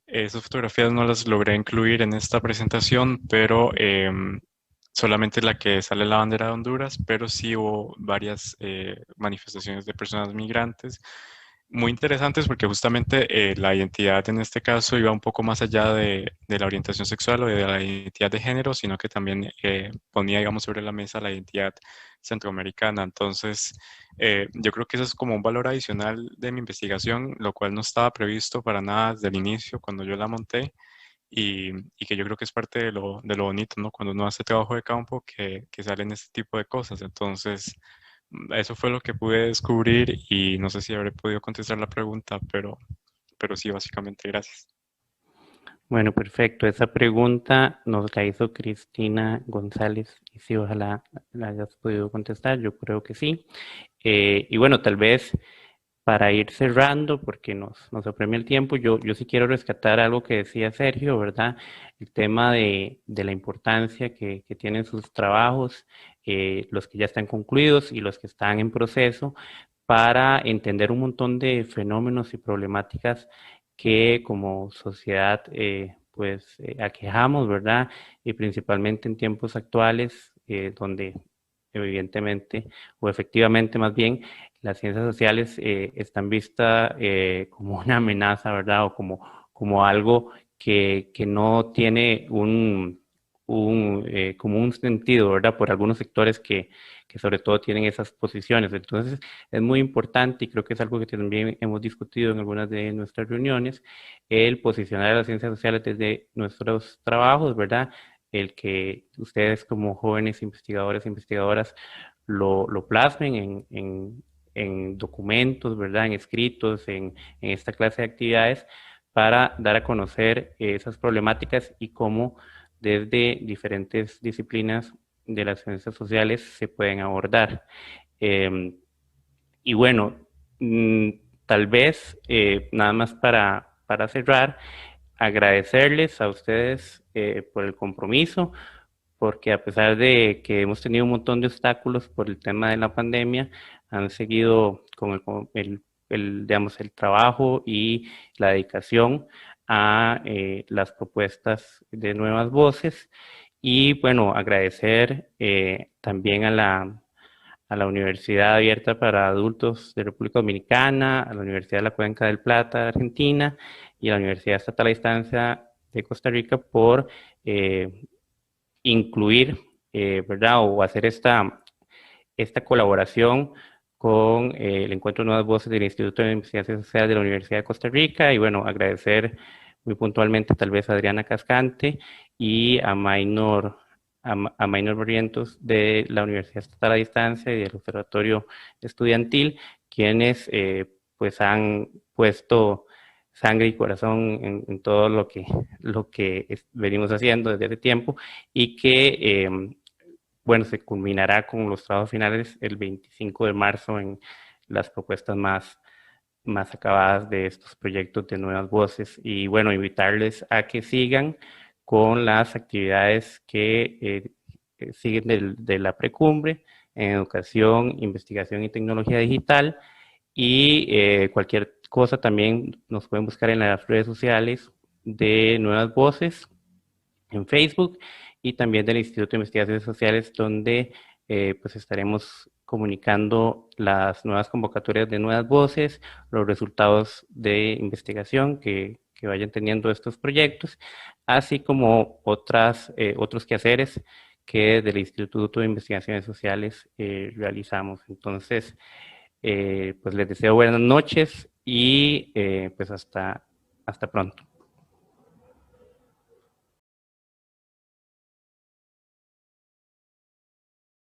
S8: Esas fotografías no las logré incluir en esta presentación, pero solamente la que sale la bandera de Honduras, pero sí hubo varias manifestaciones de personas migrantes muy interesantes porque justamente la identidad en este caso iba un poco más allá de la orientación sexual o de la identidad de género, sino que también ponía, digamos, sobre la mesa la identidad centroamericana. Entonces, yo creo que eso es como un valor adicional de mi investigación, lo cual no estaba previsto para nada desde el inicio cuando yo la monté. Y que yo creo que es parte de lo bonito, ¿no? Cuando uno hace trabajo de campo, que salen este tipo de cosas. Entonces, eso fue lo que pude descubrir y no sé si habré podido contestar la pregunta, pero sí, básicamente, gracias.
S1: Bueno, perfecto. Esa pregunta nos la hizo Cristina González y sí, ojalá la hayas podido contestar. Yo creo que sí. Y bueno, tal vez para ir cerrando, porque nos apremia el tiempo, yo sí quiero rescatar algo que decía Sergio, ¿verdad? El tema de la importancia que tienen sus trabajos, los que ya están concluidos y los que están en proceso, para entender un montón de fenómenos y problemáticas que como sociedad pues aquejamos, ¿verdad? Y principalmente en tiempos actuales, donde evidentemente o efectivamente más bien las ciencias sociales están vistas como una amenaza, ¿verdad? O como algo que no tiene como un sentido, ¿verdad? Por algunos sectores que sobre todo tienen esas posiciones. Entonces, es muy importante y creo que es algo que también hemos discutido en algunas de nuestras reuniones, el posicionar a las ciencias sociales desde nuestros trabajos, ¿verdad? El que ustedes como jóvenes investigadores e investigadoras lo plasmen en documentos, ¿verdad? En escritos, en esta clase de actividades para dar a conocer esas problemáticas y cómo desde diferentes disciplinas de las ciencias sociales se pueden abordar. Y bueno, tal vez nada más para cerrar, agradecerles a ustedes por el compromiso, porque a pesar de que hemos tenido un montón de obstáculos por el tema de la pandemia, han seguido con digamos, el trabajo y la dedicación a las propuestas de nuevas voces. Y bueno, agradecer también a la Universidad Abierta para Adultos de República Dominicana, a la Universidad de la Cuenca del Plata de Argentina y a la Universidad Estatal a Distancia de Costa Rica por incluir, ¿verdad? O hacer esta colaboración con el Encuentro de Nuevas Voces del Instituto de Investigación Social de la Universidad de Costa Rica y bueno, agradecer muy puntualmente tal vez a Adriana Cascante y a Maynor Barrientos de la Universidad Estatal a Distancia y del Observatorio Estudiantil, quienes pues han puesto sangre y corazón en todo lo que venimos haciendo desde hace tiempo y que bueno, se culminará con los trabajos finales el 25 de marzo en las propuestas más acabadas de estos proyectos de nuevas voces. Y bueno, invitarles a que sigan con las actividades que siguen de la precumbre en educación, investigación y tecnología digital. Y cualquier cosa también nos pueden buscar en las redes sociales de Nuevas Voces, en Facebook y también del Instituto de Investigaciones Sociales, donde pues estaremos comunicando las nuevas convocatorias de Nuevas Voces, los resultados de investigación que vayan teniendo estos proyectos, así como otros quehaceres que del Instituto de Investigaciones Sociales realizamos. Entonces, pues les deseo buenas noches y pues hasta pronto.